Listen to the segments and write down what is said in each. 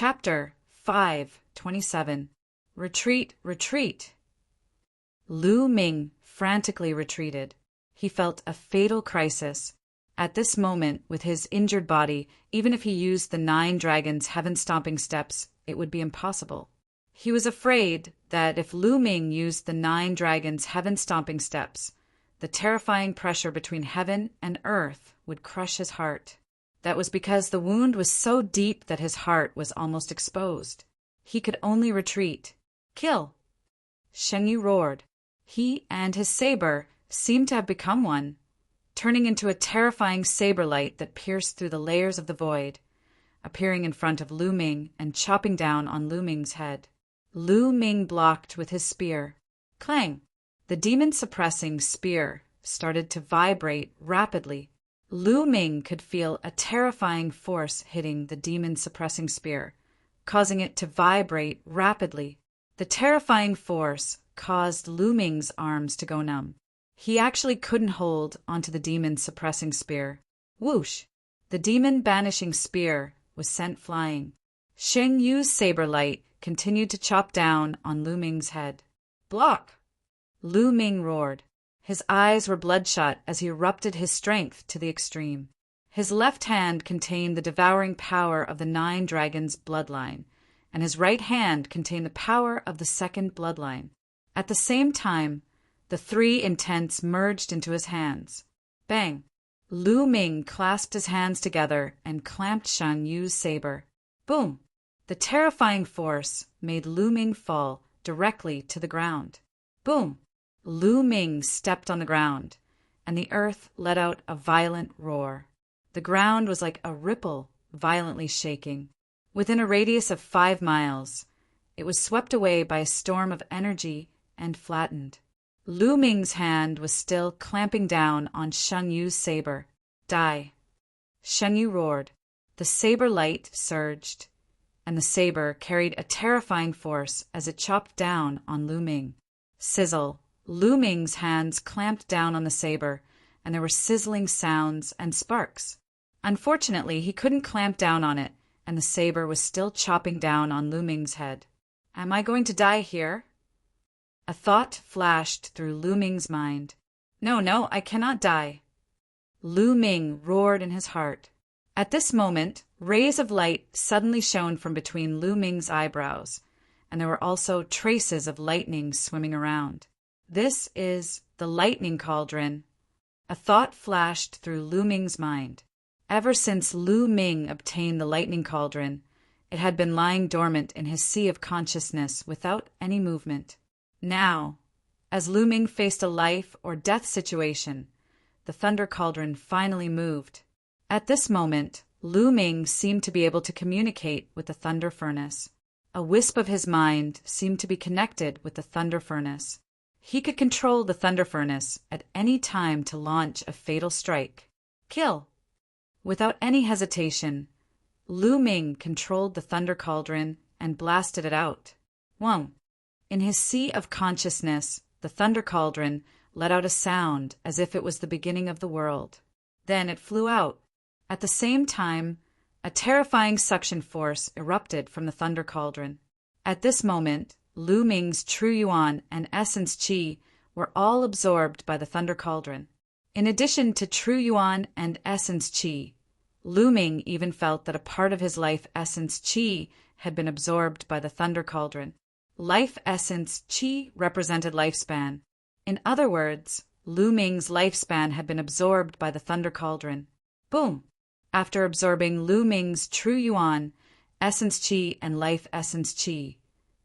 Chapter 5:27. Retreat, retreat. Lu Ming frantically retreated. He felt a fatal crisis. At this moment, with his injured body, even if he used the 9 dragons' heaven-stomping steps, it would be impossible. He was afraid that if Lu Ming used the 9 dragons' heaven-stomping steps, the terrifying pressure between heaven and earth would crush his heart. That was because the wound was so deep that his heart was almost exposed. He could only retreat. Kill! Shen Yu roared. He and his saber seemed to have become one, turning into a terrifying saber light that pierced through the layers of the void, appearing in front of Lu Ming and chopping down on Lu Ming's head. Lu Ming blocked with his spear. Clang! The demon-suppressing spear started to vibrate rapidly. Lu Ming could feel a terrifying force hitting the demon-suppressing spear, causing it to vibrate rapidly. The terrifying force caused Lu Ming's arms to go numb. He actually couldn't hold onto the demon-suppressing spear. Whoosh! The demon-banishing spear was sent flying. Shen Yu's saber light continued to chop down on Lu Ming's head. Block! Lu Ming roared. His eyes were bloodshot as he erupted his strength to the extreme. His left hand contained the devouring power of the 9 dragons' bloodline, and his right hand contained the power of the 2nd bloodline. At the same time, the 3 intents merged into his hands. Bang! Lu Ming clasped his hands together and clamped Shen Yu's saber. Boom! The terrifying force made Lu Ming fall directly to the ground. Boom! Lu Ming stepped on the ground, and the earth let out a violent roar. The ground was like a ripple, violently shaking. Within a radius of 5 miles, it was swept away by a storm of energy and flattened. Lu Ming's hand was still clamping down on Shen Yu's saber. Die! Shen Yu roared. The saber light surged, and the saber carried a terrifying force as it chopped down on Lu Ming. Sizzle! Lu Ming's hands clamped down on the saber, and there were sizzling sounds and sparks. Unfortunately, he couldn't clamp down on it, and the saber was still chopping down on Lu Ming's head. Am I going to die here? A thought flashed through Lu Ming's mind. No, I cannot die. Lu Ming roared in his heart. At this moment, rays of light suddenly shone from between Lu Ming's eyebrows, and there were also traces of lightning swimming around. This is the lightning cauldron. A thought flashed through Lu Ming's mind. Ever since Lu Ming obtained the lightning cauldron, it had been lying dormant in his sea of consciousness without any movement. Now, as Lu Ming faced a life or death situation, the thunder cauldron finally moved. At this moment, Lu Ming seemed to be able to communicate with the thunder furnace. A wisp of his mind seemed to be connected with the thunder furnace. He could control the thunder furnace at any time to launch a fatal strike. Kill! Without any hesitation, Lu Ming controlled the thunder cauldron and blasted it out. Whoa! In his sea of consciousness, the thunder cauldron let out a sound as if it was the beginning of the world. Then it flew out. At the same time, a terrifying suction force erupted from the thunder cauldron. At this moment, Lu Ming's true yuan and essence qi were all absorbed by the thunder cauldron. In addition to true yuan and essence qi, Lu Ming even felt that a part of his life essence qi had been absorbed by the thunder cauldron. Life essence qi represented lifespan. In other words, Lu Ming's lifespan had been absorbed by the thunder cauldron. Boom! After absorbing Lu Ming's true yuan, essence qi, and life essence qi,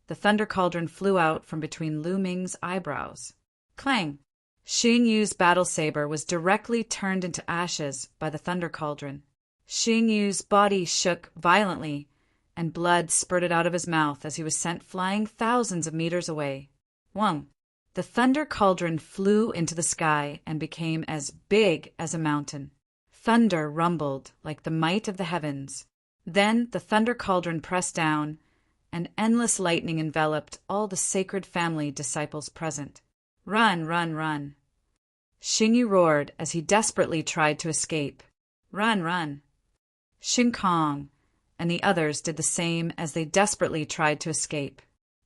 the thunder cauldron flew out from between Lu Ming's eyebrows. Clang! Shen Yu's battle saber was directly turned into ashes by the thunder cauldron. Shen Yu's body shook violently, and blood spurted out of his mouth as he was sent flying thousands of meters away. Whoa! The thunder cauldron flew into the sky and became as big as a mountain. Thunder rumbled like the might of the heavens. Then the thunder cauldron pressed down, and endless lightning enveloped all the sacred family disciples present. Run, run, run! Shen Yu roared as he desperately tried to escape. Run, run! Shin Kong, and the others did the same as they desperately tried to escape.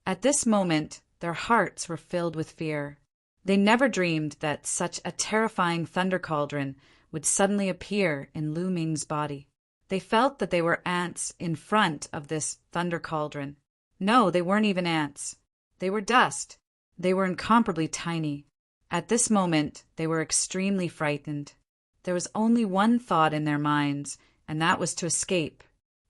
At this moment, their hearts were filled with fear. They never dreamed that such a terrifying thunder cauldron would suddenly appear in Lu Ming's body. They felt that they were ants in front of this thunder cauldron. No, they weren't even ants. They were dust. They were incomparably tiny. At this moment, they were extremely frightened. There was only one thought in their minds, and that was to escape.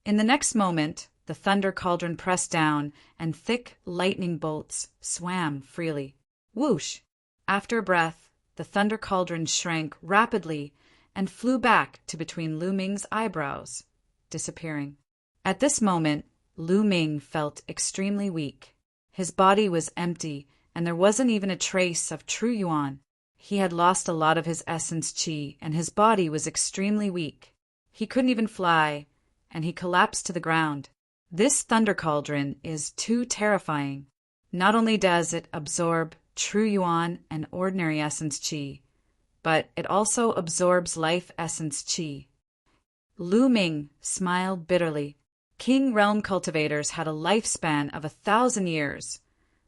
In the next moment, the thunder cauldron pressed down, and thick lightning bolts swam freely. Whoosh! After a breath, the thunder cauldron shrank rapidly and flew back to between Lu Ming's eyebrows, disappearing. At this moment, Lu Ming felt extremely weak. His body was empty, and there wasn't even a trace of true yuan. He had lost a lot of his essence qi, and his body was extremely weak. He couldn't even fly, and he collapsed to the ground. This thunder cauldron is too terrifying. Not only does it absorb true yuan and ordinary essence qi, but it also absorbs life essence qi. Lu Ming smiled bitterly. King realm cultivators had a lifespan of 1,000 years,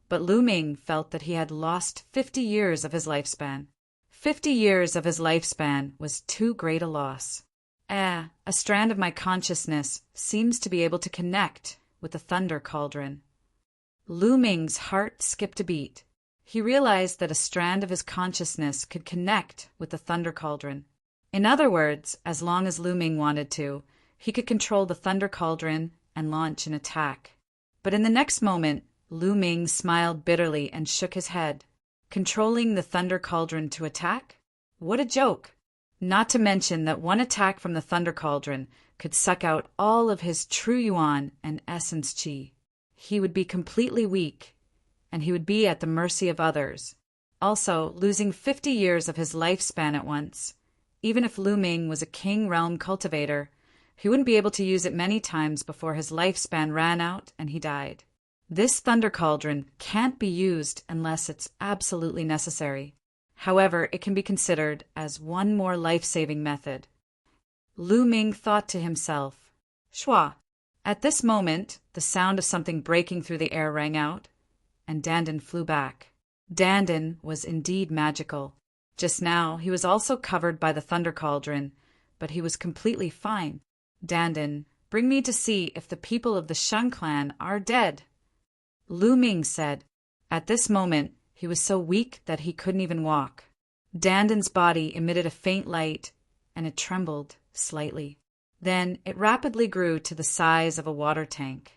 but Lu Ming felt that he had lost 50 years of his lifespan. 50 years of his lifespan was too great a loss. A strand of my consciousness seems to be able to connect with the thunder cauldron. Lu Ming's heart skipped a beat. He realized that a strand of his consciousness could connect with the thunder cauldron. In other words, as long as Lu Ming wanted to, he could control the thunder cauldron and launch an attack. But in the next moment, Lu Ming smiled bitterly and shook his head. Controlling the thunder cauldron to attack? What a joke! Not to mention that one attack from the thunder cauldron could suck out all of his true yuan and essence qi. He would be completely weak, and he would be at the mercy of others. Also, losing 50 years of his lifespan at once. Even if Lu Ming was a king realm cultivator, he wouldn't be able to use it many times before his lifespan ran out and he died. This thunder cauldron can't be used unless it's absolutely necessary. However, it can be considered as one more life-saving method. Lu Ming thought to himself, Shua. At this moment, the sound of something breaking through the air rang out, and Dandan flew back. Dandan was indeed magical. Just now, he was also covered by the thunder cauldron, but he was completely fine. Dandan, bring me to see if the people of the Sheng clan are dead. Lu Ming said. At this moment, he was so weak that he couldn't even walk. Dandan's body emitted a faint light, and it trembled slightly. Then it rapidly grew to the size of a water tank.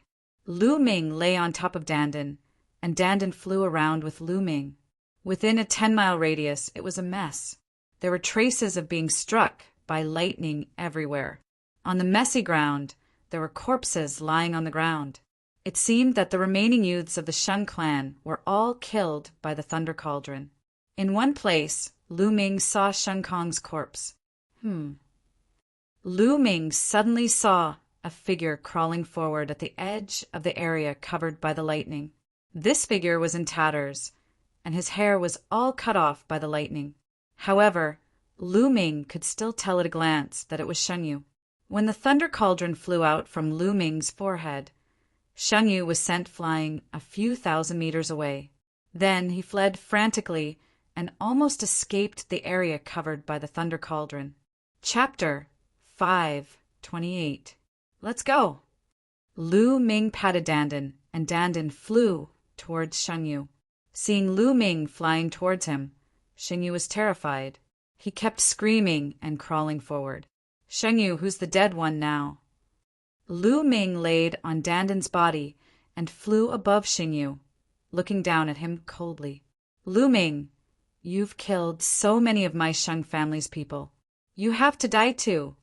Lu Ming lay on top of Dandan, and Dandan flew around with Lu Ming. Within a 10-mile radius, it was a mess. There were traces of being struck by lightning everywhere. On the messy ground, there were corpses lying on the ground. It seemed that the remaining youths of the Sheng clan were all killed by the thunder cauldron. In one place, Lu Ming saw Sheng Kong's corpse. Lu Ming suddenly saw a figure crawling forward at the edge of the area covered by the lightning. This figure was in tatters, and his hair was all cut off by the lightning. However, Lu Ming could still tell at a glance that it was Shen Yu. When the thunder cauldron flew out from Lu Ming's forehead, Shen Yu was sent flying a few thousand meters away. Then he fled frantically and almost escaped the area covered by the thunder cauldron. Chapter 5:28. Let's go! Lu Ming patted Dandan, and Dandan flew towards Shen Yu. Seeing Lu Ming flying towards him, Shen Yu was terrified. He kept screaming and crawling forward. Shen Yu, who's the dead one now? Lu Ming laid on Dandan's body and flew above Shen Yu, looking down at him coldly. Lu Ming, you've killed so many of my Sheng family's people. You have to die too.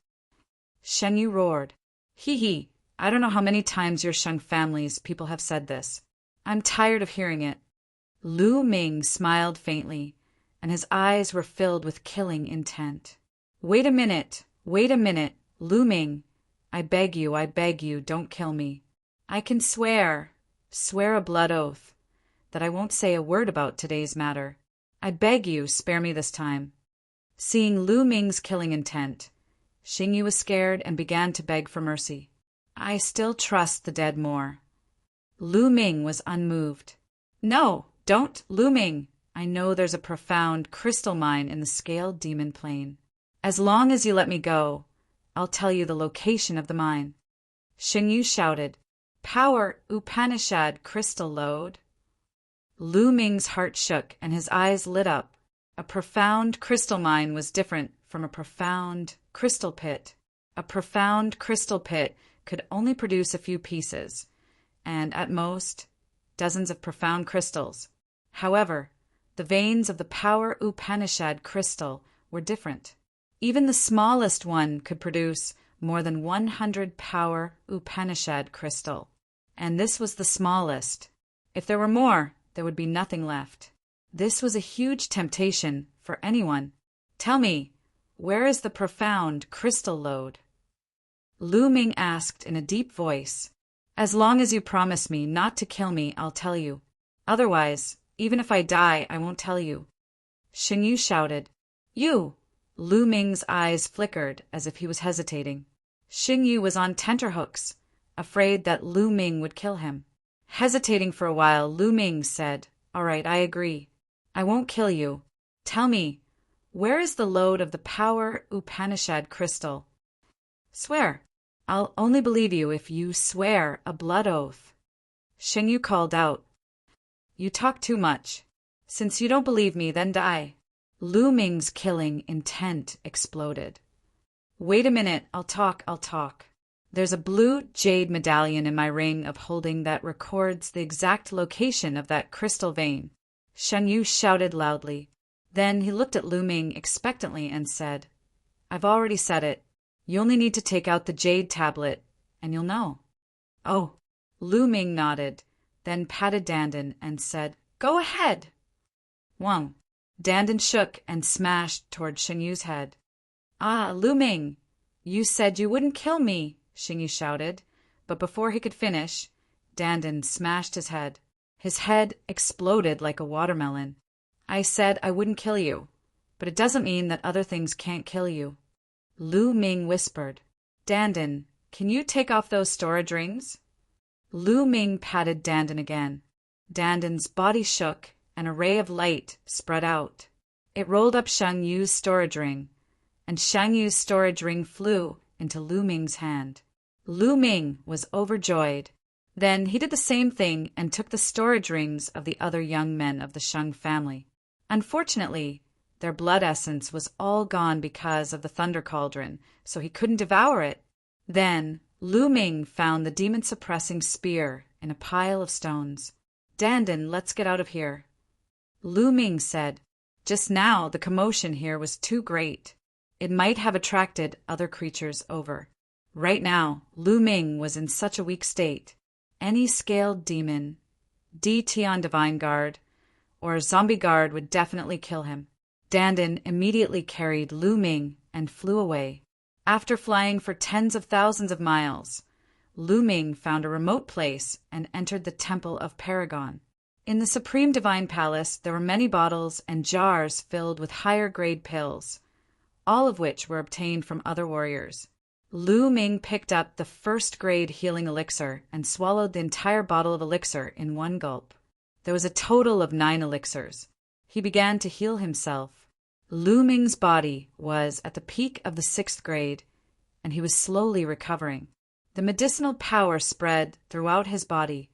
Shen Yu roared. Hee, I don't know how many times your Sheng family's people have said this. I'm tired of hearing it. Lu Ming smiled faintly, and his eyes were filled with killing intent. Wait a minute, Lu Ming. I beg you, don't kill me. I can swear a blood oath, that I won't say a word about today's matter. I beg you, spare me this time. Seeing Lu Ming's killing intent, Xing Yu was scared and began to beg for mercy. I still trust the dead more. Lu Ming was unmoved. No, don't, Lu Ming. I know there's a profound crystal mine in the scaled demon plane. As long as you let me go, I'll tell you the location of the mine. Xingyu shouted, Power Upanishad crystal lode. Lu Ming's heart shook and his eyes lit up. A profound crystal mine was different from a profound crystal pit. A profound crystal pit could only produce a few pieces, and at most, dozens of profound crystals. However, the veins of the Power Upanishad crystal were different. Even the smallest one could produce more than 100 Power Upanishad crystal. And this was the smallest. If there were more, there would be nothing left. This was a huge temptation for anyone. Tell me, where is the profound crystal lode? Lu Ming asked in a deep voice. As long as you promise me not to kill me, I'll tell you. Otherwise, even if I die, I won't tell you. Xingyu shouted. You! Lu Ming's eyes flickered as if he was hesitating. Xingyu was on tenterhooks, afraid that Lu Ming would kill him. Hesitating for a while, Lu Ming said, All right, I agree. I won't kill you. Tell me, where is the lode of the Power Upanishad crystal? Swear. I'll only believe you if you swear a blood oath. Xingyu called out. You talk too much. Since you don't believe me, then die. Lu Ming's killing intent exploded. Wait a minute, I'll talk. There's a blue jade medallion in my ring of holding that records the exact location of that crystal vein. Xingyu shouted loudly. Then he looked at Lu Ming expectantly and said, I've already said it. You only need to take out the jade tablet, and you'll know. Oh, Lu Ming nodded, then patted Dandan and said, Go ahead. Wang. Dandan shook and smashed toward Xingyu's head. Ah, Lu Ming, you said you wouldn't kill me, Xingyu shouted, but before he could finish, Dandan smashed his head. His head exploded like a watermelon. I said I wouldn't kill you, but it doesn't mean that other things can't kill you. Lu Ming whispered, Dandan, can you take off those storage rings? Lu Ming patted Dandan again. Dandan's body shook and a ray of light spread out. It rolled up Xiangyu's storage ring, and Xiangyu's storage ring flew into Lu Ming's hand. Lu Ming was overjoyed. Then he did the same thing and took the storage rings of the other young men of the Sheng family. Unfortunately, their blood essence was all gone because of the thunder cauldron, so he couldn't devour it. Then Lu Ming found the demon-suppressing spear in a pile of stones. Dandan, let's get out of here. Lu Ming said, Just now the commotion here was too great. It might have attracted other creatures over. Right now, Lu Ming was in such a weak state. Any scaled demon, DT on Divine Guard, or Zombie Guard would definitely kill him. Dandan immediately carried Lu Ming and flew away. After flying for tens of thousands of miles, Lu Ming found a remote place and entered the Temple of Paragon. In the Supreme Divine Palace, there were many bottles and jars filled with higher-grade pills, all of which were obtained from other warriors. Lu Ming picked up the first-grade healing elixir and swallowed the entire bottle of elixir in one gulp. There was a total of 9 elixirs. He began to heal himself. Lu Ming's body was at the peak of the 6th grade, and he was slowly recovering. The medicinal power spread throughout his body,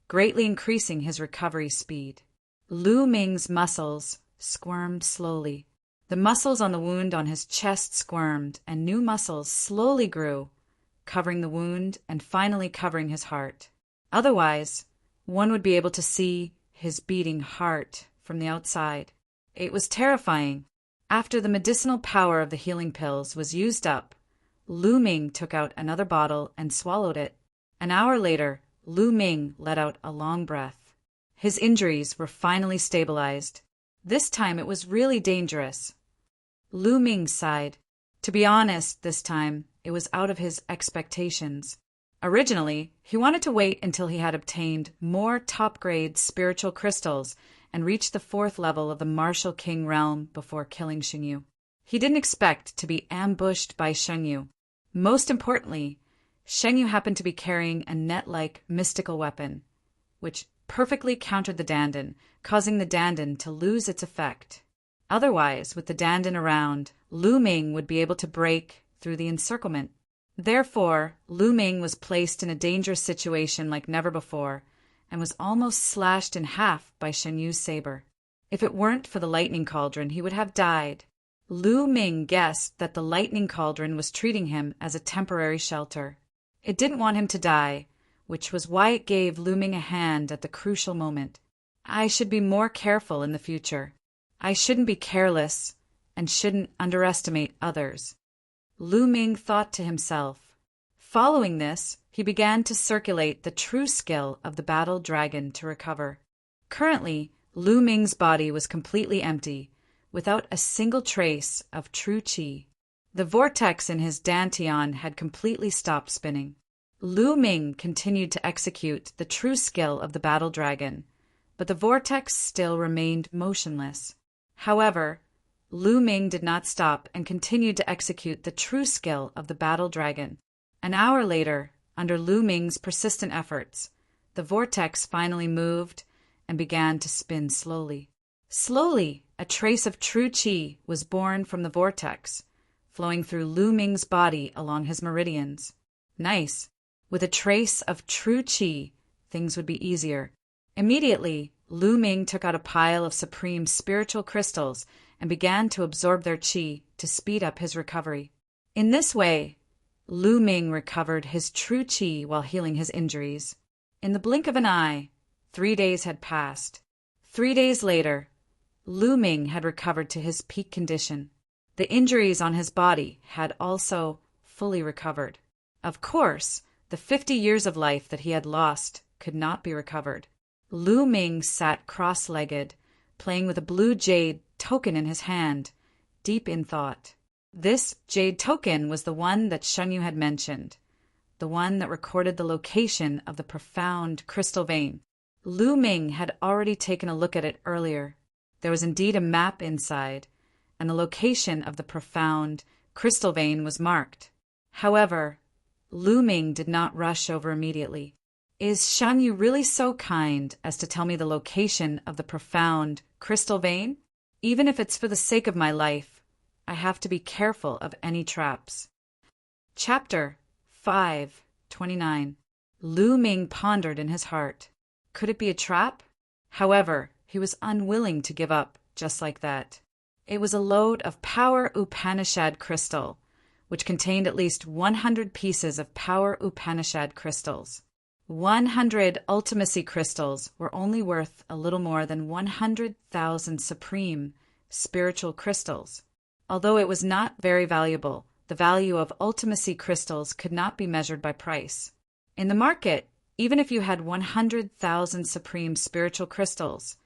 greatly increasing his recovery speed. Lu Ming's muscles squirmed slowly. The muscles on the wound on his chest squirmed, and new muscles slowly grew, covering the wound and finally covering his heart. Otherwise, one would be able to see his beating heart from the outside. It was terrifying. After the medicinal power of the healing pills was used up, Lu Ming took out another bottle and swallowed it. An hour later, Lu Ming let out a long breath. His injuries were finally stabilized. This time it was really dangerous. Lu Ming sighed. To be honest, this time, it was out of his expectations. Originally, he wanted to wait until he had obtained more top-grade spiritual crystals and reached the 4th level of the Martial King realm before killing Xingyu. He didn't expect to be ambushed by Xingyu. Most importantly, Sheng Yu happened to be carrying a net-like mystical weapon, which perfectly countered the Dandan, causing the Dandan to lose its effect. Otherwise, with the Dandan around, Lu Ming would be able to break through the encirclement. Therefore, Lu Ming was placed in a dangerous situation like never before, and was almost slashed in half by Shen Yu's saber. If it weren't for the lightning cauldron, he would have died. Lu Ming guessed that the lightning cauldron was treating him as a temporary shelter. It didn't want him to die, which was why it gave Lu Ming a hand at the crucial moment. I should be more careful in the future. I shouldn't be careless and shouldn't underestimate others, Lu Ming thought to himself. Following this, he began to circulate the true skill of the battle dragon to recover. Currently, Lu Ming's body was completely empty, without a single trace of true qi. The vortex in his dantian had completely stopped spinning. Lu Ming continued to execute the true skill of the battle dragon, but the vortex still remained motionless. However, Lu Ming did not stop and continued to execute the true skill of the battle dragon. An hour later, under Lu Ming's persistent efforts, the vortex finally moved and began to spin slowly. Slowly, a trace of true qi was born from the vortex, flowing through Lu Ming's body along his meridians. Nice. With a trace of true qi, things would be easier. Immediately, Lu Ming took out a pile of supreme spiritual crystals and began to absorb their qi to speed up his recovery. In this way, Lu Ming recovered his true qi while healing his injuries. In the blink of an eye, 3 days had passed. 3 days later, Lu Ming had recovered to his peak condition. The injuries on his body had also fully recovered. Of course, the 50 years of life that he had lost could not be recovered. Lu Ming sat cross-legged, playing with a blue jade token in his hand, deep in thought. This jade token was the one that Shen Yu had mentioned, the one that recorded the location of the profound crystal vein. Lu Ming had already taken a look at it earlier. There was indeed a map inside, and the location of the profound crystal vein was marked. However, Lu Ming did not rush over immediately. Is Shen Yu really so kind as to tell me the location of the profound crystal vein? Even if it's for the sake of my life, I have to be careful of any traps. Chapter 5:29. Lu Ming pondered in his heart. Could it be a trap? However, he was unwilling to give up just like that. It was a load of Power Upanishad crystal, which contained at least 100 pieces of Power Upanishad crystals. 100 Ultimacy crystals were only worth a little more than 100,000 supreme spiritual crystals. Although it was not very valuable, the value of Ultimacy crystals could not be measured by price. In the market, even if you had 100,000 supreme spiritual crystals,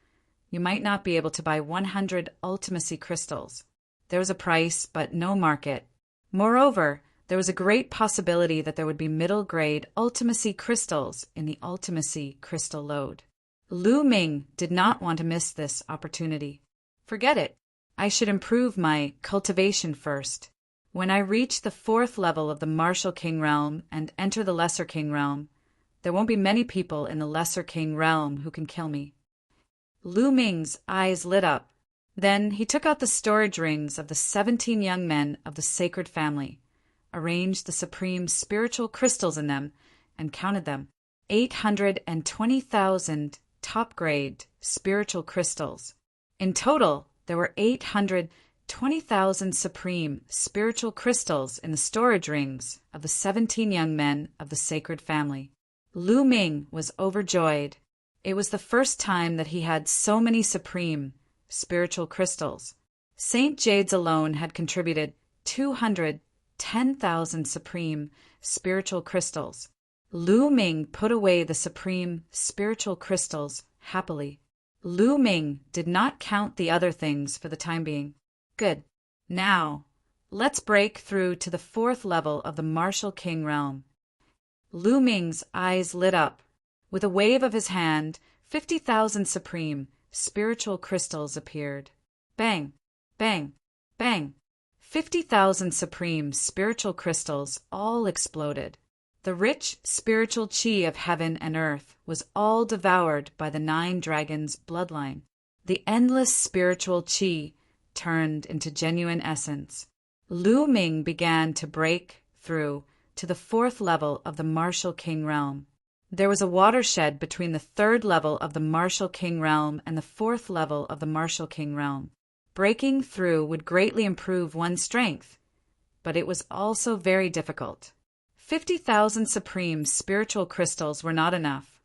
you might not be able to buy 100 Ultimacy crystals. There was a price, but no market. Moreover, there was a great possibility that there would be middle-grade Ultimacy crystals in the Ultimacy crystal lode. Lu Ming did not want to miss this opportunity. Forget it. I should improve my cultivation first. When I reach the 4th level of the Martial King realm and enter the Lesser King realm, there won't be many people in the Lesser King realm who can kill me. Lu Ming's eyes lit up. Then he took out the storage rings of the 17 young men of the sacred family, arranged the supreme spiritual crystals in them, and counted them. 820,000 top-grade spiritual crystals. In total, there were 820,000 supreme spiritual crystals in the storage rings of the 17 young men of the sacred family. Lu Ming was overjoyed. It was the first time that he had so many supreme spiritual crystals. Saint Jades alone had contributed 210,000 supreme spiritual crystals. Lu Ming put away the supreme spiritual crystals happily. Lu Ming did not count the other things for the time being. Good. Now, let's break through to the 4th level of the Martial King realm. Lu Ming's eyes lit up. With a wave of his hand, 50,000 supreme spiritual crystals appeared. Bang, bang, bang. 50,000 supreme spiritual crystals all exploded. The rich spiritual chi of heaven and earth was all devoured by the 9 dragons' bloodline. The endless spiritual chi turned into genuine essence. Lu Ming began to break through to the 4th level of the Martial King realm. There was a watershed between the 3rd level of the Martial King realm and the 4th level of the Martial King realm. Breaking through would greatly improve one's strength, but it was also very difficult. 50,000 supreme spiritual crystals were not enough,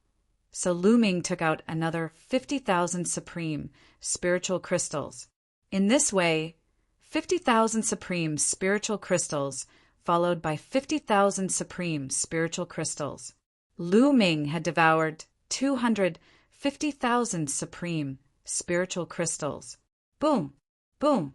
so Lu Ming took out another 50,000 supreme spiritual crystals. In this way, 50,000 supreme spiritual crystals followed by 50,000 supreme spiritual crystals. Lu Ming had devoured 250,000 supreme spiritual crystals. Boom! Boom!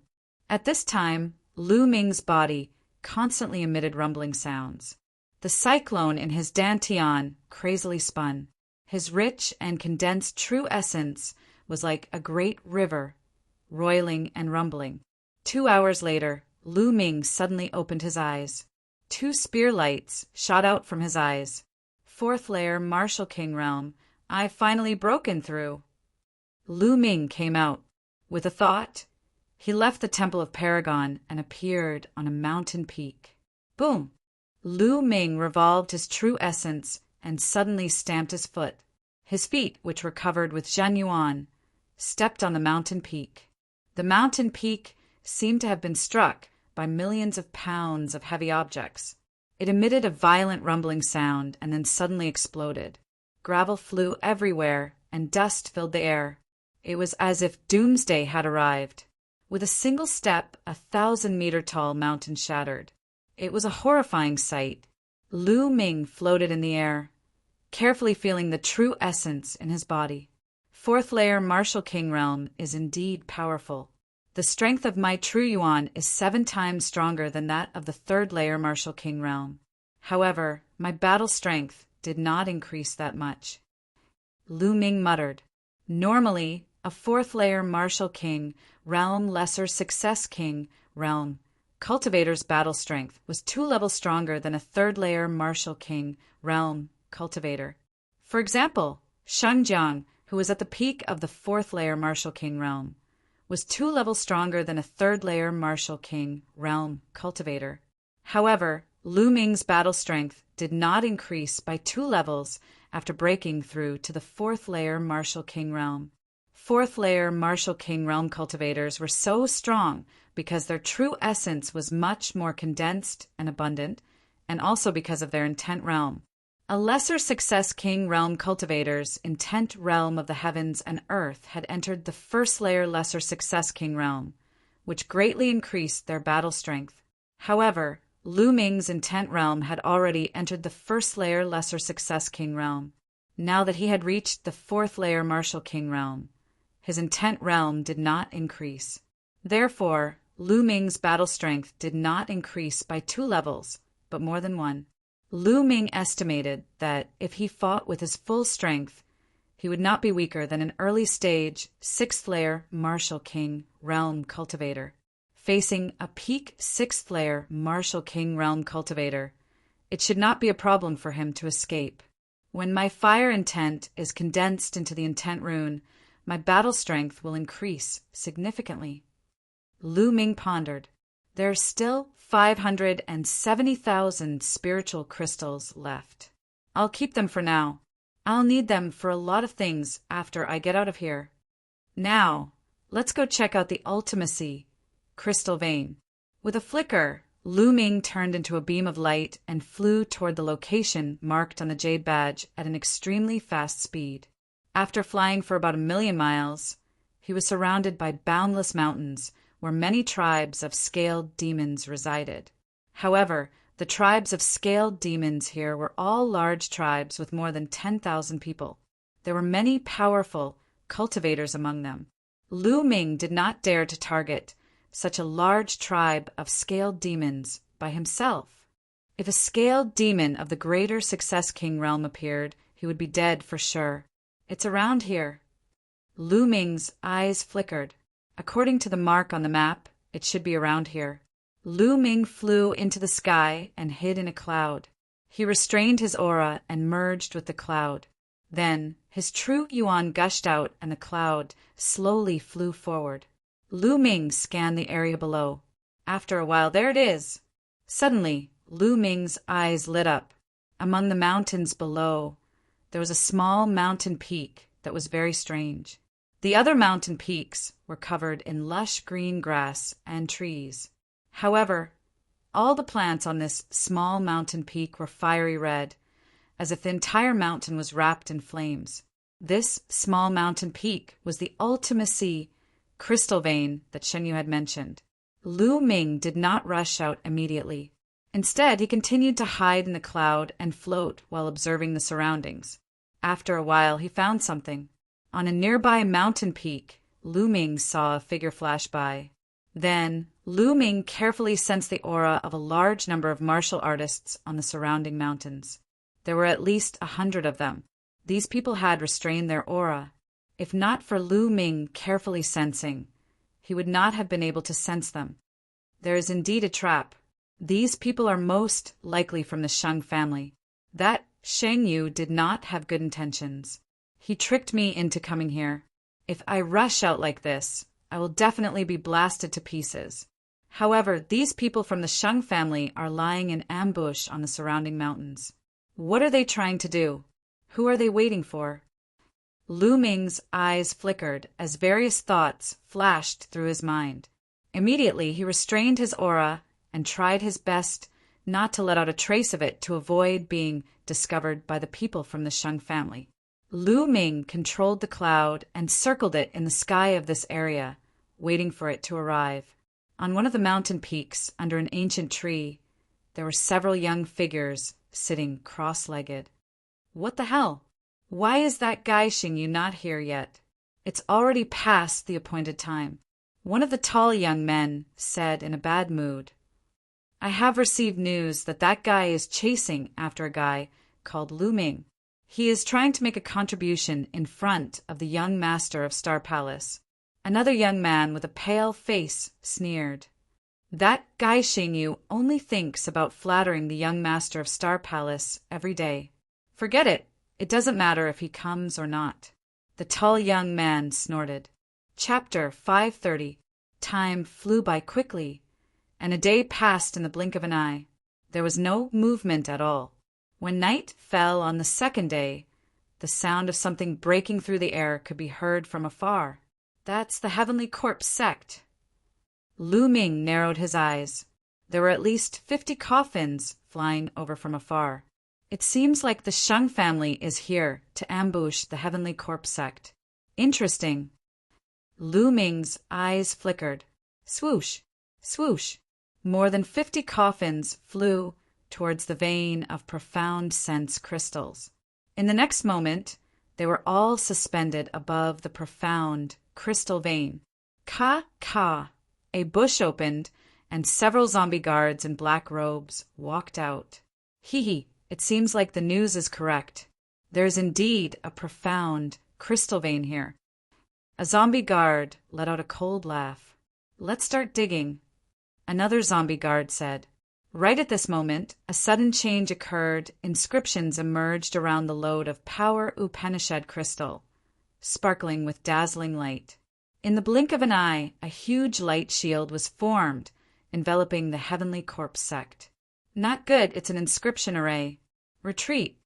At this time, Lu Ming's body constantly emitted rumbling sounds. The cyclone in his dantian crazily spun. His rich and condensed true essence was like a great river, roiling and rumbling. 2 hours later, Lu Ming suddenly opened his eyes. 2 spear lights shot out from his eyes. 4th layer Martial King realm, I've finally broken through. Lu Ming came out. With a thought, he left the Temple of Paragon and appeared on a mountain peak. Boom! Lu Ming revolved his true essence and suddenly stamped his foot. His feet, which were covered with Zhenyuan, stepped on the mountain peak. The mountain peak seemed to have been struck by millions of pounds of heavy objects. It emitted a violent rumbling sound and then suddenly exploded. Gravel flew everywhere and dust filled the air. It was as if doomsday had arrived. With a single step, a 1,000-meter-tall mountain shattered. It was a horrifying sight. Lu Ming floated in the air, carefully feeling the true essence in his body. 4th layer Martial King realm is indeed powerful. The strength of my true yuan is 7 times stronger than that of the 3rd layer Martial King realm. However, my battle strength did not increase that much. Lu Ming muttered. Normally, a 4th layer Martial King realm Lesser Success King realm cultivator's battle strength was 2 levels stronger than a 3rd layer Martial King realm cultivator. For example, Shangjiang, who was at the peak of the 4th layer Martial King realm, was 2 levels stronger than a 3rd layer Martial King realm cultivator. However, Lu Ming's battle strength did not increase by 2 levels after breaking through to the 4th layer Martial King realm. 4th layer Martial King realm cultivators were so strong because their true essence was much more condensed and abundant, and also because of their intent realm. A Lesser Success King realm cultivator's intent realm of the heavens and earth had entered the 1st layer Lesser Success King realm, which greatly increased their battle strength. However, Lu Ming's intent realm had already entered the 1st layer Lesser Success King realm. Now that he had reached the 4th layer Martial King realm, his intent realm did not increase. Therefore, Lu Ming's battle strength did not increase by 2 levels, but more than 1. Lu Ming estimated that if he fought with his full strength, he would not be weaker than an early stage 6th layer Martial King realm cultivator. Facing a peak 6th layer Martial King realm cultivator, it should not be a problem for him to escape. When my fire intent is condensed into the intent rune, my battle strength will increase significantly. Lu Ming pondered. There are still 570,000 spiritual crystals left. I'll keep them for now. I'll need them for a lot of things after I get out of here. Now, let's go check out the Ultimacy crystal vein. With a flicker, Lu Ming turned into a beam of light and flew toward the location marked on the jade badge at an extremely fast speed. After flying for about 1,000,000 miles, he was surrounded by boundless mountains where many tribes of scaled demons resided. However, the tribes of scaled demons here were all large tribes with more than 10,000 people. There were many powerful cultivators among them. Lu Ming did not dare to target such a large tribe of scaled demons by himself. If a scaled demon of the Greater Success King realm appeared, he would be dead for sure. It's around here. Lu Ming's eyes flickered. According to the mark on the map, it should be around here. Lu Ming flew into the sky and hid in a cloud. He restrained his aura and merged with the cloud. Then, his true yuan gushed out and the cloud slowly flew forward. Lu Ming scanned the area below. After a while, there it is! Suddenly, Lu Ming's eyes lit up. Among the mountains below, there was a small mountain peak that was very strange. The other mountain peaks were covered in lush green grass and trees. However, all the plants on this small mountain peak were fiery red, as if the entire mountain was wrapped in flames. This small mountain peak was the ultimacy crystal vein that Shen Yu had mentioned. Lu Ming did not rush out immediately. Instead, he continued to hide in the cloud and float while observing the surroundings. After a while, he found something. On a nearby mountain peak, Lu Ming saw a figure flash by. Then, Lu Ming carefully sensed the aura of a large number of martial artists on the surrounding mountains. There were at least 100 of them. These people had restrained their aura. If not for Lu Ming carefully sensing, he would not have been able to sense them. There is indeed a trap. These people are most likely from the Sheng family. That Sheng Yu did not have good intentions. He tricked me into coming here. If I rush out like this, I will definitely be blasted to pieces. However, these people from the Sheng family are lying in ambush on the surrounding mountains. What are they trying to do? Who are they waiting for? Lu Ming's eyes flickered as various thoughts flashed through his mind. Immediately, he restrained his aura and tried his best not to let out a trace of it to avoid being discovered by the people from the Sheng family. Lu Ming controlled the cloud and circled it in the sky of this area, waiting for it to arrive. On one of the mountain peaks, under an ancient tree, there were several young figures sitting cross-legged. What the hell? Why is that guy Xing Yu not here yet? It's already past the appointed time. One of the tall young men said in a bad mood, I have received news that guy is chasing after a guy called Lu Ming. He is trying to make a contribution in front of the young master of Star Palace. Another young man with a pale face sneered. That guy Xing Yu only thinks about flattering the young master of Star Palace every day. Forget it. It doesn't matter if he comes or not. The tall young man snorted. Chapter 530. Time flew by quickly, and a day passed in the blink of an eye. There was no movement at all. When night fell on the second day, the sound of something breaking through the air could be heard from afar. That's the Heavenly Corpse sect. Lu Ming narrowed his eyes. There were at least 50 coffins flying over from afar. It seems like the Sheng family is here to ambush the Heavenly Corpse sect. Interesting. Lu Ming's eyes flickered. Swoosh, swoosh. More than 50 coffins flew towards the vein of profound sense crystals. In the next moment, they were all suspended above the profound crystal vein. Ka. A bush opened, and several zombie guards in black robes walked out. Hee. It seems like the news is correct. There is indeed a profound crystal vein here. A zombie guard let out a cold laugh. Let's start digging. Another zombie guard said. Right at this moment, a sudden change occurred. Inscriptions emerged around the load of Power Upanishad crystal, sparkling with dazzling light. In the blink of an eye, a huge light shield was formed, enveloping the Heavenly Corpse sect. Not good, it's an inscription array. Retreat!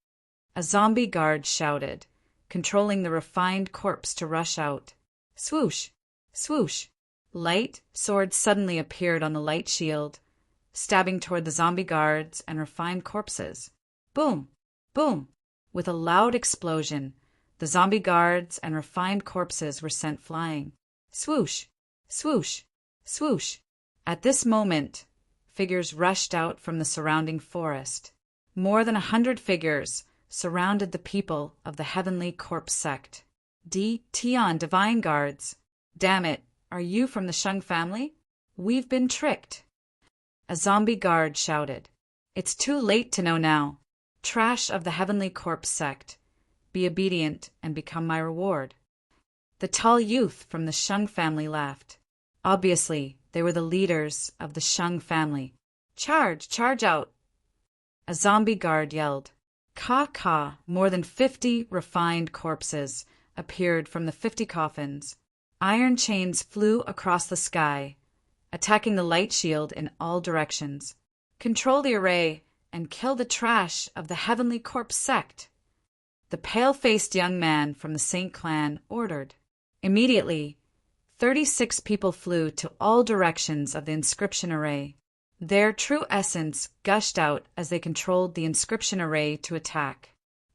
A zombie guard shouted, controlling the refined corpse to rush out. Swoosh! Swoosh! Light swords suddenly appeared on the light shield, stabbing toward the zombie guards and refined corpses. Boom! Boom! With a loud explosion, the zombie guards and refined corpses were sent flying. Swoosh! Swoosh! Swoosh! At this moment, figures rushed out from the surrounding forest. More than 100 figures surrounded the people of the Heavenly Corpse sect. Tian Divine Guards. Damn it, are you from the Sheng family? We've been tricked. A zombie guard shouted. It's too late to know now. Trash of the Heavenly Corpse sect. Be obedient and become my reward. The tall youth from the Sheng family laughed. Obviously, they were the leaders of the Sheng family. Charge out! A zombie guard yelled. Caw. More than 50 refined corpses appeared from the 50 coffins. Iron chains flew across the sky, attacking the light shield in all directions. Control the array and kill the trash of the Heavenly Corpse sect, the pale-faced young man from the Saint clan ordered. Immediately, 36 people flew to all directions of the inscription array. Their true essence gushed out as they controlled the inscription array to attack.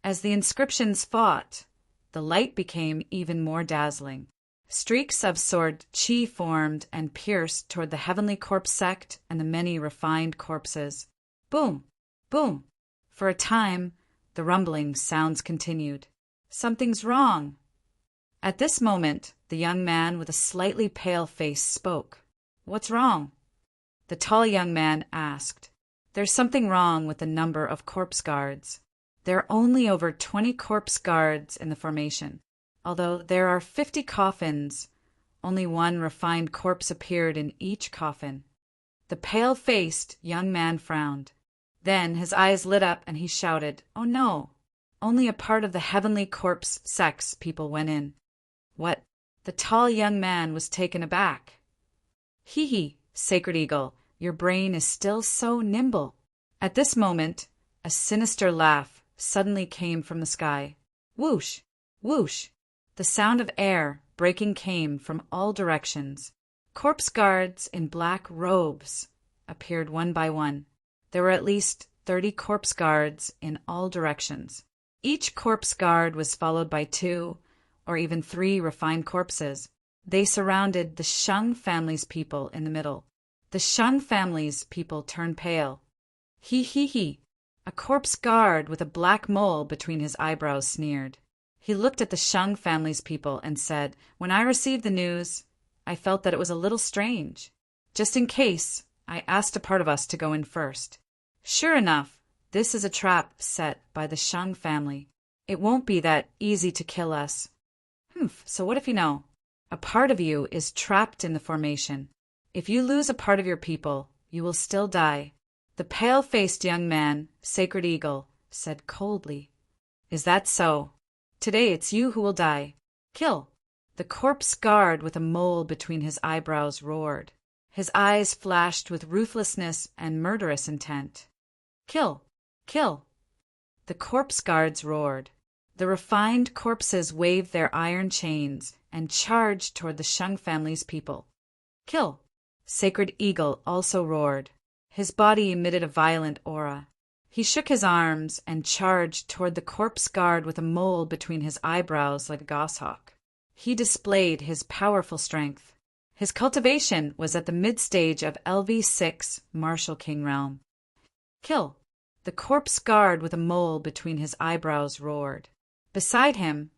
As the inscriptions fought, the light became even more dazzling. Streaks of sword chi formed and pierced toward the Heavenly Corpse sect and the many refined corpses. Boom! Boom! For a time, the rumbling sounds continued. Something's wrong. At this moment, the young man with a slightly pale face spoke. What's wrong? The tall young man asked. There's something wrong with the number of corpse guards. There are only over 20 corpse guards in the formation. Although there are 50 coffins, only one refined corpse appeared in each coffin. The pale-faced young man frowned. Then his eyes lit up and he shouted, Oh no! Only a part of the Heavenly Corpse sect's people went in. What? The tall young man was taken aback. Hee, Sacred Eagle, your brain is still so nimble. At this moment, a sinister laugh suddenly came from the sky. Whoosh! Whoosh! The sound of air breaking came from all directions. Corpse guards in black robes appeared one by one. There were at least 30 corpse guards in all directions. Each corpse guard was followed by 2 or even 3 refined corpses. They surrounded the Shung family's people in the middle. The Shung family's people turned pale. He. A corpse guard with a black mole between his eyebrows sneered. He looked at the Shung family's people and said, When I received the news, I felt that it was a little strange. Just in case, I asked a part of us to go in first. Sure enough, this is a trap set by the Shung family. It won't be that easy to kill us. So what if you know? A part of you is trapped in the formation. If you lose a part of your people, you will still die. The pale-faced young man, Sacred Eagle, said coldly. Is that so? Today it's you who will die. Kill! The corpse guard with a mole between his eyebrows roared. His eyes flashed with ruthlessness and murderous intent. Kill! Kill! The corpse guards roared. The refined corpses waved their iron chains and charged toward the Shung family's people. Kill! Sacred Eagle also roared. His body emitted a violent aura. He shook his arms and charged toward the corpse guard with a mole between his eyebrows like a goshawk. He displayed his powerful strength. His cultivation was at the mid-stage of LV6 Martial King Realm. Kill! The corpse guard with a mole between his eyebrows roared. Beside him,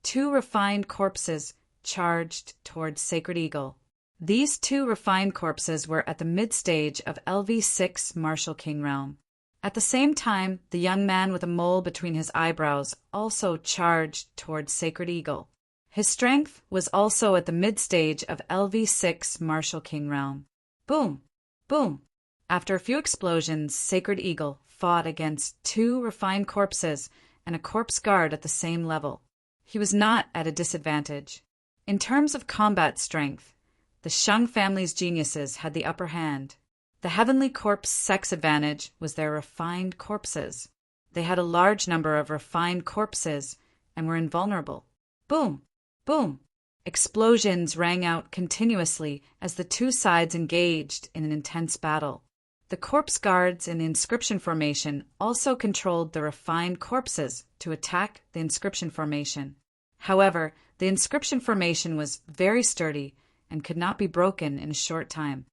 2 refined corpses charged toward Sacred Eagle. These 2 refined corpses were at the mid-stage of LV6 Martial King Realm. At the same time, the young man with a mole between his eyebrows also charged toward Sacred Eagle. His strength was also at the mid-stage of LV6 Martial King Realm. Boom! Boom! After a few explosions, Sacred Eagle fought against 2 refined corpses and a corpse guard at the same level. He was not at a disadvantage. In terms of combat strength, the Shung family's geniuses had the upper hand. The Heavenly Corpse sex advantage was their refined corpses. They had a large number of refined corpses and were invulnerable. Boom! Boom! Explosions rang out continuously as the 2 sides engaged in an intense battle. The corpse guards in the inscription formation also controlled the refined corpses to attack the inscription formation. However, the inscription formation was very sturdy and could not be broken in a short time.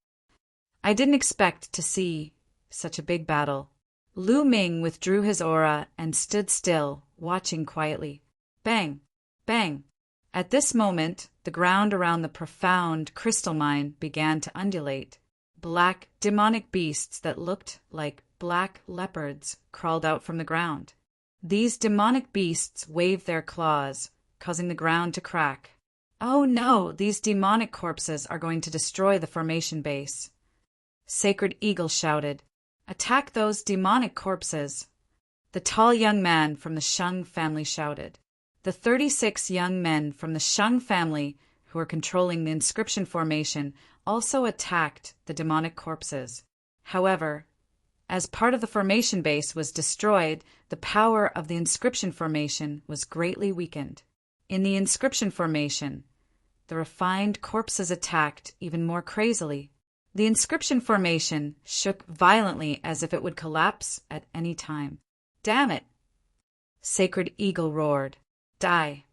I didn't expect to see such a big battle. Lu Ming withdrew his aura and stood still, watching quietly. Bang! Bang! At this moment, the ground around the profound crystal mine began to undulate. Black, demonic beasts that looked like black leopards crawled out from the ground. These demonic beasts waved their claws, causing the ground to crack. Oh no, these demonic corpses are going to destroy the formation base. Sacred Eagle shouted. Attack those demonic corpses! The tall young man from the Sheng family shouted. The 36 young men from the Sheng family who were controlling the inscription formation also attacked the demonic corpses. However, as part of the formation base was destroyed, the power of the inscription formation was greatly weakened. In the inscription formation, the refined corpses attacked even more crazily. The inscription formation shook violently as if it would collapse at any time. Damn it! Sacred Eagle roared. Die!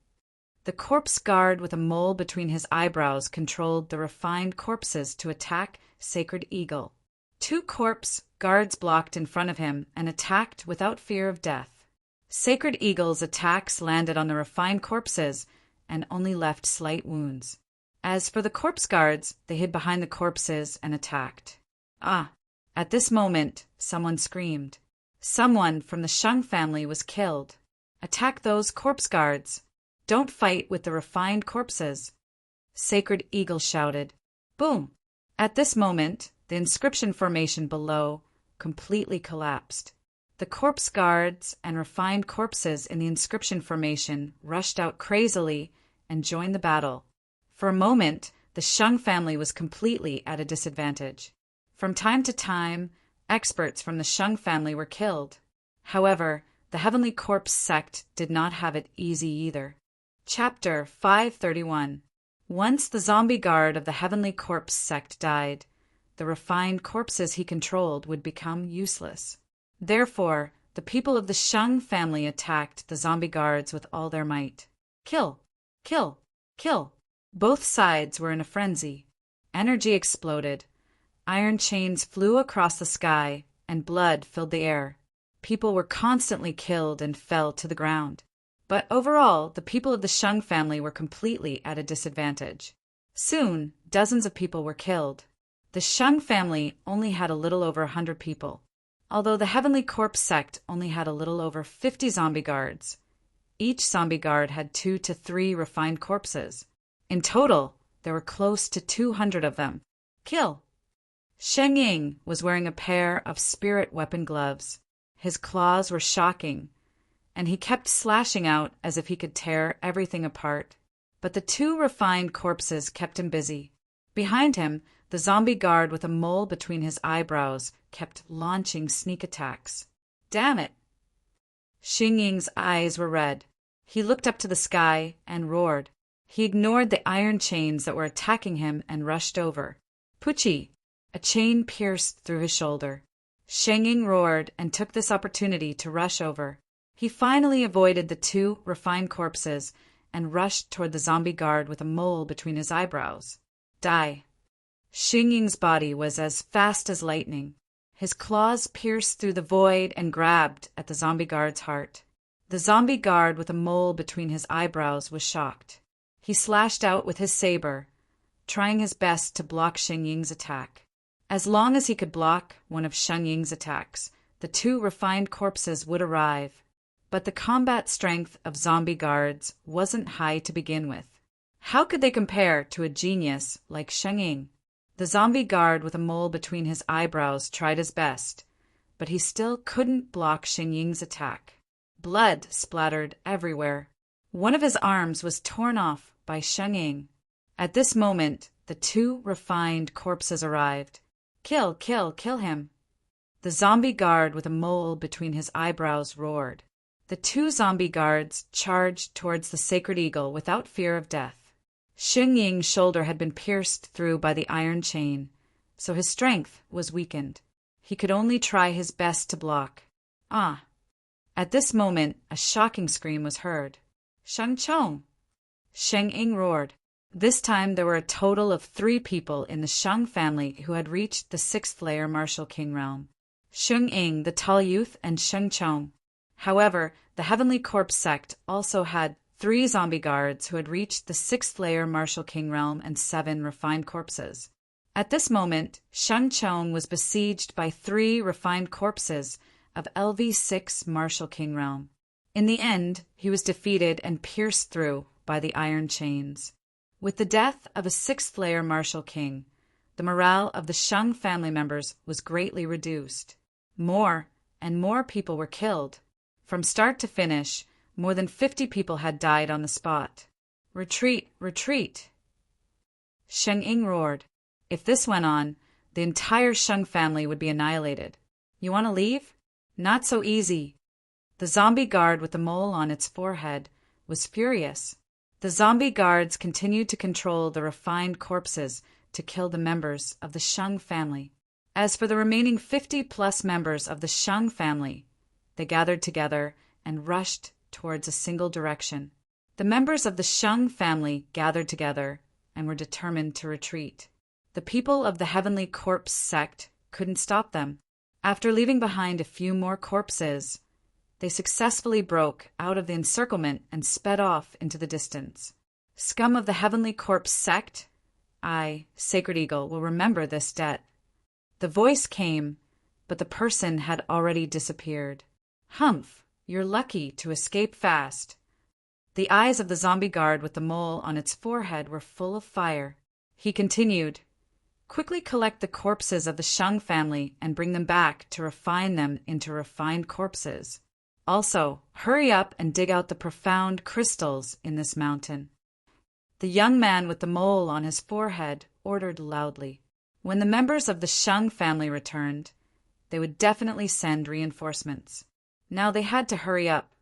The corpse guard with a mole between his eyebrows controlled the refined corpses to attack Sacred Eagle. 2 corpse guards blocked in front of him and attacked without fear of death. Sacred Eagle's attacks landed on the refined corpses and only left slight wounds. As for the corpse guards, they hid behind the corpses and attacked. Ah! At this moment, someone screamed. Someone from the Sheng family was killed. Attack those corpse guards! Don't fight with the refined corpses! Sacred Eagle shouted. Boom! At this moment, the inscription formation below completely collapsed. The corpse guards and refined corpses in the inscription formation rushed out crazily and joined the battle. For a moment, the Sheng family was completely at a disadvantage. From time to time, experts from the Sheng family were killed. However, the Heavenly Corpse sect did not have it easy either. Chapter 531. Once the zombie guard of the Heavenly Corpse sect died, the refined corpses he controlled would become useless. Therefore, the people of the Sheng family attacked the zombie guards with all their might. Kill! Kill! Kill! Both sides were in a frenzy. Energy exploded. Iron chains flew across the sky, and blood filled the air. People were constantly killed and fell to the ground. But overall, the people of the Sheng family were completely at a disadvantage. Soon, dozens of people were killed. The Sheng family only had a little over 100 people, although the Heavenly Corpse sect only had a little over 50 zombie guards. Each zombie guard had 2 to 3 refined corpses. In total, there were close to 200 of them. Kill! Sheng Ying was wearing a pair of spirit weapon gloves. His claws were shocking, and he kept slashing out as if he could tear everything apart. But the 2 refined corpses kept him busy. Behind him, the zombie guard with a mole between his eyebrows kept launching sneak attacks. Damn it! Sheng Ying's eyes were red. He looked up to the sky and roared. He ignored the iron chains that were attacking him and rushed over. Puchi! A chain pierced through his shoulder. Sheng Ying roared and took this opportunity to rush over. He finally avoided the 2 refined corpses and rushed toward the zombie guard with a mole between his eyebrows. Die! Sheng Ying's body was as fast as lightning. His claws pierced through the void and grabbed at the zombie guard's heart. The zombie guard with a mole between his eyebrows was shocked. He slashed out with his saber, trying his best to block Sheng Ying's attack. As long as he could block one of Sheng Ying's attacks, the 2 refined corpses would arrive. But the combat strength of zombie guards wasn't high to begin with. How could they compare to a genius like Sheng Ying? The zombie guard with a mole between his eyebrows tried his best, but he still couldn't block Sheng Ying's attack. Blood splattered everywhere. One of his arms was torn off by Sheng Ying. At this moment, the 2 refined corpses arrived. Kill, kill, kill him! The zombie guard with a mole between his eyebrows roared. The 2 zombie guards charged towards the Sacred Eagle without fear of death. Sheng Ying's shoulder had been pierced through by the iron chain, so his strength was weakened. He could only try his best to block. Ah! At this moment, a shocking scream was heard. Sheng Chong! Sheng Ying roared. This time there were a total of 3 people in the Sheng family who had reached the 6th layer Martial King realm. Sheng Ying, the tall youth, and Sheng Chong. However, the Heavenly Corpse sect also had 3 zombie guards who had reached the 6th layer Martial King realm and 7 refined corpses. At this moment, Sheng Chong was besieged by 3 refined corpses of LV6 Martial King realm. In the end, he was defeated and pierced through by the iron chains. With the death of a 6th layer Martial King, the morale of the Sheng family members was greatly reduced. More and more people were killed. From start to finish, more than 50 people had died on the spot. Retreat, retreat! Sheng Ying roared. If this went on, the entire Sheng family would be annihilated. You want to leave? Not so easy. The zombie guard with the mole on its forehead was furious. The zombie guards continued to control the refined corpses to kill the members of the Sheng family. As for the remaining 50-plus members of the Sheng family, they gathered together and rushed towards a single direction. The members of the Sheng family gathered together and were determined to retreat. The people of the Heavenly Corpse sect couldn't stop them. After leaving behind a few more corpses, they successfully broke out of the encirclement and sped off into the distance. Scum of the Heavenly Corpse sect, I, Sacred Eagle, will remember this debt. The voice came, but the person had already disappeared. Humph, you're lucky to escape fast. The eyes of the zombie guard with the mole on its forehead were full of fire. He continued, quickly collect the corpses of the Sheng family and bring them back to refine them into refined corpses. Also, hurry up and dig out the profound crystals in this mountain. The young man with the mole on his forehead ordered loudly. When the members of the Sheng family returned, they would definitely send reinforcements. Now they had to hurry up.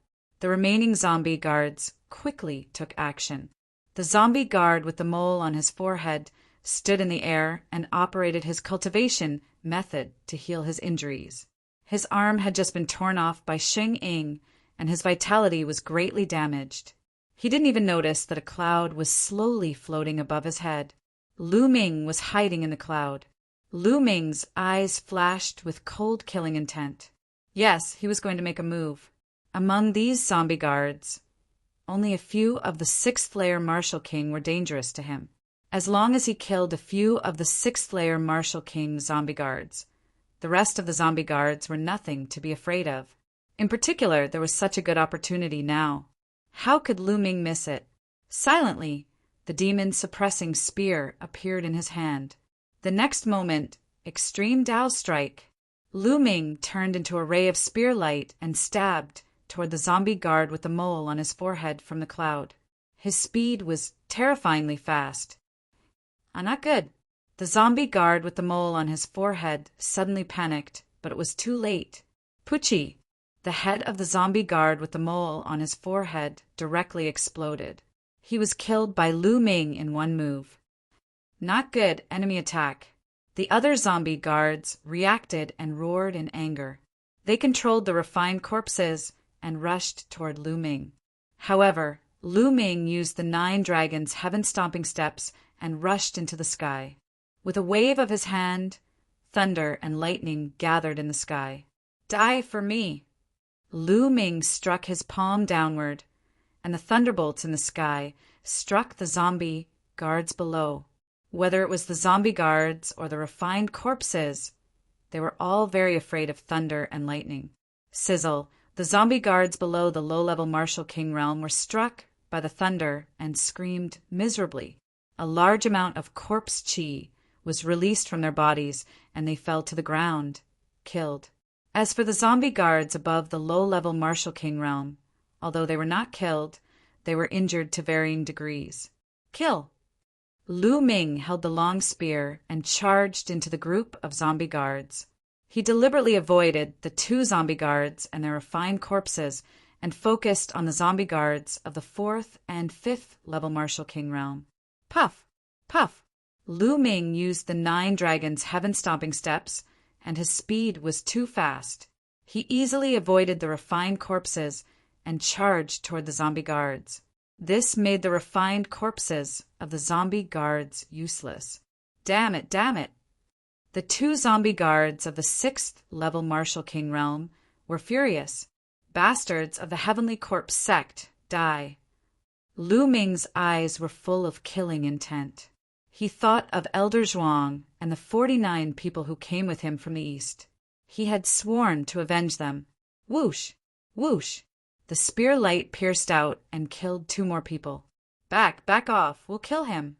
The remaining zombie guards quickly took action. The zombie guard with the mole on his forehead stood in the air and operated his cultivation method to heal his injuries. His arm had just been torn off by Sheng Ying, and his vitality was greatly damaged. He didn't even notice that a cloud was slowly floating above his head. Lu Ming was hiding in the cloud. Lu Ming's eyes flashed with cold-killing intent. Yes, he was going to make a move. Among these zombie guards, only a few of the 6th-layer Martial King were dangerous to him. As long as he killed a few of the 6th-layer Martial King zombie guards, the rest of the zombie guards were nothing to be afraid of. In particular, there was such a good opportunity now. How could Lu Ming miss it? Silently, the demon-suppressing spear appeared in his hand. The next moment, Extreme Dao Strike. Lu Ming turned into a ray of spear light and stabbed toward the zombie guard with the mole on his forehead from the cloud. His speed was terrifyingly fast. Not good. The zombie guard with the mole on his forehead suddenly panicked, but it was too late. Pucci, the head of the zombie guard with the mole on his forehead, directly exploded. He was killed by Lu Ming in one move. Not good. Enemy attack. The other zombie guards reacted and roared in anger. They controlled the refined corpses and rushed toward Lu Ming. However, Lu Ming used the 9 dragons' heaven-stomping steps and rushed into the sky. With a wave of his hand, thunder and lightning gathered in the sky. Die for me! Lu Ming struck his palm downward, and the thunderbolts in the sky struck the zombie guards below. Whether it was the zombie guards or the refined corpses, they were all very afraid of thunder and lightning. Sizzle, the zombie guards below the low-level Martial King realm were struck by the thunder and screamed miserably. A large amount of corpse chi was released from their bodies, and they fell to the ground, killed. As for the zombie guards above the low-level Martial King realm, although they were not killed, they were injured to varying degrees. Kill! Lu Ming held the long spear and charged into the group of zombie guards. He deliberately avoided the 2 zombie guards and their refined corpses and focused on the zombie guards of the 4th and 5th level Martial King realm. Puff! Puff! Lu Ming used the 9 dragons' heaven-stomping steps, and his speed was too fast. He easily avoided the refined corpses and charged toward the zombie guards. This made the refined corpses of the zombie guards useless. Damn it, damn it! The 2 zombie guards of the 6th level Martial King realm were furious. Bastards of the Heavenly Corpse sect, die. Lu Ming's eyes were full of killing intent. He thought of Elder Zhuang and the 49 people who came with him from the east. He had sworn to avenge them. Whoosh! Whoosh! The spear light pierced out and killed 2 more people. Back off, we'll kill him.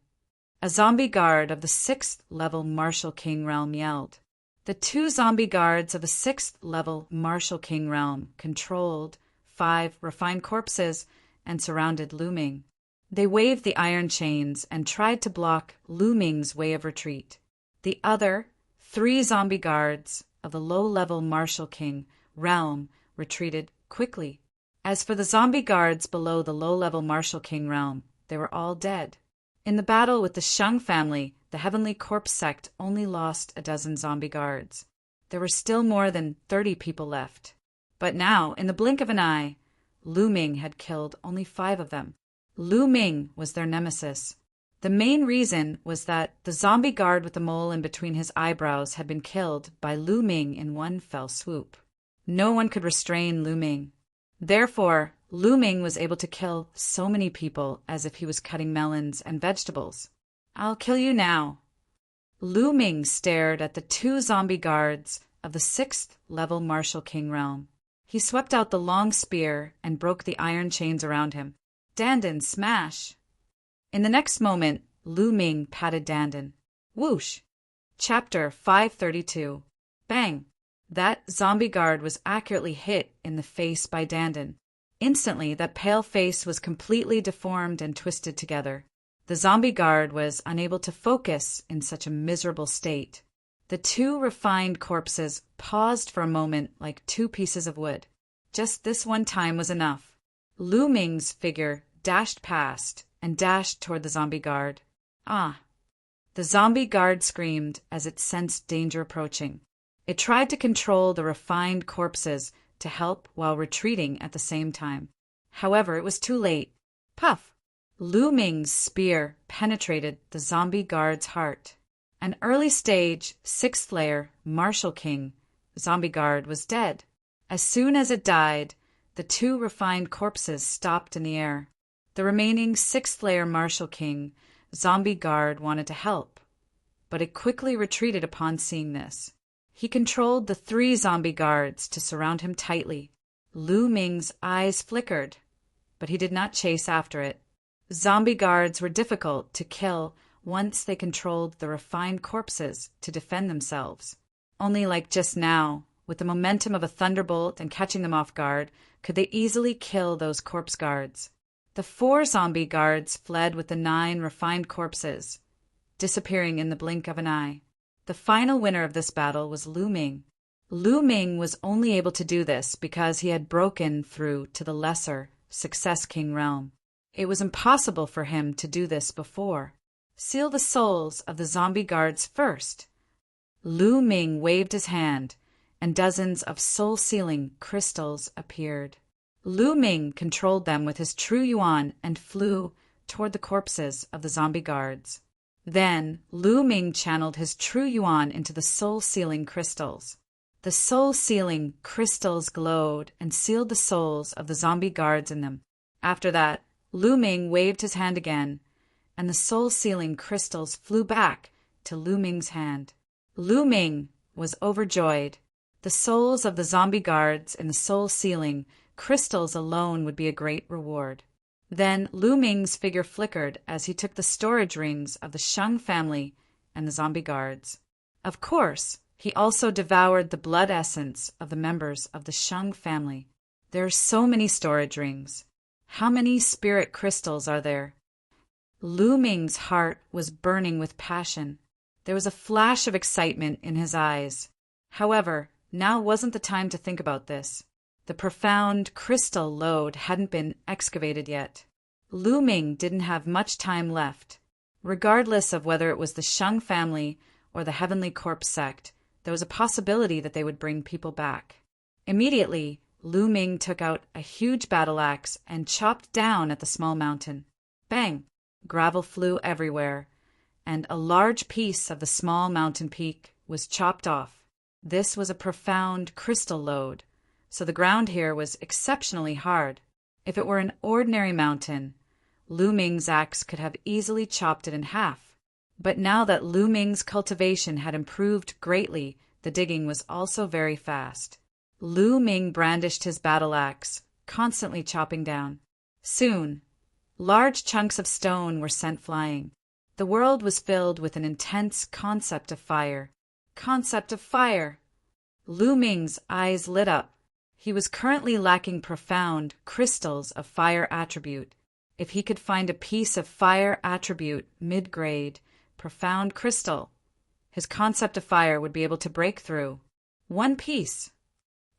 A zombie guard of the 6th level Martial King realm yelled. The two zombie guards of the 6th level Martial King realm controlled 5 refined corpses and surrounded Lu Ming. They waved the iron chains and tried to block Lu Ming's way of retreat. The other 3 zombie guards of the low-level Martial King realm retreated quickly. As for the zombie guards below the low-level Martial King realm, they were all dead. In the battle with the Shang family, the Heavenly Corpse sect only lost a dozen zombie guards. There were still more than 30 people left. But now, in the blink of an eye, Lu Ming had killed only 5 of them. Lu Ming was their nemesis. The main reason was that the zombie guard with the mole in between his eyebrows had been killed by Lu Ming in one fell swoop. No one could restrain Lu Ming. Therefore, Lu Ming was able to kill so many people as if he was cutting melons and vegetables. "I'll kill you now." Lu Ming stared at the 2 zombie guards of the 6th level Martial King realm. He swept out the long spear and broke the iron chains around him. "Dandan, smash!" In the next moment, Lu Ming patted Dandan. Whoosh! Chapter 532. Bang! That zombie guard was accurately hit in the face by Dandan. Instantly, that pale face was completely deformed and twisted together. The zombie guard was unable to focus in such a miserable state. The 2 refined corpses paused for a moment like 2 pieces of wood. Just this one time was enough. Lu Ming's figure dashed past and dashed toward the zombie guard. Ah! The zombie guard screamed as it sensed danger approaching. It tried to control the refined corpses to help while retreating at the same time. However, it was too late. Puff! Lu Ming's spear penetrated the zombie guard's heart. An early-stage, 6th layer Martial King zombie guard was dead. As soon as it died, the 2 refined corpses stopped in the air. The remaining 6th layer Martial King zombie guard wanted to help, but it quickly retreated upon seeing this. He controlled the 3 zombie guards to surround him tightly. Lu Ming's eyes flickered, but he did not chase after it. Zombie guards were difficult to kill once they controlled the refined corpses to defend themselves. Only like just now, with the momentum of a thunderbolt and catching them off guard, could they easily kill those corpse guards. The 4 zombie guards fled with the 9 refined corpses, disappearing in the blink of an eye. The final winner of this battle was Lu Ming. Lu Ming was only able to do this because he had broken through to the lesser Success King realm. It was impossible for him to do this before. Seal the souls of the zombie guards first. Lu Ming waved his hand, and dozens of soul-sealing crystals appeared. Lu Ming controlled them with his true yuan and flew toward the corpses of the zombie guards. Then Lu Ming channeled his true yuan into the soul-sealing crystals. The soul-sealing crystals glowed and sealed the souls of the zombie guards in them. After that, Lu Ming waved his hand again, and the soul-sealing crystals flew back to Lu Ming's hand. Lu Ming was overjoyed. The souls of the zombie guards and the soul-sealing crystals alone would be a great reward. Then Lu Ming's figure flickered as he took the storage rings of the Shang family and the zombie guards. Of course, he also devoured the blood essence of the members of the Shang family. There are so many storage rings. How many spirit crystals are there? Lu Ming's heart was burning with passion. There was a flash of excitement in his eyes. However, now wasn't the time to think about this. The profound crystal lode hadn't been excavated yet. Lu Ming didn't have much time left. Regardless of whether it was the Shang family or the Heavenly Corpse sect, there was a possibility that they would bring people back. Immediately, Lu Ming took out a huge battle axe and chopped down at the small mountain. Bang! Gravel flew everywhere, and a large piece of the small mountain peak was chopped off. This was a profound crystal lode, so the ground here was exceptionally hard. If it were an ordinary mountain, Lu Ming's axe could have easily chopped it in half. But now that Lu Ming's cultivation had improved greatly, the digging was also very fast. Lu Ming brandished his battle axe, constantly chopping down. Soon, large chunks of stone were sent flying. The world was filled with an intense concept of fire. concept of fire. Lu Ming's eyes lit up. He was currently lacking profound crystals of fire attribute. If he could find a piece of fire attribute mid-grade, profound crystal, his concept of fire would be able to break through. One piece.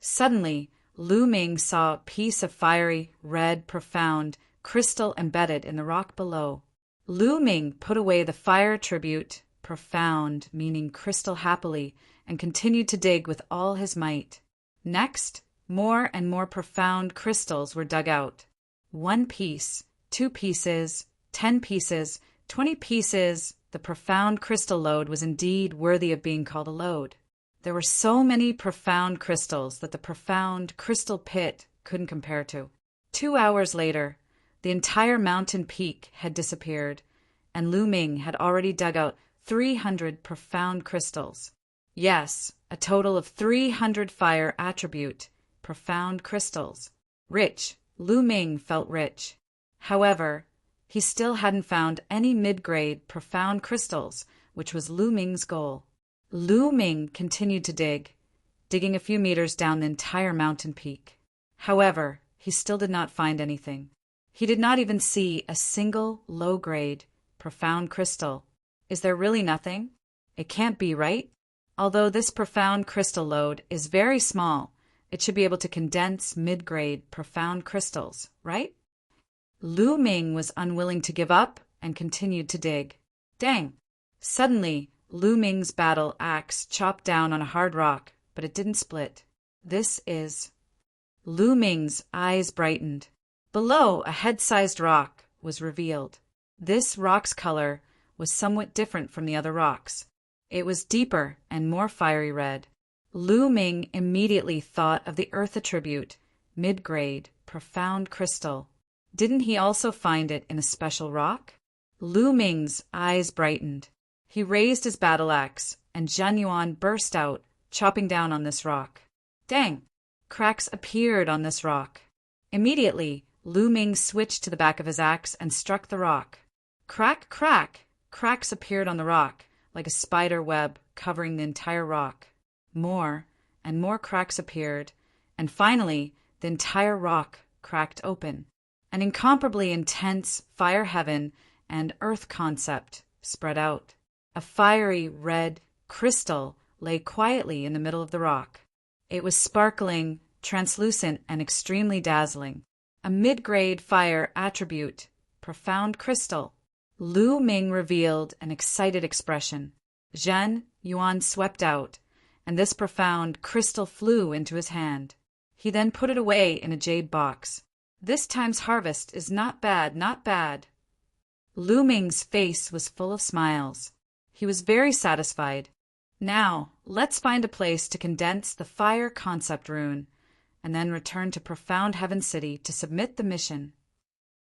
Suddenly, Lu Ming saw a piece of fiery, red, profound crystal embedded in the rock below. Lu Ming put away the fire attribute, profound, meaning crystal, happily, and continued to dig with all his might. Next, more and more profound crystals were dug out. 1 piece, 2 pieces, 10 pieces, 20 pieces. The profound crystal lode was indeed worthy of being called a lode. There were so many profound crystals that the profound crystal pit couldn't compare to. 2 hours later, the entire mountain peak had disappeared, and Lu Ming had already dug out 300 profound crystals. Yes, a total of 300 fire attribute profound crystals. Rich, Lu Ming felt rich. However, he still hadn't found any mid-grade profound crystals, which was Lu Ming's goal. Lu Ming continued to dig, digging a few meters down the entire mountain peak. However, he still did not find anything. He did not even see a single low-grade profound crystal. Is there really nothing? It can't be, right? Although this profound crystal lode is very small, it should be able to condense mid-grade profound crystals, right? Lu Ming was unwilling to give up and continued to dig. Dang! Suddenly, Lu Ming's battle axe chopped down on a hard rock, but it didn't split. This is... Lu Ming's eyes brightened. Below, a head-sized rock was revealed. This rock's color was somewhat different from the other rocks. It was deeper and more fiery red. Lu Ming immediately thought of the earth attribute, mid-grade, profound crystal. Didn't he also find it in a special rock? Lu Ming's eyes brightened. He raised his battle axe, and Zhen Yuan burst out, chopping down on this rock. Dang! Cracks appeared on this rock. Immediately, Lu Ming switched to the back of his axe and struck the rock. Crack, crack! Cracks appeared on the rock, like a spider web covering the entire rock. More and more cracks appeared, and finally, the entire rock cracked open. An incomparably intense fire heaven and earth concept spread out. A fiery red crystal lay quietly in the middle of the rock. It was sparkling, translucent, and extremely dazzling. A mid-grade fire attribute, profound crystal. Lu Ming revealed an excited expression. Zhen Yuan swept out, and this profound crystal flew into his hand. He then put it away in a jade box. This time's harvest is not bad, not bad. Lu Ming's face was full of smiles. He was very satisfied. Now, let's find a place to condense the fire concept rune, and then return to Profound Heaven City to submit the mission.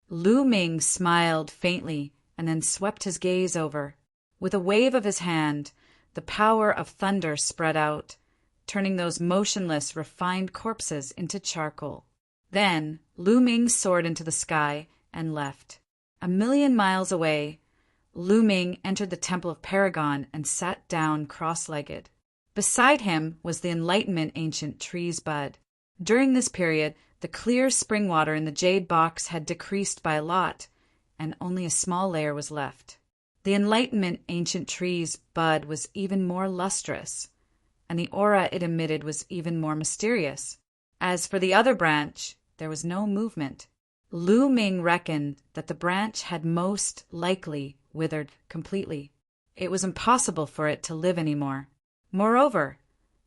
Lu Ming smiled faintly and then swept his gaze over. With a wave of his hand, the power of thunder spread out, turning those motionless, refined corpses into charcoal. Then, Lu Ming soared into the sky and left. 1,000,000 miles away, Lu Ming entered the Temple of Paragon and sat down cross-legged. Beside him was the Enlightenment Ancient Tree's bud. During this period, the clear spring water in the jade box had decreased by a lot, and only a small layer was left. The Enlightenment Ancient Tree's bud was even more lustrous, and the aura it emitted was even more mysterious. As for the other branch, there was no movement. Lu Ming reckoned that the branch had most likely withered completely. It was impossible for it to live anymore. Moreover,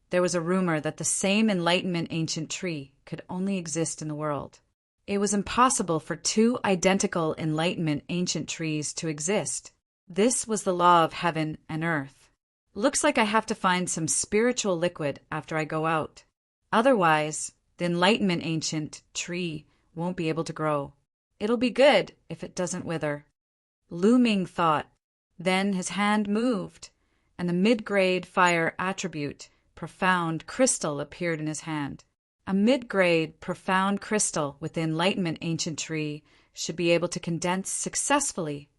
there was a rumor that the same Enlightenment Ancient Tree could only exist in the world. It was impossible for 2 identical Enlightenment Ancient Trees to exist. This was the law of heaven and earth. Looks like I have to find some spiritual liquid after I go out. Otherwise, the Enlightenment Ancient Tree won't be able to grow. It'll be good if it doesn't wither. Lu Ming thought. Then his hand moved, and the mid-grade fire attribute, profound crystal, appeared in his hand. A mid-grade profound crystal with the Enlightenment Ancient Tree should be able to condense successfully.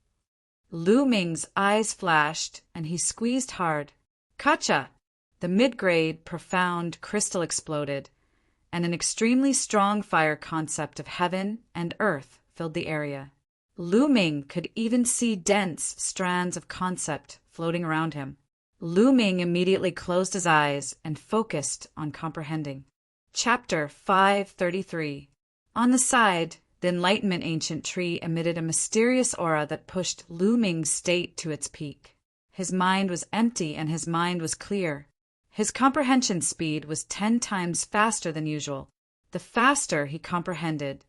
Lu Ming's eyes flashed, and he squeezed hard. Kacha! The mid-grade, profound crystal exploded, and an extremely strong fire concept of heaven and earth filled the area. Lu Ming could even see dense strands of concept floating around him. Lu Ming immediately closed his eyes and focused on comprehending. Chapter 533. On the side, the Enlightenment ancient tree emitted a mysterious aura that pushed Lu Ming's state to its peak. His mind was empty and his mind was clear. His comprehension speed was 10 times faster than usual. The faster he comprehended,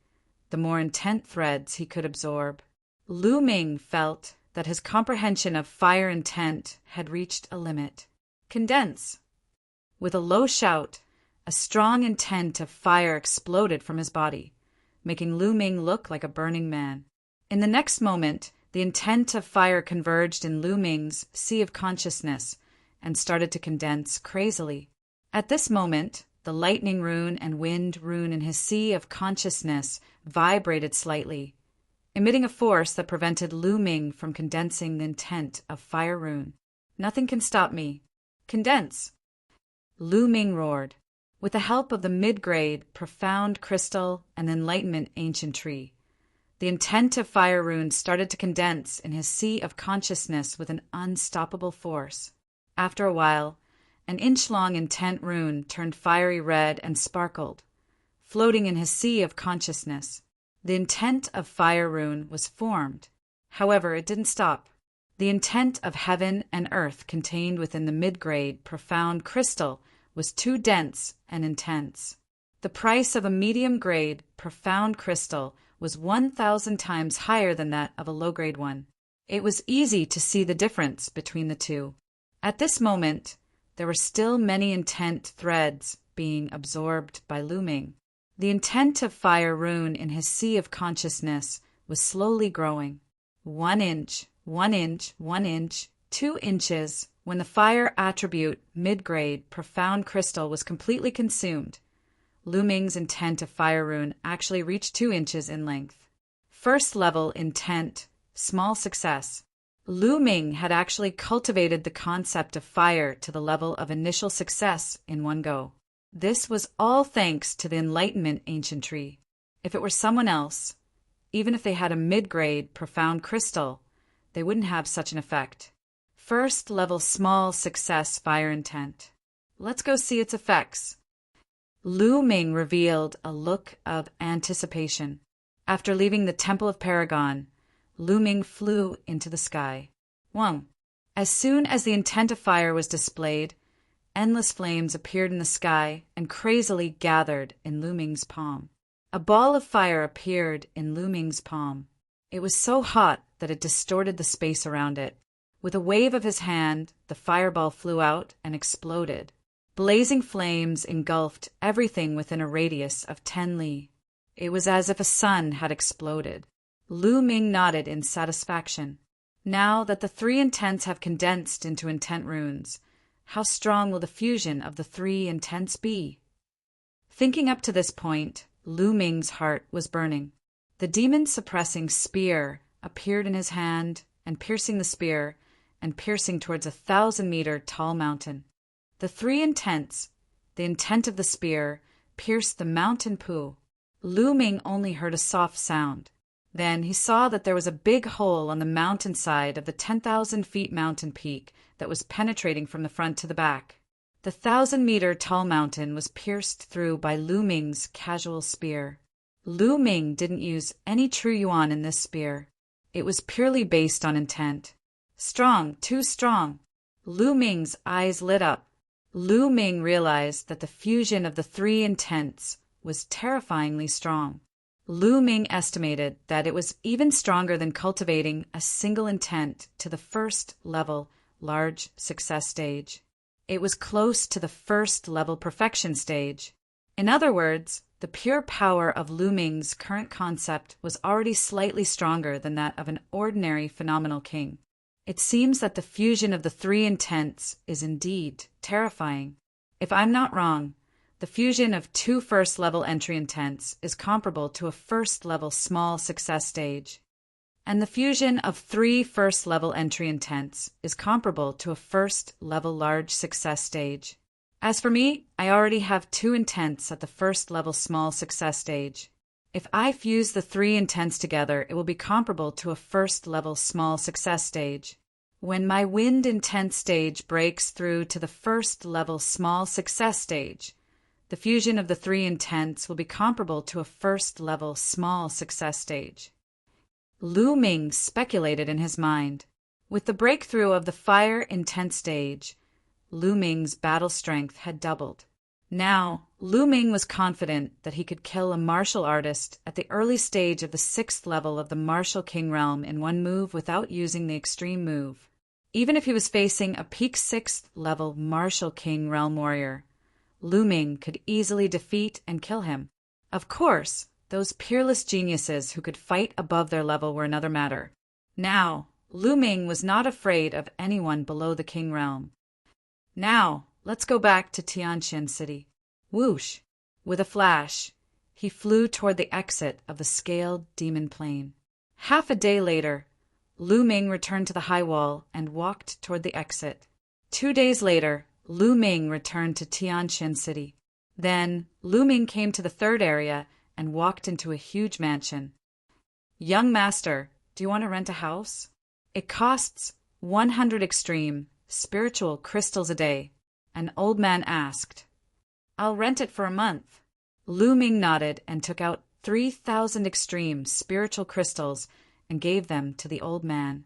the more intent threads he could absorb. Lu Ming felt that his comprehension of fire intent had reached a limit. Condense. With a low shout, a strong intent of fire exploded from his body, making Lu Ming look like a burning man. In the next moment, the intent of fire converged in Lu Ming's sea of consciousness and started to condense crazily. At this moment, the lightning rune and wind rune in his sea of consciousness vibrated slightly, emitting a force that prevented Lu Ming from condensing the intent of fire rune. Nothing can stop me. Condense! Lu Ming roared. With the help of the mid-grade, profound crystal and enlightenment ancient tree, the intent of fire rune started to condense in his sea of consciousness with an unstoppable force. After a while, an inch-long intent rune turned fiery red and sparkled, floating in his sea of consciousness. The intent of fire rune was formed. However, it didn't stop. The intent of heaven and earth contained within the mid-grade, profound crystal was too dense and intense. The price of a medium-grade, profound crystal was 1,000 times higher than that of a low-grade one. It was easy to see the difference between the two. At this moment, there were still many intent threads being absorbed by Lu Ming. The intent of fire rune in his sea of consciousness was slowly growing. 1 inch, 1 inch, 1 inch, 2 inches. When the fire attribute mid-grade profound crystal was completely consumed, Lu Ming's intent of fire rune actually reached 2 inches in length. First level intent, small success. Lu Ming had actually cultivated the concept of fire to the level of initial success in one go. This was all thanks to the Enlightenment ancient tree. If it were someone else, even if they had a mid-grade profound crystal, they wouldn't have such an effect. First level small success fire intent. Let's go see its effects. Lu Ming revealed a look of anticipation. After leaving the Temple of Paragon, Lu Ming flew into the sky. 1. As soon as the intent of fire was displayed, endless flames appeared in the sky and crazily gathered in Lu Ming's palm. A ball of fire appeared in Lu Ming's palm. It was so hot that it distorted the space around it. With a wave of his hand, the fireball flew out and exploded. Blazing flames engulfed everything within a radius of 10 li. It was as if a sun had exploded. Lu Ming nodded in satisfaction. Now that the 3 intents have condensed into intent runes, how strong will the fusion of the 3 intents be? Thinking up to this point, Lu Ming's heart was burning. The demon-suppressing spear appeared in his hand and piercing the spear, and piercing towards a 1,000-meter tall mountain. The 3 intents, the intent of the spear, pierced the mountain poo. Lu Ming only heard a soft sound. Then he saw that there was a big hole on the mountainside of the 10,000-feet mountain peak that was penetrating from the front to the back. The 1,000-meter tall mountain was pierced through by Lu Ming's casual spear. Lu Ming didn't use any true yuan in this spear. It was purely based on intent. Strong, too strong. Lu Ming's eyes lit up. Lu Ming realized that the fusion of the 3 intents was terrifyingly strong. Lu Ming estimated that it was even stronger than cultivating a single intent to the first level large success stage. It was close to the first level perfection stage. In other words, the pure power of Lu Ming's current concept was already slightly stronger than that of an ordinary phenomenal king. It seems that the fusion of the 3 intents is indeed terrifying. If I'm not wrong, the fusion of 2 first-level entry intents is comparable to a first-level small success stage. and the fusion of 3 first-level entry intents is comparable to a first-level large success stage. As for me, I already have 2 intents at the first-level small success stage. If I fuse the 3 intents together, it will be comparable to a first-level small success stage. When my wind intent stage breaks through to the first-level small success stage, the fusion of the 3 intents will be comparable to a first-level small success stage. Lu Ming speculated in his mind. With the breakthrough of the fire intent stage, Lu Ming's battle strength had doubled. Now, Lu Ming was confident that he could kill a martial artist at the early stage of the 6th level of the Martial King realm in one move without using the extreme move. Even if he was facing a peak 6th level Martial King realm warrior, Lu Ming could easily defeat and kill him. Of course, those peerless geniuses who could fight above their level were another matter. Now, Lu Ming was not afraid of anyone below the King realm. Now, let's go back to Tianjin City. Whoosh! With a flash, he flew toward the exit of the scaled demon plane. Half a day later, Lu Ming returned to the high wall and walked toward the exit. 2 days later, Lu Ming returned to Tianjin City. Then, Lu Ming came to the 3rd area and walked into a huge mansion. "Young master, do you want to rent a house? It costs 100 extreme, spiritual crystals a day," an old man asked. "I'll rent it for a month." Lu Ming nodded and took out 3,000 extreme spiritual crystals and gave them to the old man.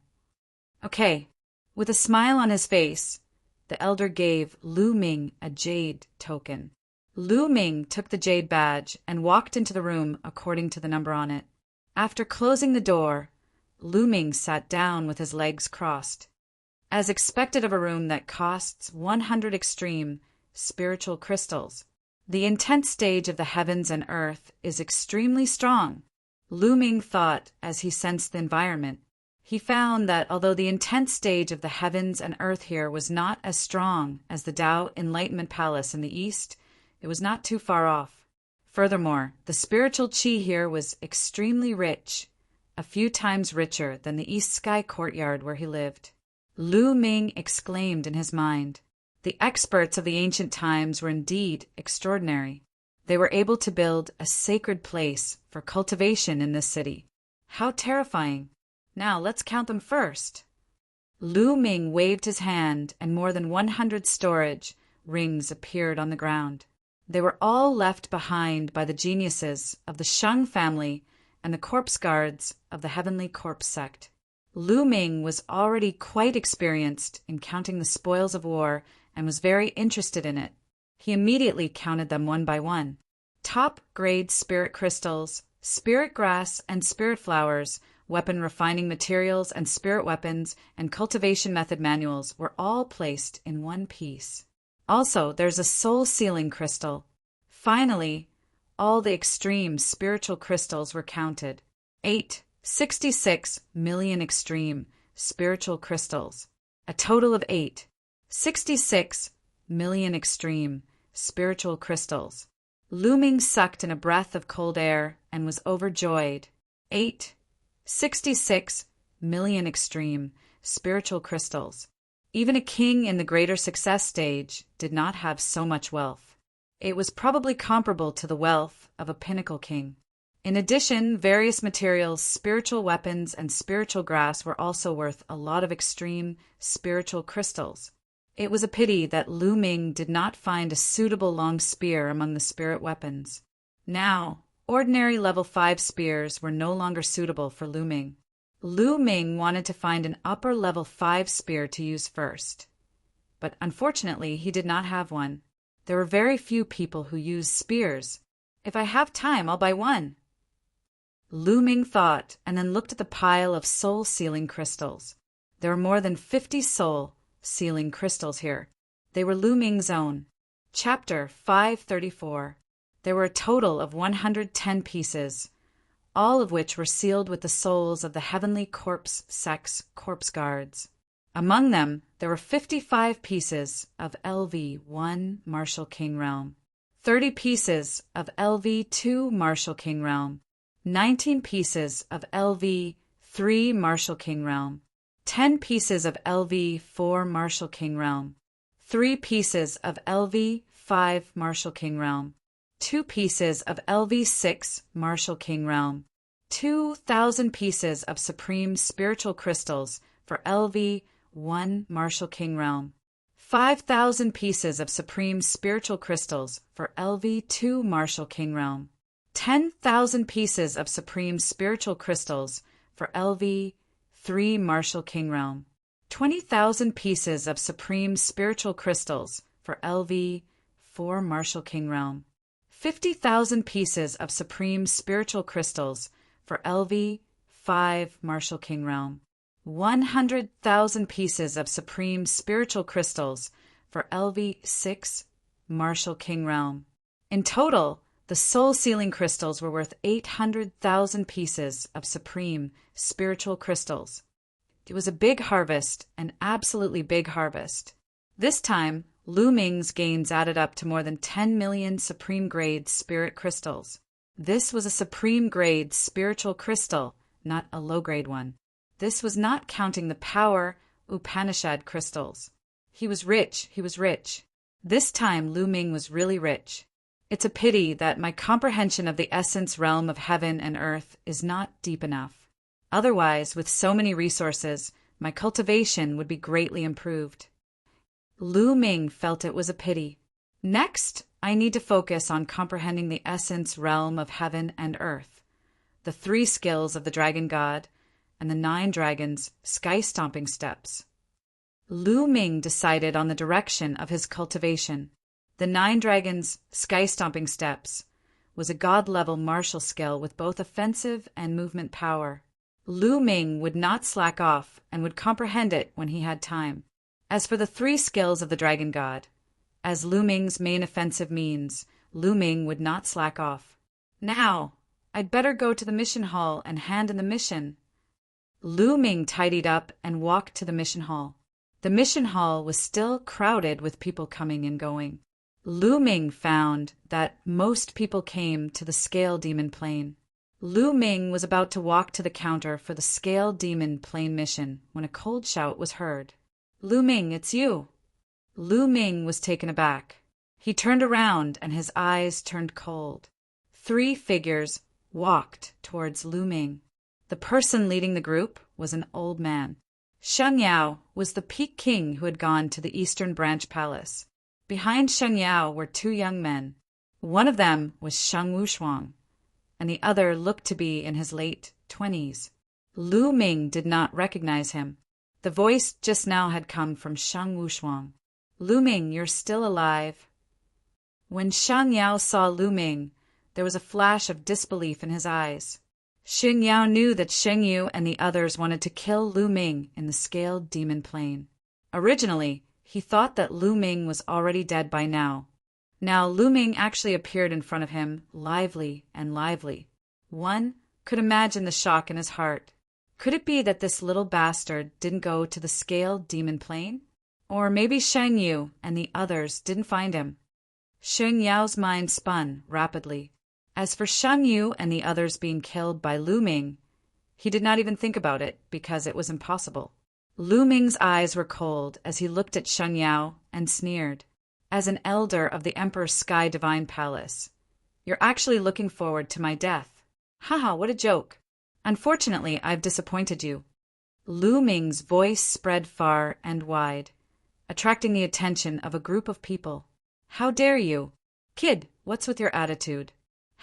"Okay." With a smile on his face, the elder gave Lu Ming a jade token. Lu Ming took the jade badge and walked into the room according to the number on it. After closing the door, Lu Ming sat down with his legs crossed. As expected of a room that costs 100 extreme spiritual crystals, the intense stage of the heavens and earth is extremely strong. Lu Ming thought as he sensed the environment. He found that although the intense stage of the heavens and earth here was not as strong as the Tao Enlightenment Palace in the east, it was not too far off. Furthermore, the spiritual qi here was extremely rich, a few times richer than the East Sky courtyard where he lived. Lu Ming exclaimed in his mind. The experts of the ancient times were indeed extraordinary. They were able to build a sacred place for cultivation in this city. How terrifying! Now let's count them first. Lu Ming waved his hand and more than 100 storage rings appeared on the ground. They were all left behind by the geniuses of the Shang family and the corpse guards of the Heavenly Corpse sect. Lu Ming was already quite experienced in counting the spoils of war and was very interested in it. He immediately counted them one by one. Top-grade spirit crystals, spirit grass and spirit flowers, weapon refining materials and spirit weapons, and cultivation method manuals were all placed in one piece. Also, there's a soul sealing crystal. Finally, all the extreme spiritual crystals were counted. 66 million extreme spiritual crystals. A total of 66 million extreme spiritual crystals. Lu Ming sucked in a breath of cold air and was overjoyed. 66 million extreme spiritual crystals. Even a king in the greater success stage did not have so much wealth. It was probably comparable to the wealth of a pinnacle king. In addition, various materials, spiritual weapons, and spiritual grass were also worth a lot of extreme spiritual crystals. It was a pity that Lu Ming did not find a suitable long spear among the spirit weapons. Now, ordinary level 5 spears were no longer suitable for Lu Ming. Lu Ming wanted to find an upper level 5 spear to use first. But unfortunately, he did not have one. There were very few people who used spears. If I have time, I'll buy one. Lu Ming thought and then looked at the pile of soul-sealing crystals. There were more than 50 soul-sealing crystals here. They were Lu Ming's own. Chapter 534. There were a total of 110 pieces, all of which were sealed with the souls of the Heavenly Corpse sect's corpse guards. Among them, there were 55 pieces of LV-1 Martial King Realm, 30 pieces of LV-2 Martial King Realm, 19 pieces of LV-3 3 Martial King Realm. 10 pieces of LV 4 Martial King Realm. 3 pieces of LV 5 Martial King Realm. 2 pieces of LV 6 Martial King Realm. 2,000 pieces of Supreme Spiritual Crystals for LV 1 Martial King Realm. 5,000 pieces of Supreme Spiritual Crystals for LV 2 Martial King Realm. 10,000 pieces of Supreme Spiritual Crystals for LV 3 Martial King Realm. 20,000 pieces of Supreme Spiritual Crystals for LV 4 Martial King Realm. 50,000 pieces of Supreme Spiritual Crystals for LV 5 Martial King Realm. 100,000 pieces of Supreme Spiritual Crystals for LV 6 Martial King Realm. In total, the soul sealing crystals were worth 800,000 pieces of Supreme Spiritual Crystals. It was a big harvest, an absolutely big harvest. This time, Lu Ming's gains added up to more than 10 million Supreme Grade Spirit Crystals. This was a Supreme Grade Spiritual Crystal, not a low-grade one. This was not counting the power Upanishad crystals. He was rich, he was rich. This time Lu Ming was really rich. It's a pity that my comprehension of the essence realm of heaven and earth is not deep enough. Otherwise, with so many resources, my cultivation would be greatly improved. Lu Ming felt it was a pity. Next, I need to focus on comprehending the essence realm of heaven and earth, the 3 skills of the dragon god, and the 9 dragons' sky-stomping steps. Lu Ming decided on the direction of his cultivation. The 9 dragons' sky-stomping steps was a god-level martial skill with both offensive and movement power. Lu Ming would not slack off and would comprehend it when he had time. As for the 3 skills of the dragon god, as Lu Ming's main offensive means, Lu Ming would not slack off. Now, I'd better go to the mission hall and hand in the mission. Lu Ming tidied up and walked to the mission hall. The mission hall was still crowded with people coming and going. Lu Ming found that most people came to the Scale Demon Plane. Lu Ming was about to walk to the counter for the Scale Demon Plane mission when a cold shout was heard. "Lu Ming, it's you." Lu Ming was taken aback. He turned around and his eyes turned cold. 3 figures walked towards Lu Ming. The person leading the group was an old man. Sheng Yao was the Peak King who had gone to the Eastern Branch Palace. Behind Sheng Yao were 2 young men. One of them was Sheng Wushuang, and the other looked to be in his late 20s. Lu Ming did not recognize him. The voice just now had come from Sheng Wushuang. "Lu Ming, you're still alive." When Sheng Yao saw Lu Ming, there was a flash of disbelief in his eyes. Sheng Yao knew that Sheng Yu and the others wanted to kill Lu Ming in the Scaled Demon Plane. Originally, he thought that Lu Ming was already dead by now. Now Lu Ming actually appeared in front of him, lively and lively. One could imagine the shock in his heart. Could it be that this little bastard didn't go to the Scaled Demon Plane? Or maybe Sheng Yu and the others didn't find him. Sheng Yao's mind spun rapidly. As for Sheng Yu and the others being killed by Lu Ming, he did not even think about it because it was impossible. Lu Ming's eyes were cold as he looked at Sheng Yao and sneered. "As an elder of the Emperor's Sky Divine Palace, you're actually looking forward to my death. Haha, what a joke. Unfortunately, I've disappointed you." Lu Ming's voice spread far and wide, attracting the attention of a group of people. "How dare you? Kid, what's with your attitude?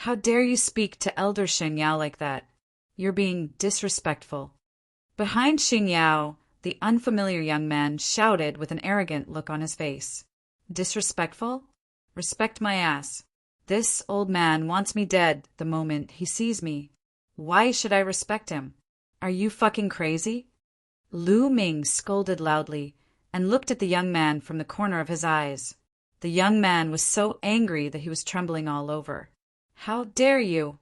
How dare you speak to Elder Sheng Yao like that? You're being disrespectful." Behind Sheng Yao, the unfamiliar young man shouted with an arrogant look on his face. "Disrespectful? Respect my ass. This old man wants me dead the moment he sees me. Why should I respect him? Are you fucking crazy?" Lu Ming scolded loudly and looked at the young man from the corner of his eyes. The young man was so angry that he was trembling all over. "How dare you?"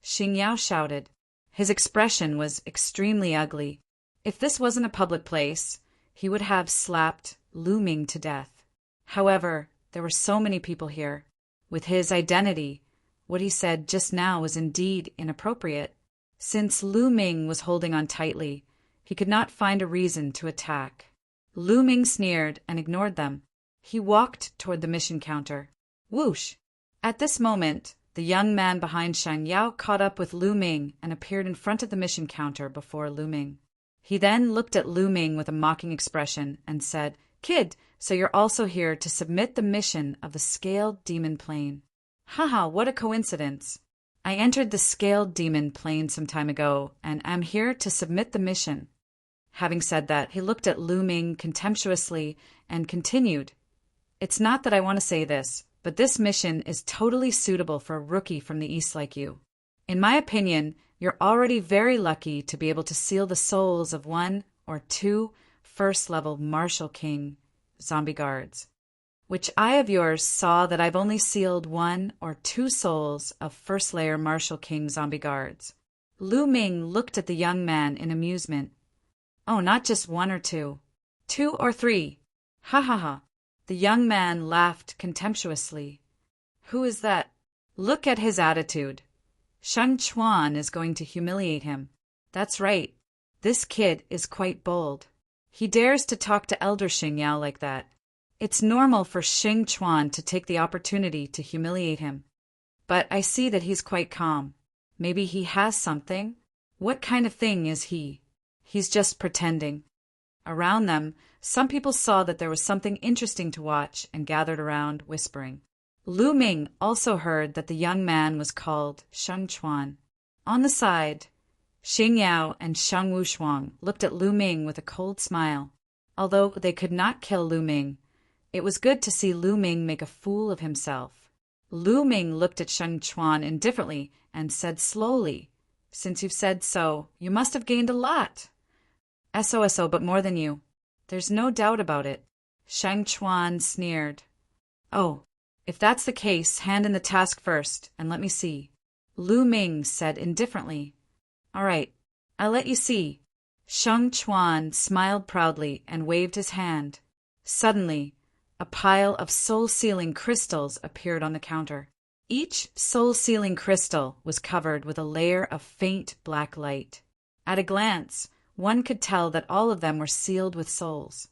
Sheng Yao shouted. His expression was extremely ugly. If this wasn't a public place, he would have slapped Lu Ming to death. However, there were so many people here. With his identity, what he said just now was indeed inappropriate. Since Lu Ming was holding on tightly, he could not find a reason to attack. Lu Ming sneered and ignored them. He walked toward the mission counter. Whoosh! At this moment, the young man behind Shang Yao caught up with Lu Ming and appeared in front of the mission counter before Lu Ming. He then looked at Lu Ming with a mocking expression and said, "Kid, so you're also here to submit the mission of the Scaled Demon Plane. Haha, what a coincidence. I entered the Scaled Demon Plane some time ago, and am here to submit the mission." Having said that, he looked at Lu Ming contemptuously and continued, "It's not that I want to say this, but this mission is totally suitable for a rookie from the East like you. In my opinion, you're already very lucky to be able to seal the souls of 1 or 2 first-level Martial King zombie guards, which I of yours saw that I've only sealed 1 or 2 souls of first-layer Martial King zombie guards." Lu Ming looked at the young man in amusement. "Oh, not just 1 or 2. 2 or 3. Ha ha ha." The young man laughed contemptuously. "Who is that? Look at his attitude. Shang Chuan is going to humiliate him. That's right. This kid is quite bold. He dares to talk to Elder Xing Yao like that. It's normal for Xing Chuan to take the opportunity to humiliate him. But I see that he's quite calm. Maybe he has something. What kind of thing is he? He's just pretending." Around them, some people saw that there was something interesting to watch and gathered around, whispering. Lu Ming also heard that the young man was called Shang Chuan. On the side, Xing Yao and Shang Wushuang looked at Lu Ming with a cold smile. Although they could not kill Lu Ming, it was good to see Lu Ming make a fool of himself. Lu Ming looked at Shang Chuan indifferently and said slowly, "Since you've said so, you must have gained a lot." "SOSO, but more than you. There's no doubt about it." Shang Chuan sneered. "Oh, if that's the case, hand in the task first, and let me see." Lu Ming said indifferently. "All right, I'll let you see." Shang Chuan smiled proudly and waved his hand. Suddenly, a pile of soul-sealing crystals appeared on the counter. Each soul-sealing crystal was covered with a layer of faint black light. At a glance, one could tell that all of them were sealed with souls.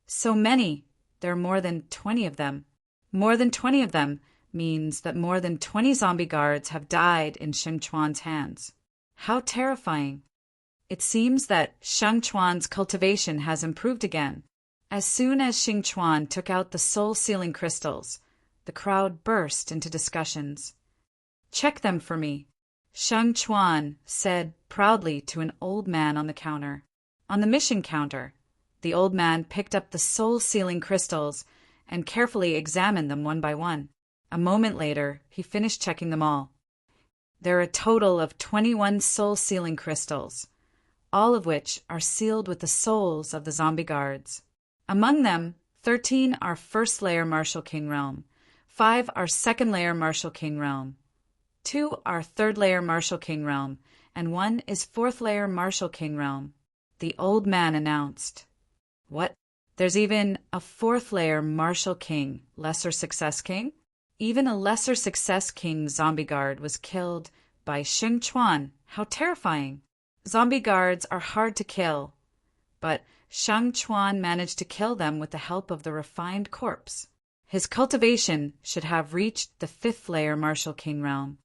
So many, there are more than 20 of them. More than 20 of them means that more than 20 zombie guards have died in Shang Chuan's hands. How terrifying. It seems that Shang Chuan's cultivation has improved again. As soon as Xing Chuan took out the soul-sealing crystals, the crowd burst into discussions. "Check them for me," Shang Chuan said proudly to an old man on the counter. On the mission counter, the old man picked up the soul-sealing crystals and carefully examined them one by one. A moment later, he finished checking them all. There are a total of 21 soul-sealing crystals, all of which are sealed with the souls of the zombie guards. Among them, 13 are first-layer Martial King Realm, 5 are second-layer Martial King Realm, 2 are third-layer Martial King Realm, and 1 is fourth-layer Martial King Realm. The old man announced. "What? There's even a fourth-layer Martial King, Lesser Success King?" Even a Lesser Success King zombie guard was killed by Xing Chuan. How terrifying! Zombie guards are hard to kill, but Shang Chuan managed to kill them with the help of the refined corpse. His cultivation should have reached the 5th-layer Martial King Realm.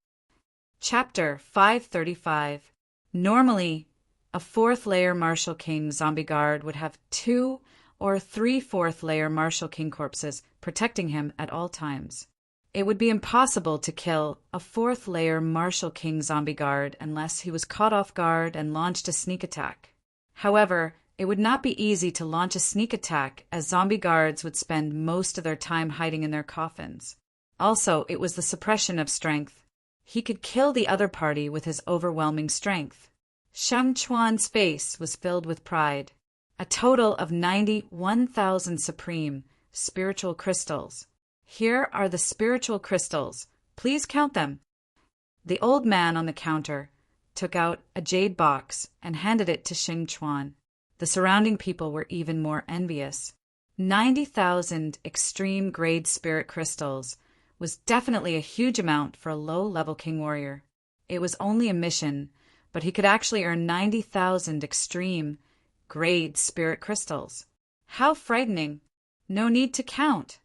Chapter 535. Normally, a 4th-layer Martial King zombie guard would have 2 or 3 4th-layer Martial King corpses protecting him at all times. It would be impossible to kill a 4th-layer Martial King zombie guard unless he was caught off guard and launched a sneak attack. However, it would not be easy to launch a sneak attack, as zombie guards would spend most of their time hiding in their coffins. Also, it was the suppression of strength. He could kill the other party with his overwhelming strength. Shang Chuan's face was filled with pride. A total of 91,000 supreme spiritual crystals. Here are the spiritual crystals. Please count them. The old man on the counter took out a jade box and handed it to Xing Chuan. The surrounding people were even more envious. 90,000 extreme grade spirit crystals was definitely a huge amount for a low-level king warrior. It was only a mission, but he could actually earn 90,000 extreme grade spirit crystals. How frightening! No need to count.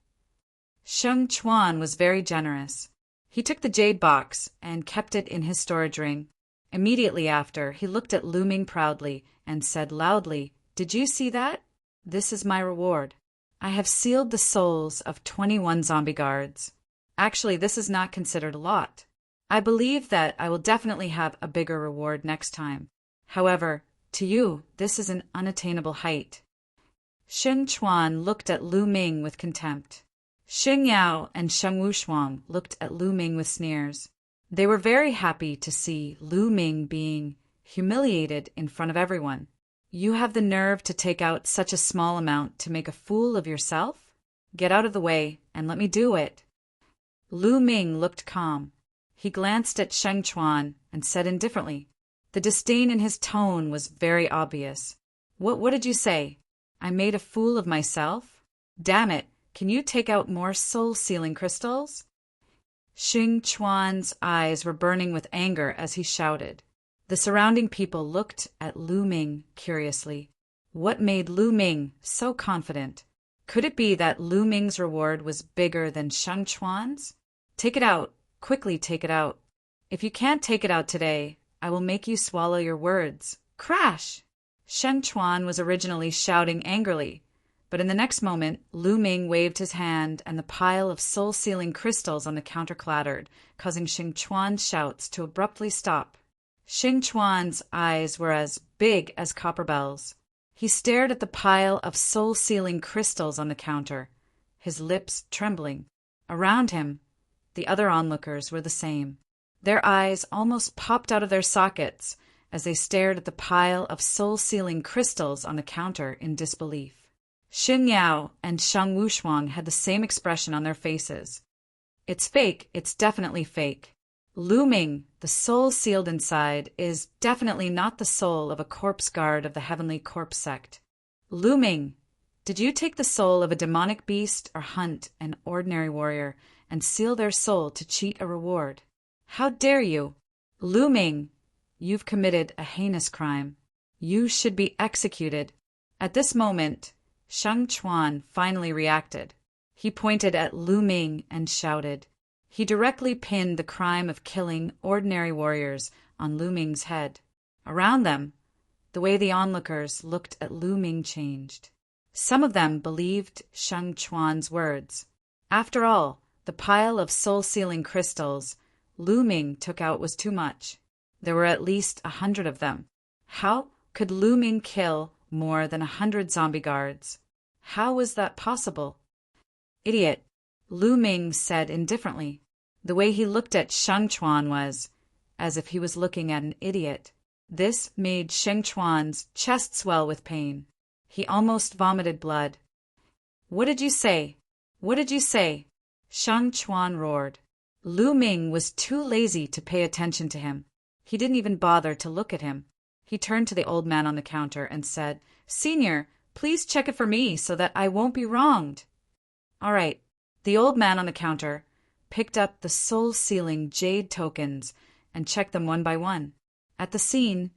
Sheng Chuan was very generous. He took the jade box and kept it in his storage ring. Immediately after, he looked at Lu Ming proudly and said loudly, "Did you see that? This is my reward. I have sealed the souls of 21 zombie guards. Actually, this is not considered a lot. I believe that I will definitely have a bigger reward next time. However, to you, this is an unattainable height." Sheng Chuan looked at Lu Ming with contempt. Xing Yao and Sheng Wushuang looked at Lu Ming with sneers. They were very happy to see Lu Ming being humiliated in front of everyone. "You have the nerve to take out such a small amount to make a fool of yourself? Get out of the way and let me do it." Lu Ming looked calm. He glanced at Sheng Chuan and said indifferently. The disdain in his tone was very obvious. What did you say? I made a fool of myself? Damn it, can you take out more soul-sealing crystals?" Sheng Chuan's eyes were burning with anger as he shouted. The surrounding people looked at Lu Ming curiously. What made Lu Ming so confident? Could it be that Lu Ming's reward was bigger than Sheng Chuan's? "Take it out. Quickly take it out. If you can't take it out today, I will make you swallow your words." Crash! Sheng Chuan was originally shouting angrily, but in the next moment, Lu Ming waved his hand and the pile of soul-sealing crystals on the counter clattered, causing Sheng Chuan's shouts to abruptly stop. Sheng Chuan's eyes were as big as copper bells. He stared at the pile of soul-sealing crystals on the counter, his lips trembling. Around him, the other onlookers were the same. Their eyes almost popped out of their sockets as they stared at the pile of soul-sealing crystals on the counter in disbelief. Xing Yao and Sheng Wushuang had the same expression on their faces. "It's fake, it's definitely fake. Lu Ming, the soul sealed inside, is definitely not the soul of a corpse guard of the Heavenly Corpse Sect. Lu Ming, did you take the soul of a demonic beast or hunt an ordinary warrior and seal their soul to cheat a reward? How dare you? Lu Ming, you've committed a heinous crime. You should be executed." At this moment, Sheng Chuan finally reacted. He pointed at Lu Ming and shouted. He directly pinned the crime of killing ordinary warriors on Lu Ming's head. Around them, the way the onlookers looked at Lu Ming changed. Some of them believed Sheng Chuan's words. After all, the pile of soul-sealing crystals Lu Ming took out was too much. There were at least 100 of them. How could Lu Ming kill more than 100 zombie guards? How was that possible? "Idiot," Lu Ming said indifferently. The way he looked at Sheng Chuan was as if he was looking at an idiot. This made Sheng Chuan's chest swell with pain. He almost vomited blood. "What did you say? What did you say?" Sheng Chuan roared. Lu Ming was too lazy to pay attention to him. He didn't even bother to look at him. He turned to the old man on the counter and said, "Senior, please check it for me so that I won't be wronged." All right. The old man on the counter picked up the soul-sealing jade tokens and checked them one by one. At the scene,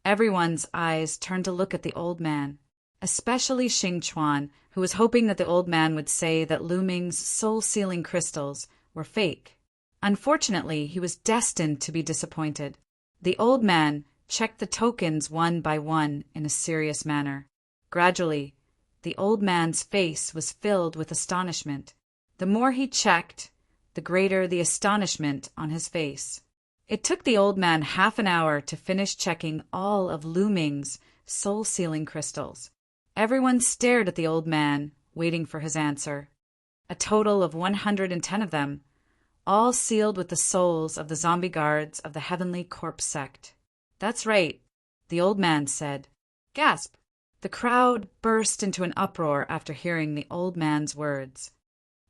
everyone's eyes turned to look at the old man, especially Sheng Chuan, who was hoping that the old man would say that Lu Ming's soul-sealing crystals were fake. Unfortunately, he was destined to be disappointed. The old man checked the tokens one by one in a serious manner. Gradually, the old man's face was filled with astonishment. The more he checked, the greater the astonishment on his face. It took the old man half an hour to finish checking all of Lu Ming's soul-sealing crystals. Everyone stared at the old man, waiting for his answer. A total of 110 of them, all sealed with the souls of the zombie guards of the Heavenly Corpse Sect. "That's right," the old man said. Gasp! The crowd burst into an uproar after hearing the old man's words.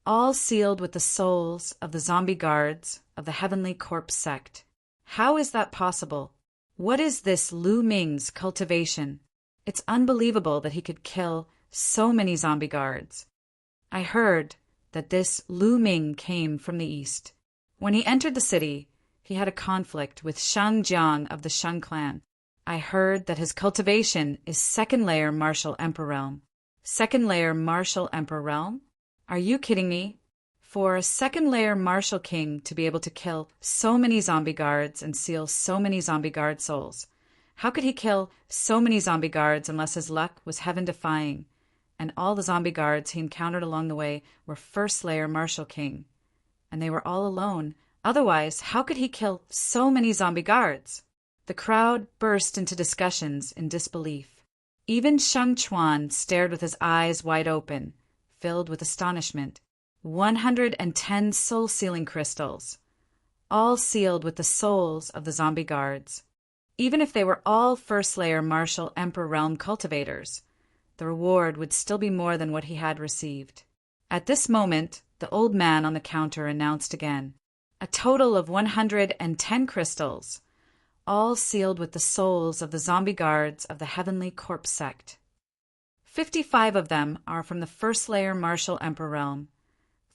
All sealed with the souls of the zombie guards of the Heavenly Corpse Sect. How is that possible? What is this Lu Ming's cultivation? It's unbelievable that he could kill so many zombie guards. I heard that this Lu Ming came from the east. When he entered the city, He had a conflict with Shang Jiang of the Shang clan. I heard that his cultivation is second layer martial emperor realm. Second layer martial emperor realm? Are you kidding me? For a second layer martial king to be able to kill so many zombie guards and seal so many zombie guard souls. How could he kill so many zombie guards unless his luck was heaven-defying? And all the zombie guards he encountered along the way were first layer martial king. And they were all alone. Otherwise, how could he kill so many zombie guards? The crowd burst into discussions in disbelief. Even Shang Chuan stared with his eyes wide open, filled with astonishment. 110 soul-sealing crystals, all sealed with the souls of the zombie guards. Even if they were all first-layer martial emperor realm cultivators, the reward would still be more than what he had received. At this moment, the old man on the counter announced again, a total of 110 crystals, all sealed with the souls of the zombie guards of the Heavenly Corpse sect. 55 of them are from the first-layer martial emperor realm,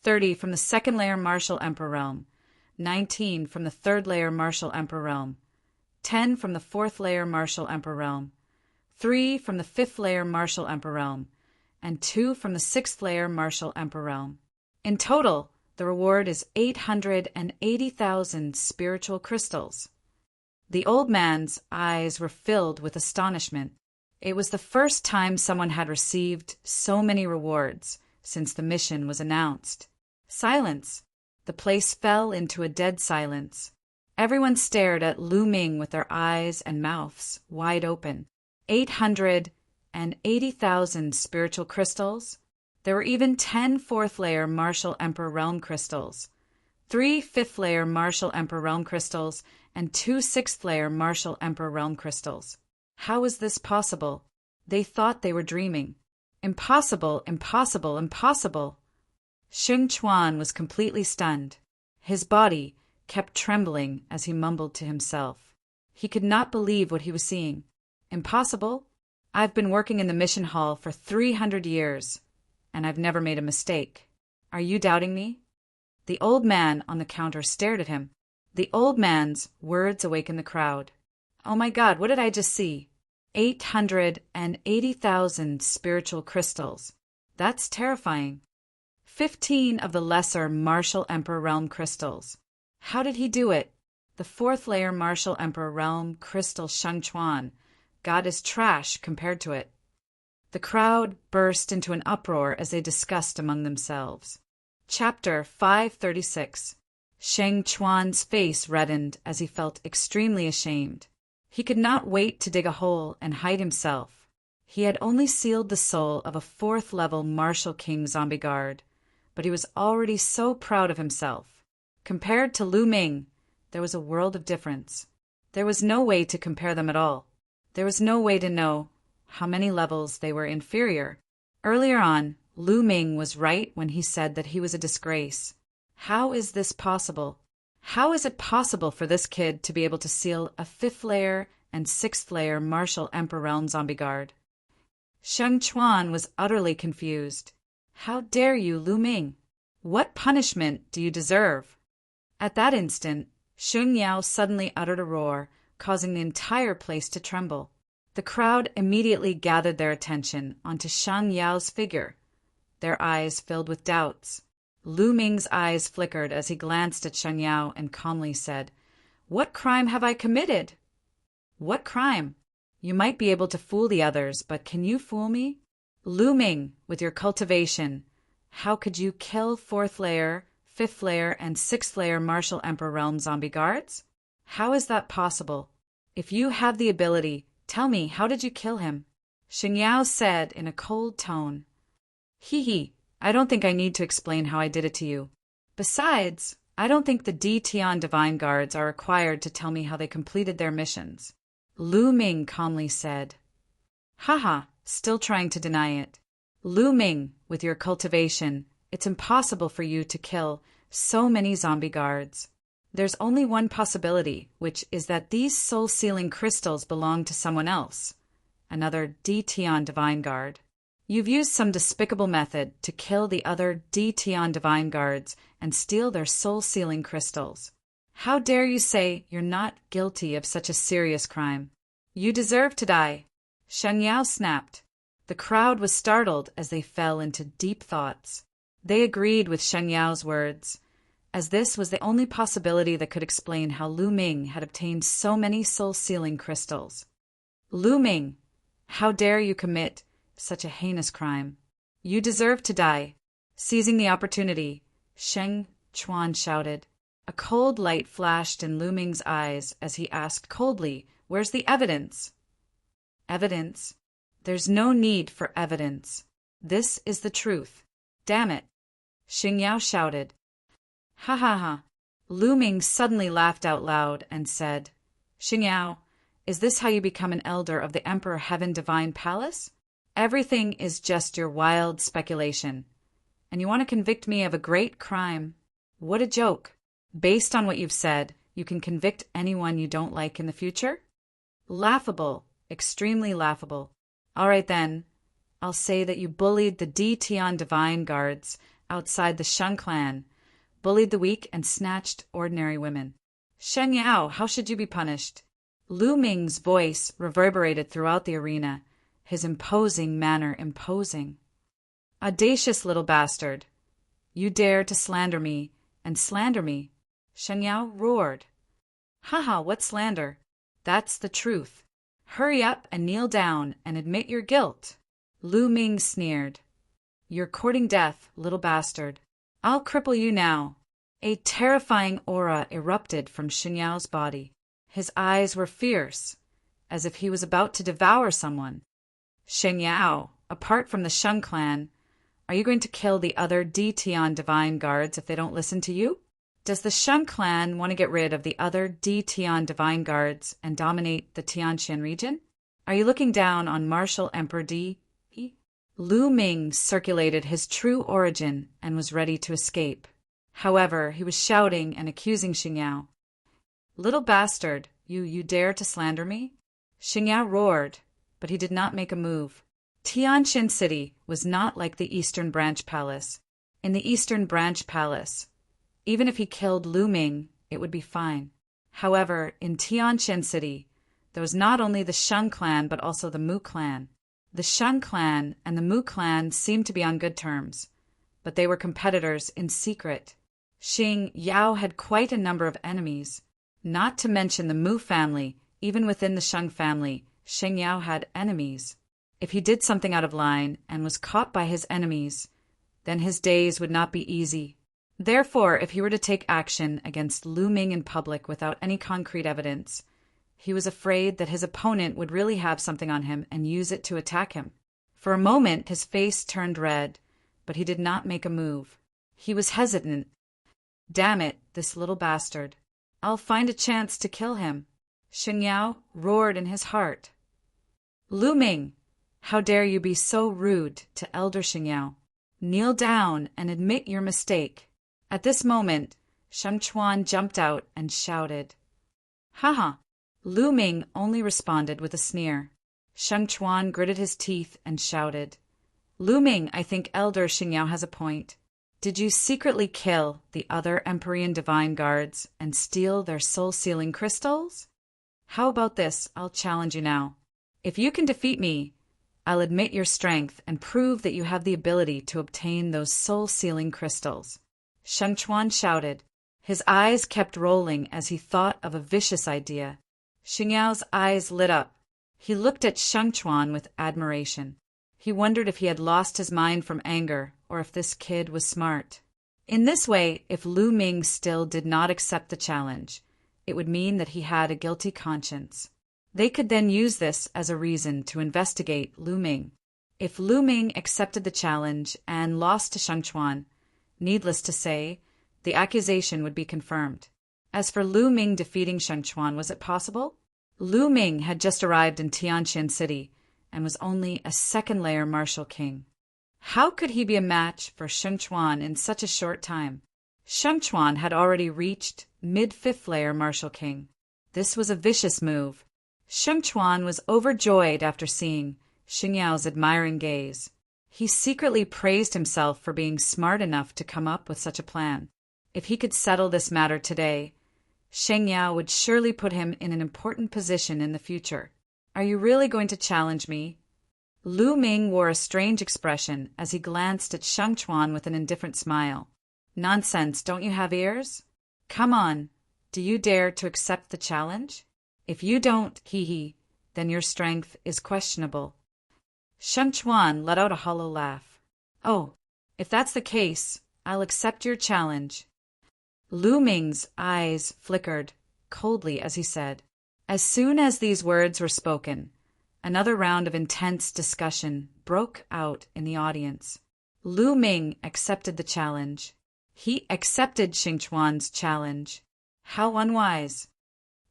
30 from the second-layer martial emperor realm, 19 from the third-layer martial emperor realm, 10 from the fourth-layer martial emperor realm, 3 from the fifth-layer martial emperor realm, and 2 from the sixth-layer martial emperor realm. In total, the reward is 880,000 spiritual crystals. The old man's eyes were filled with astonishment. It was the first time someone had received so many rewards since the mission was announced. Silence. The place fell into a dead silence. Everyone stared at Lu Ming with their eyes and mouths wide open. 880,000 spiritual crystals. There were even 10 fourth-layer martial emperor realm crystals, 3 fifth-layer martial emperor realm crystals, and 2 sixth-layer martial emperor realm crystals. How was this possible? They thought they were dreaming. Impossible, impossible, impossible. Shang Chuan was completely stunned. His body kept trembling as he mumbled to himself. He could not believe what he was seeing. Impossible? I've been working in the mission hall for 300 years, and I've never made a mistake. Are you doubting me? The old man on the counter stared at him. The old man's words awakened the crowd. Oh my God, what did I just see? 880,000 spiritual crystals. That's terrifying. 15 of the lesser martial emperor realm crystals. How did he do it? The fourth layer martial emperor realm crystal Shang Chuan got his trash compared to it. The crowd burst into an uproar as they discussed among themselves. Chapter 536. Shang Chuan's face reddened as he felt extremely ashamed. He could not wait to dig a hole and hide himself. He had only sealed the soul of a fourth-level martial king zombie guard, but he was already so proud of himself. Compared to Lu Ming, there was a world of difference. There was no way to compare them at all. There was no way to know how many levels they were inferior. Earlier on, Lu Ming was right when he said that he was a disgrace. How is this possible? How is it possible for this kid to be able to seal a fifth-layer and sixth-layer martial emperor realm zombie guard? Shang Chuan was utterly confused. How dare you, Lu Ming? What punishment do you deserve? At that instant, Sheng Yao suddenly uttered a roar, causing the entire place to tremble. The crowd immediately gathered their attention onto Sheng Yao's figure, their eyes filled with doubts. Lu Ming's eyes flickered as he glanced at Sheng Yao and calmly said, "What crime have I committed?" "What crime? You might be able to fool the others, but can you fool me? Lu Ming, with your cultivation, how could you kill fourth-layer, fifth-layer, and sixth-layer martial emperor realm zombie guards? How is that possible? If you have the ability, tell me, how did you kill him?" Sheng Yao said in a cold tone. "Hee, I don't think I need to explain how I did it to you. Besides, I don't think the D Tian Divine Guards are required to tell me how they completed their missions." Lu Ming calmly said. "Haha, still trying to deny it. Lu Ming, with your cultivation, it's impossible for you to kill so many zombie guards. There's only one possibility, which is that these soul-sealing crystals belong to someone else, another D Tian Divine Guard. You've used some despicable method to kill the other D Tian Divine Guards and steal their soul-sealing crystals. How dare you say you're not guilty of such a serious crime? You deserve to die. Sheng Yao snapped. The crowd was startled as they fell into deep thoughts. They agreed with Sheng Yao's words, as this was the only possibility that could explain how Lu Ming had obtained so many soul-sealing crystals. Lu Ming, how dare you commit such a heinous crime? You deserve to die. Seizing the opportunity, Sheng Chuan shouted. A cold light flashed in Lu Ming's eyes as he asked coldly, "Where's the evidence?" Evidence? There's no need for evidence. This is the truth. Damn it! Sheng Yao shouted. Ha ha ha! Lu Ming suddenly laughed out loud and said, "Sheng Yao, is this how you become an elder of the Emperor Heaven Divine Palace? Everything is just your wild speculation. And you want to convict me of a great crime? What a joke! Based on what you've said, you can convict anyone you don't like in the future? Laughable, extremely laughable. All right then, I'll say that you bullied the D Tian Divine Guards outside the Sheng clan, bullied the weak and snatched ordinary women. Sheng Yao, how should you be punished?" Lu Ming's voice reverberated throughout the arena, his imposing manner imposing. "Audacious little bastard! You dare to slander me, and slander me!" Sheng Yao roared. "Haha, what slander? That's the truth. Hurry up and kneel down and admit your guilt." Lu Ming sneered. "You're courting death, little bastard. I'll cripple you now." A terrifying aura erupted from Sheng Yao's body. His eyes were fierce, as if he was about to devour someone. "Sheng Yao, apart from the Sheng clan, are you going to kill the other D Tian Divine Guards if they don't listen to you? Does the Sheng clan want to get rid of the other D Tian Divine Guards and dominate the Tianxian region? Are you looking down on Martial Emperor D? Lu Ming circulated his true origin and was ready to escape. However, he was shouting and accusing Sheng Yao. "Little bastard, you dare to slander me?" Sheng Yao roared, but he did not make a move. Tianxian City was not like the Eastern Branch Palace. In the Eastern Branch Palace, even if he killed Lu Ming, it would be fine. However, in Tianxian City, there was not only the Sheng clan but also the Mu clan. The Sheng clan and the Mu clan seemed to be on good terms, but they were competitors in secret. Sheng Yao had quite a number of enemies, not to mention the Mu family. Even within the Sheng family, Sheng Yao had enemies. If he did something out of line and was caught by his enemies, then his days would not be easy. Therefore, if he were to take action against Lu Ming in public without any concrete evidence, he was afraid that his opponent would really have something on him and use it to attack him. For a moment, his face turned red, but he did not make a move. He was hesitant. Damn it, this little bastard. I'll find a chance to kill him. Sheng Yao roared in his heart. Lu Ming, how dare you be so rude to Elder Sheng Yao? Kneel down and admit your mistake. At this moment, Sheng Chuan jumped out and shouted. Haha. Lu Ming only responded with a sneer. Sheng Chuan gritted his teeth and shouted. Lu Ming, I think Elder Sheng Yao has a point. Did you secretly kill the other Empyrean Divine Guards and steal their soul-sealing crystals? How about this? I'll challenge you now. If you can defeat me, I'll admit your strength and prove that you have the ability to obtain those soul-sealing crystals. Sheng Chuan shouted. His eyes kept rolling as he thought of a vicious idea. Sheng Yao's eyes lit up. He looked at Sheng Chuan with admiration. He wondered if he had lost his mind from anger or if this kid was smart. In this way, if Lu Ming still did not accept the challenge, it would mean that he had a guilty conscience. They could then use this as a reason to investigate Lu Ming. If Lu Ming accepted the challenge and lost to Sheng Chuan, needless to say, the accusation would be confirmed. As for Lu Ming defeating Sheng Chuan, was it possible? Lu Ming had just arrived in Tianxian City and was only a second-layer martial king. How could he be a match for Sheng Chuan in such a short time? Sheng Chuan had already reached mid-fifth-layer martial king. This was a vicious move. Sheng Chuan was overjoyed after seeing Sheng Yao's admiring gaze. He secretly praised himself for being smart enough to come up with such a plan. If he could settle this matter today, Sheng Yao would surely put him in an important position in the future. Are you really going to challenge me? Lu Ming wore a strange expression as he glanced at Sheng Chuan with an indifferent smile. Nonsense, don't you have ears? Come on, do you dare to accept the challenge? If you don't, then your strength is questionable. Sheng Chuan let out a hollow laugh. Oh, if that's the case, I'll accept your challenge. Lu Ming's eyes flickered coldly as he said. As soon as these words were spoken, another round of intense discussion broke out in the audience. Lu Ming accepted the challenge. He accepted Sheng Chuan's challenge. How unwise.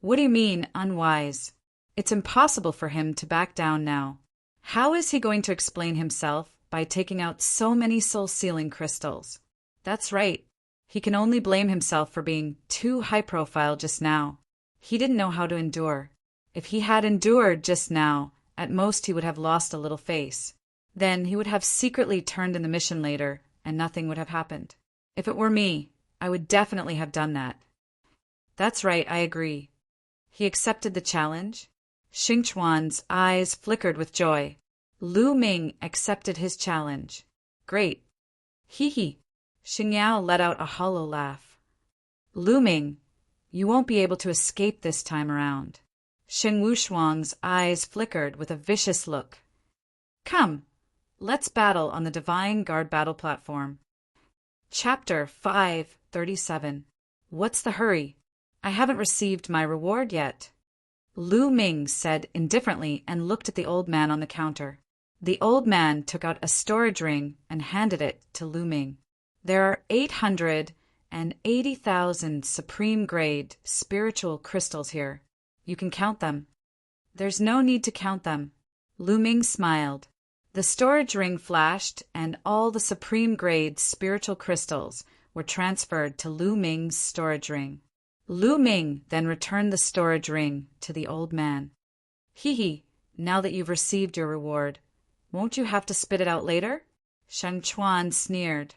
What do you mean, unwise? It's impossible for him to back down now. How is he going to explain himself by taking out so many soul-sealing crystals? That's right. He can only blame himself for being too high-profile just now. He didn't know how to endure. If he had endured just now, at most he would have lost a little face. Then he would have secretly turned in the mission later, and nothing would have happened. If it were me, I would definitely have done that. That's right, I agree. He accepted the challenge. Sheng Chuan's eyes flickered with joy. Lu Ming accepted his challenge. Great. Sheng Yao let out a hollow laugh. Lu Ming, you won't be able to escape this time around. Sheng Wushuang's eyes flickered with a vicious look. Come, let's battle on the Divine Guard battle platform. Chapter 537. What's the hurry? I haven't received my reward yet. Lu Ming said indifferently and looked at the old man on the counter. The old man took out a storage ring and handed it to Lu Ming. There are 880,000 supreme-grade spiritual crystals here. You can count them. There's no need to count them. Lu Ming smiled. The storage ring flashed, and all the supreme-grade spiritual crystals were transferred to Lu Ming's storage ring. Lu Ming then returned the storage ring to the old man. Now that you've received your reward, won't you have to spit it out later? Sheng Chuan sneered.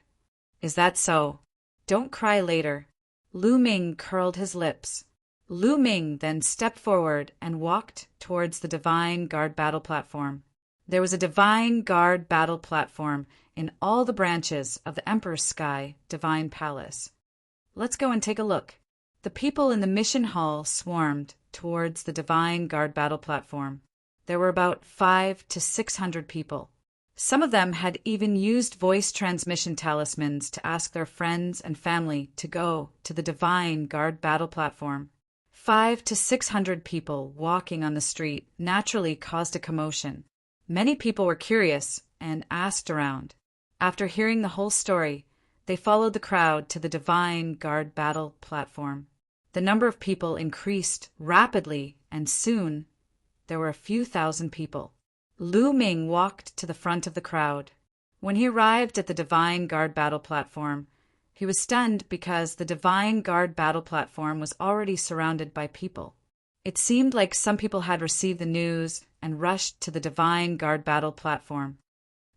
Is that so? Don't cry later. Lu Ming curled his lips. Lu Ming then stepped forward and walked towards the Divine Guard battle platform. There was a Divine Guard battle platform in all the branches of the Emperor's Sky Divine Palace. Let's go and take a look. The people in the mission hall swarmed towards the Divine Guard battle platform. There were about 500 to 600 people. Some of them had even used voice transmission talismans to ask their friends and family to go to the Divine Guard battle platform. 500 to 600 people walking on the street naturally caused a commotion. Many people were curious and asked around. After hearing the whole story, they followed the crowd to the Divine Guard battle platform. The number of people increased rapidly, and soon there were a few thousand people. Lu Ming walked to the front of the crowd. When he arrived at the Divine Guard battle platform, he was stunned because the Divine Guard battle platform was already surrounded by people. It seemed like some people had received the news and rushed to the Divine Guard battle platform.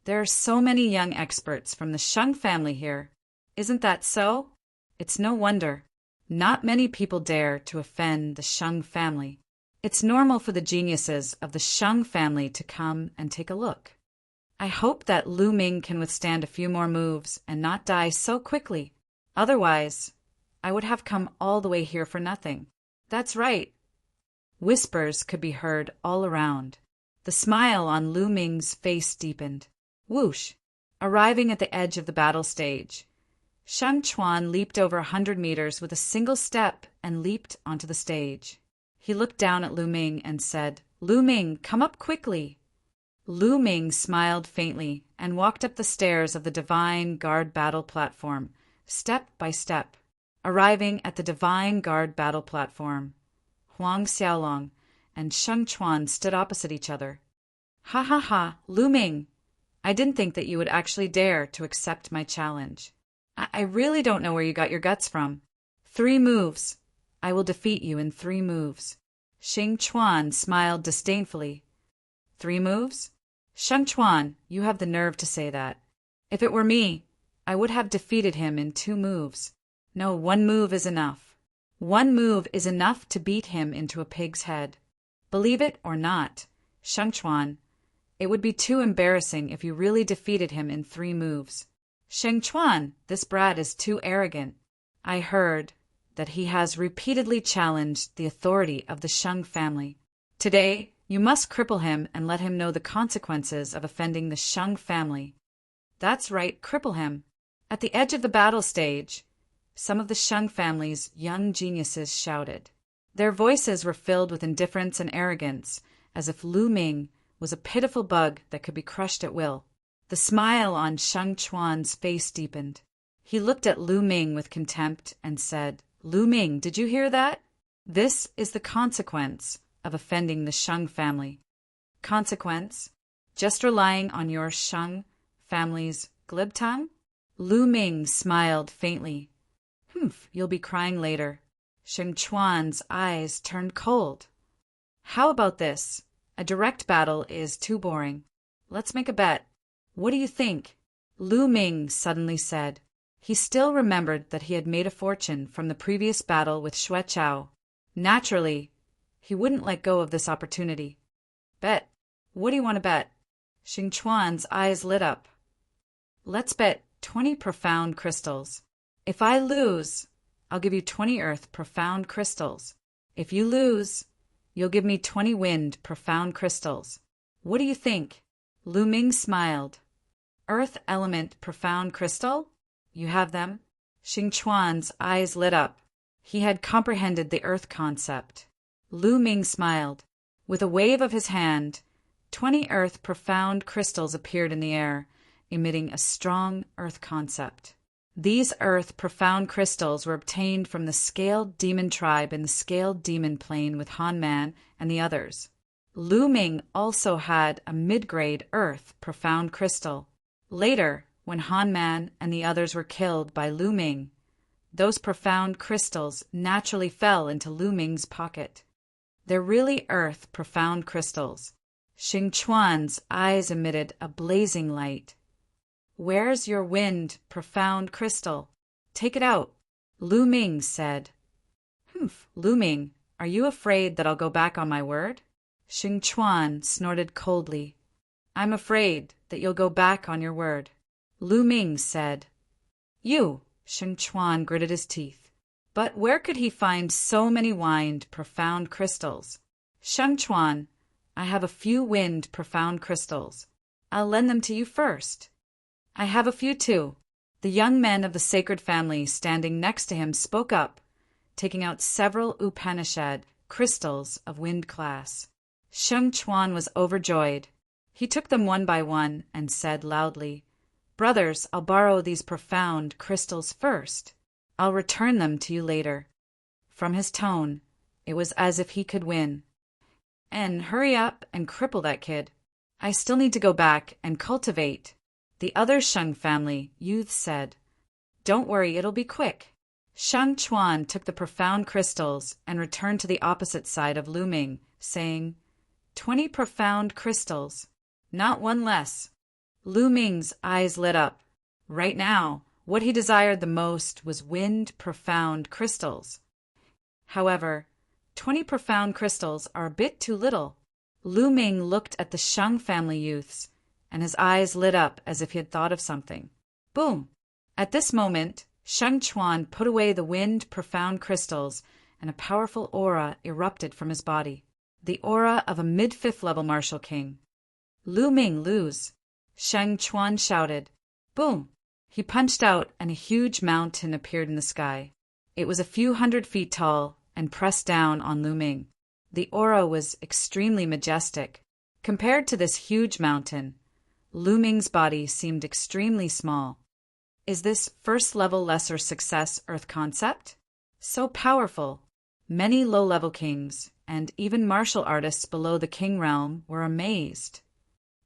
There are so many young experts from the Sheng family here. Isn't that so? It's no wonder. Not many people dare to offend the Sheng family. It's normal for the geniuses of the Sheng family to come and take a look. I hope that Lu Ming can withstand a few more moves and not die so quickly. Otherwise, I would have come all the way here for nothing. That's right. Whispers could be heard all around. The smile on Lu Ming's face deepened. Whoosh! Arriving at the edge of the battle stage, Sheng Chuan leaped over 100 meters with a single step and leaped onto the stage. He looked down at Lu Ming and said, Lu Ming, come up quickly. Lu Ming smiled faintly and walked up the stairs of the Divine Guard battle platform, step by step. Arriving at the Divine Guard battle platform, Huang Xiaolong and Sheng Chuan stood opposite each other. Ha, Lu Ming! I didn't think that you would actually dare to accept my challenge. I really don't know where you got your guts from. 3 moves. I will defeat you in 3 moves. Sheng Chuan smiled disdainfully. 3 moves? Sheng Chuan, you have the nerve to say that. If it were me, I would have defeated him in 2 moves. No, 1 move is enough. One move is enough to beat him into a pig's head. Believe it or not, Sheng Chuan, it would be too embarrassing if you really defeated him in 3 moves. Sheng Chuan, this brat is too arrogant. I heard that he has repeatedly challenged the authority of the Sheng family. Today, you must cripple him and let him know the consequences of offending the Sheng family. That's right, cripple him. At the edge of the battle stage, some of the Sheng family's young geniuses shouted. Their voices were filled with indifference and arrogance, as if Lu Ming was a pitiful bug that could be crushed at will. The smile on Sheng Chuan's face deepened. He looked at Lu Ming with contempt and said, Lu Ming, did you hear that? This is the consequence of offending the Sheng family. Consequence? Just relying on your Sheng family's glib tongue? Lu Ming smiled faintly. Humph, you'll be crying later. Sheng Chuan's eyes turned cold. How about this? A direct battle is too boring. Let's make a bet. What do you think? Lu Ming suddenly said. He still remembered that he had made a fortune from the previous battle with Xue Chao. Naturally, he wouldn't let go of this opportunity. Bet. What do you want to bet? Sheng Chuan's eyes lit up. Let's bet 20 profound crystals. If I lose, I'll give you 20 earth profound crystals. If you lose, you'll give me 20 wind profound crystals. What do you think? Lu Ming smiled. Earth element profound crystal? You have them? Sheng Chuan's eyes lit up. He had comprehended the earth concept. Lu Ming smiled. With a wave of his hand, 20 earth profound crystals appeared in the air, emitting a strong earth concept. These earth profound crystals were obtained from the scaled demon tribe in the scaled demon plane with Han Man and the others. Lu Ming also had a mid-grade earth profound crystal. Later, when Han Man and the others were killed by Lu Ming, those profound crystals naturally fell into Lu Ming's pocket. They're really earth profound crystals. Sheng Chuan's eyes emitted a blazing light. Where's your wind profound crystal? Take it out, Lu Ming said. Humph, Lu Ming, are you afraid that I'll go back on my word? Sheng Chuan snorted coldly. I'm afraid that you'll go back on your word, Lu Ming said. You, Sheng Chuan gritted his teeth. But where could he find so many wind profound crystals? Sheng Chuan, I have a few wind profound crystals. I'll lend them to you first. I have a few too. The young men of the sacred family standing next to him spoke up, taking out several Upanishad crystals of wind class. Sheng Chuan was overjoyed. He took them one by one and said loudly, Brothers, I'll borrow these profound crystals first. I'll return them to you later. From his tone, it was as if he could win. And hurry up and cripple that kid. I still need to go back and cultivate. The other Sheng family youth said, Don't worry, it'll be quick. Sheng Chuan took the profound crystals and returned to the opposite side of Lu Ming, saying, 20 profound crystals, not one less. Lu Ming's eyes lit up. Right now, what he desired the most was wind profound crystals. However, 20 profound crystals are a bit too little. Lu Ming looked at the Sheng family youths, and his eyes lit up as if he had thought of something. Boom! At this moment, Sheng Chuan put away the wind profound crystals, and a powerful aura erupted from his body. The aura of a mid-fifth level martial king. Lu Ming lose. Sheng Chuan shouted. Boom! He punched out and a huge mountain appeared in the sky. It was a few 100 feet tall and pressed down on Lu Ming. The aura was extremely majestic. Compared to this huge mountain, Lu Ming's body seemed extremely small. Is this first-level lesser success Earth concept? So powerful. Many low-level kings, and even martial artists below the king realm, were amazed.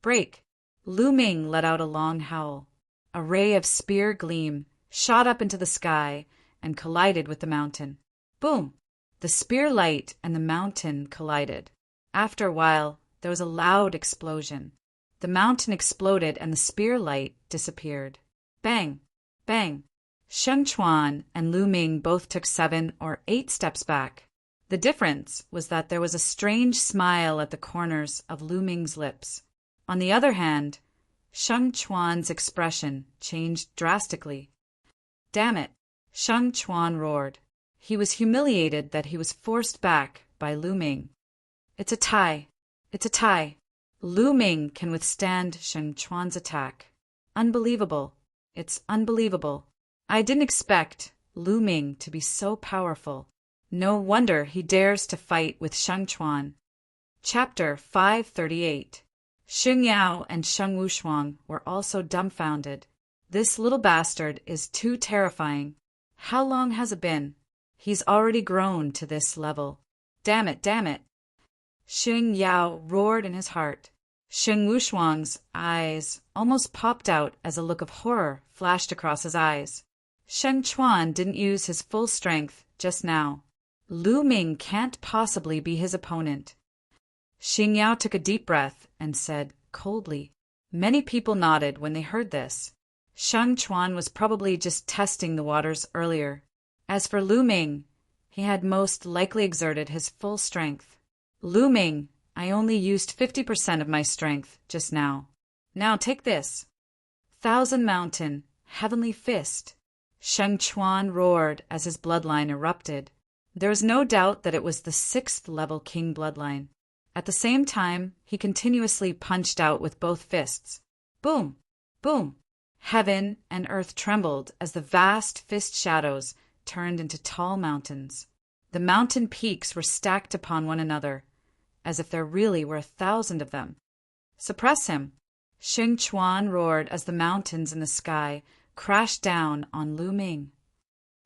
Break! Lu Ming let out a long howl. A ray of spear gleam shot up into the sky and collided with the mountain. Boom! The spear light and the mountain collided. After a while, there was a loud explosion. The mountain exploded and the spear light disappeared. Bang! Bang! Sheng Chuan and Lu Ming both took 7 or 8 steps back. The difference was that there was a strange smile at the corners of Lu Ming's lips. On the other hand, Sheng Chuan's expression changed drastically. "Damn it!" Sheng Chuan roared. He was humiliated that he was forced back by Lu Ming. "It's a tie. It's a tie. Lu Ming can withstand Sheng Chuan's attack. Unbelievable. It's unbelievable. I didn't expect Lu Ming to be so powerful. No wonder he dares to fight with Sheng Chuan." Chapter 538. Xing Yao and Sheng Wushuang were also dumbfounded. "This little bastard is too terrifying. How long has it been? He's already grown to this level. Damn it, damn it." Xing Yao roared in his heart. Sheng Wushuang's eyes almost popped out as a look of horror flashed across his eyes. Sheng Chuan didn't use his full strength just now. Lu Ming can't possibly be his opponent. Xing Yao took a deep breath and said coldly. Many people nodded when they heard this. Sheng Chuan was probably just testing the waters earlier. As for Lu Ming, he had most likely exerted his full strength. "Lu Ming, I only used 50% of my strength just now. Now take this." "Thousand Mountain, Heavenly Fist." Sheng Chuan roared as his bloodline erupted. There was no doubt that it was the 6th-level king bloodline. At the same time, he continuously punched out with both fists. Boom! Boom! Heaven and earth trembled as the vast fist shadows turned into tall mountains. The mountain peaks were stacked upon one another, as if there really were 1,000 of them. "Suppress him!" Sheng Chuan roared as the mountains in the sky crashed down on Lu Ming.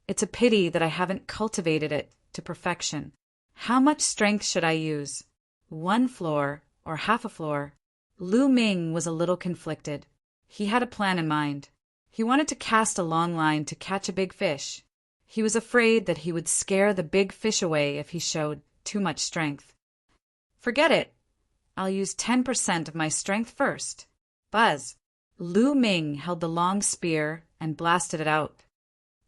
"It's a pity that I haven't cultivated it to perfection. How much strength should I use? 1 floor or half a floor?" Lu Ming was a little conflicted. He had a plan in mind. He wanted to cast a long line to catch a big fish. He was afraid that he would scare the big fish away if he showed too much strength. "Forget it. I'll use 10% of my strength first." Buzz! Lu Ming held the long spear and blasted it out.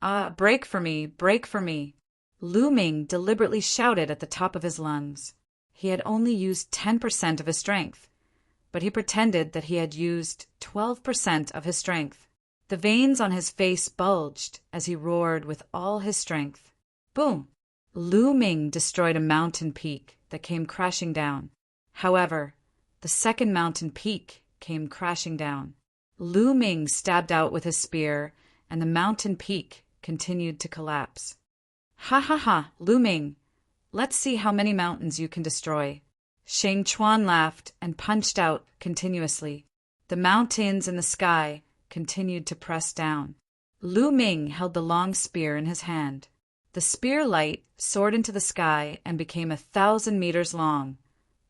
"Ah, break for me, break for me." Lu Ming deliberately shouted at the top of his lungs. He had only used 10% of his strength, but he pretended that he had used 12% of his strength. The veins on his face bulged as he roared with all his strength. Boom! Lu Ming destroyed a mountain peak that came crashing down. However, the second mountain peak came crashing down. Lu Ming stabbed out with his spear, and the mountain peak continued to collapse. "Ha ha ha, Lu Ming! Let's see how many mountains you can destroy." Sheng Chuan laughed and punched out continuously. The mountains in the sky continued to press down. Lu Ming held the long spear in his hand. The spear light soared into the sky and became 1,000 meters long,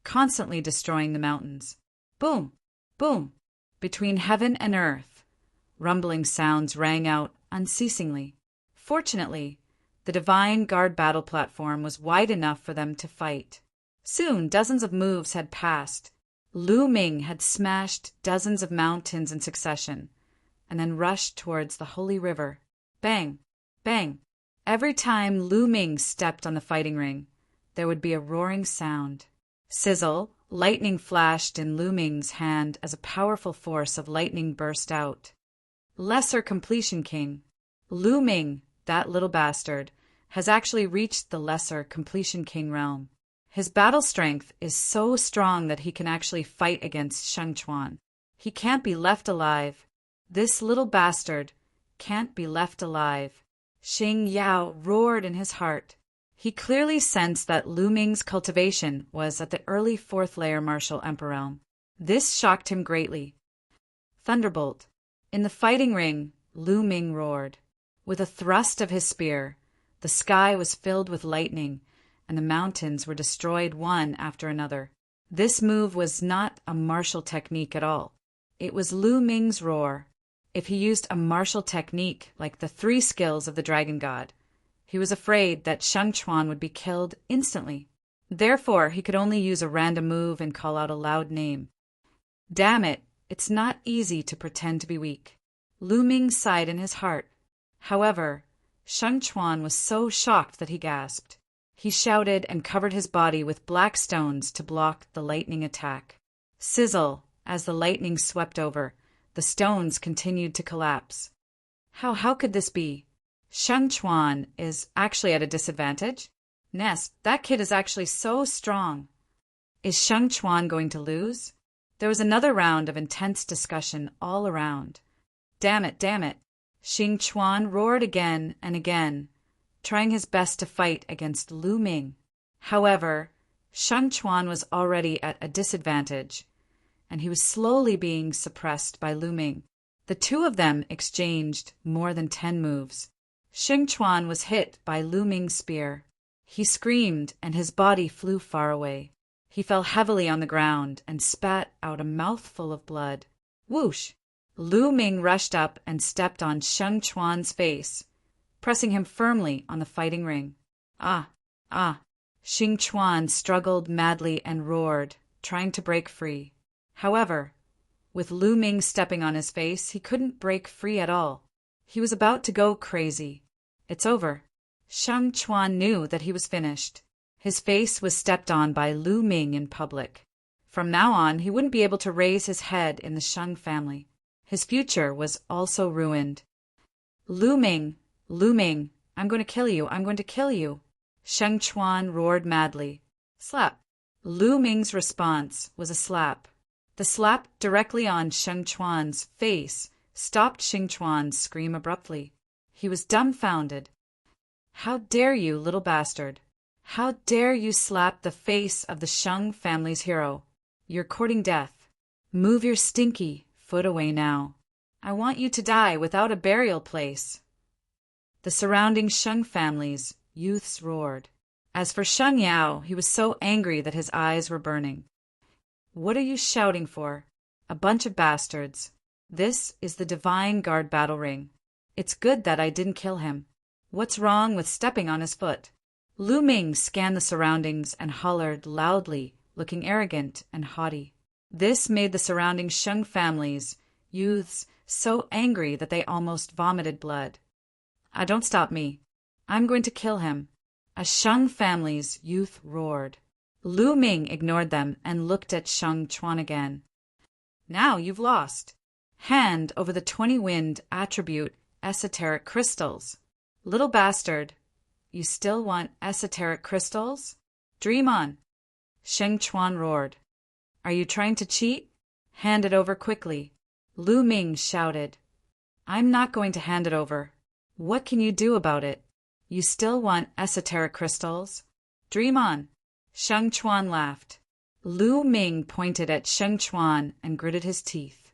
constantly destroying the mountains. Boom! Boom! Between heaven and earth, rumbling sounds rang out unceasingly. Fortunately, the Divine Guard battle platform was wide enough for them to fight. Soon dozens of moves had passed. Lu Ming had smashed dozens of mountains in succession, and then rushed towards the holy river. Bang! Bang! Every time Lu Ming stepped on the fighting ring, there would be a roaring sound. Sizzle! Lightning flashed in Lu Ming's hand as a powerful force of lightning burst out. Lesser Completion King. Lu Ming, that little bastard, has actually reached the Lesser Completion King realm. His battle strength is so strong that he can actually fight against Sheng Chuan. He can't be left alive. This little bastard can't be left alive. Xing Yao roared in his heart. He clearly sensed that Lu Ming's cultivation was at the early 4th layer martial emperor realm. This shocked him greatly. Thunderbolt. In the fighting ring, Lu Ming roared. With a thrust of his spear, the sky was filled with lightning, and the mountains were destroyed one after another. This move was not a martial technique at all. It was Lu Ming's roar. If he used a martial technique like the 3 skills of the Dragon God, he was afraid that Sheng Chuan would be killed instantly. Therefore, he could only use a random move and call out a loud name. Damn it, it's not easy to pretend to be weak. Lu Ming sighed in his heart. However, Sheng Chuan was so shocked that he gasped. He shouted and covered his body with black stones to block the lightning attack. Sizzle, as the lightning swept over, the stones continued to collapse. How could this be? Sheng Chuan is actually at a disadvantage? Nest, that kid is actually so strong. Is Sheng Chuan going to lose? There was another round of intense discussion all around. Damn it, damn it. Sheng Chuan roared again and again, trying his best to fight against Lu Ming. However, Sheng Chuan was already at a disadvantage, and he was slowly being suppressed by Lu Ming. The two of them exchanged more than 10 moves. Sheng Chuan was hit by Lu Ming's spear. He screamed, and his body flew far away. He fell heavily on the ground and spat out a mouthful of blood. Whoosh! Lu Ming rushed up and stepped on Sheng Chuan's face, pressing him firmly on the fighting ring. Ah! Sheng Chuan struggled madly and roared, trying to break free. However, with Lu Ming stepping on his face, he couldn't break free at all. He was about to go crazy. It's over. Sheng Chuan knew that he was finished. His face was stepped on by Lu Ming in public. From now on, he wouldn't be able to raise his head in the Sheng family. His future was also ruined. Lu Ming, I'm going to kill you, I'm going to kill you. Sheng Chuan roared madly. Slap. Lu Ming's response was a slap. The slap directly on Sheng Chuan's face stopped Sheng Chuan's scream abruptly. He was dumbfounded. How dare you, little bastard? How dare you slap the face of the Sheng family's hero? You're courting death. Move your stinky foot away now. I want you to die without a burial place. The surrounding Sheng family's youths roared. As for Sheng Yao, he was so angry that his eyes were burning. What are you shouting for? A bunch of bastards. This is the Divine Guard battle ring. It's good that I didn't kill him. What's wrong with stepping on his foot? Lu Ming scanned the surroundings and hollered loudly, looking arrogant and haughty. This made the surrounding Sheng family's youths so angry that they almost vomited blood. Don't stop me. I'm going to kill him. A Sheng family's youth roared. Lu Ming ignored them and looked at Sheng Chuan again. Now you've lost. Hand over the 20-wind attribute esoteric crystals. Little bastard, you still want esoteric crystals? Dream on. Sheng Chuan roared. Are you trying to cheat? Hand it over quickly. Lu Ming shouted. I'm not going to hand it over. What can you do about it? You still want esoteric crystals? Dream on. Sheng Chuan laughed. Lu Ming pointed at Sheng Chuan and gritted his teeth.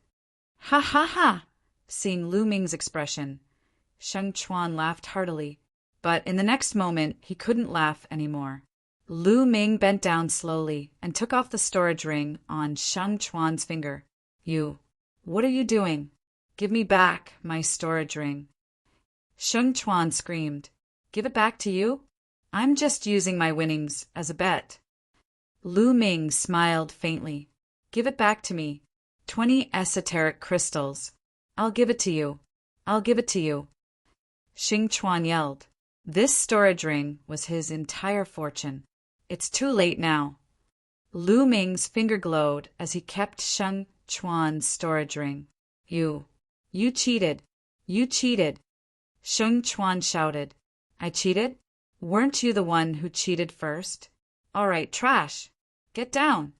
Ha ha ha! Seeing Lu Ming's expression, Sheng Chuan laughed heartily, but in the next moment he couldn't laugh anymore. Lu Ming bent down slowly and took off the storage ring on Sheng Chuan's finger. What are you doing? Give me back my storage ring. Sheng Chuan screamed. Give it back to you? I'm just using my winnings as a bet. Lu Ming smiled faintly. Give it back to me. 20 esoteric crystals. I'll give it to you. I'll give it to you. Sheng Chuan yelled. This storage ring was his entire fortune. It's too late now. Lu Ming's finger glowed as he kept Sheng Chuan's storage ring. You cheated. You cheated. Sheng Chuan shouted. I cheated? Weren't you the one who cheated first? All right, trash. Get down.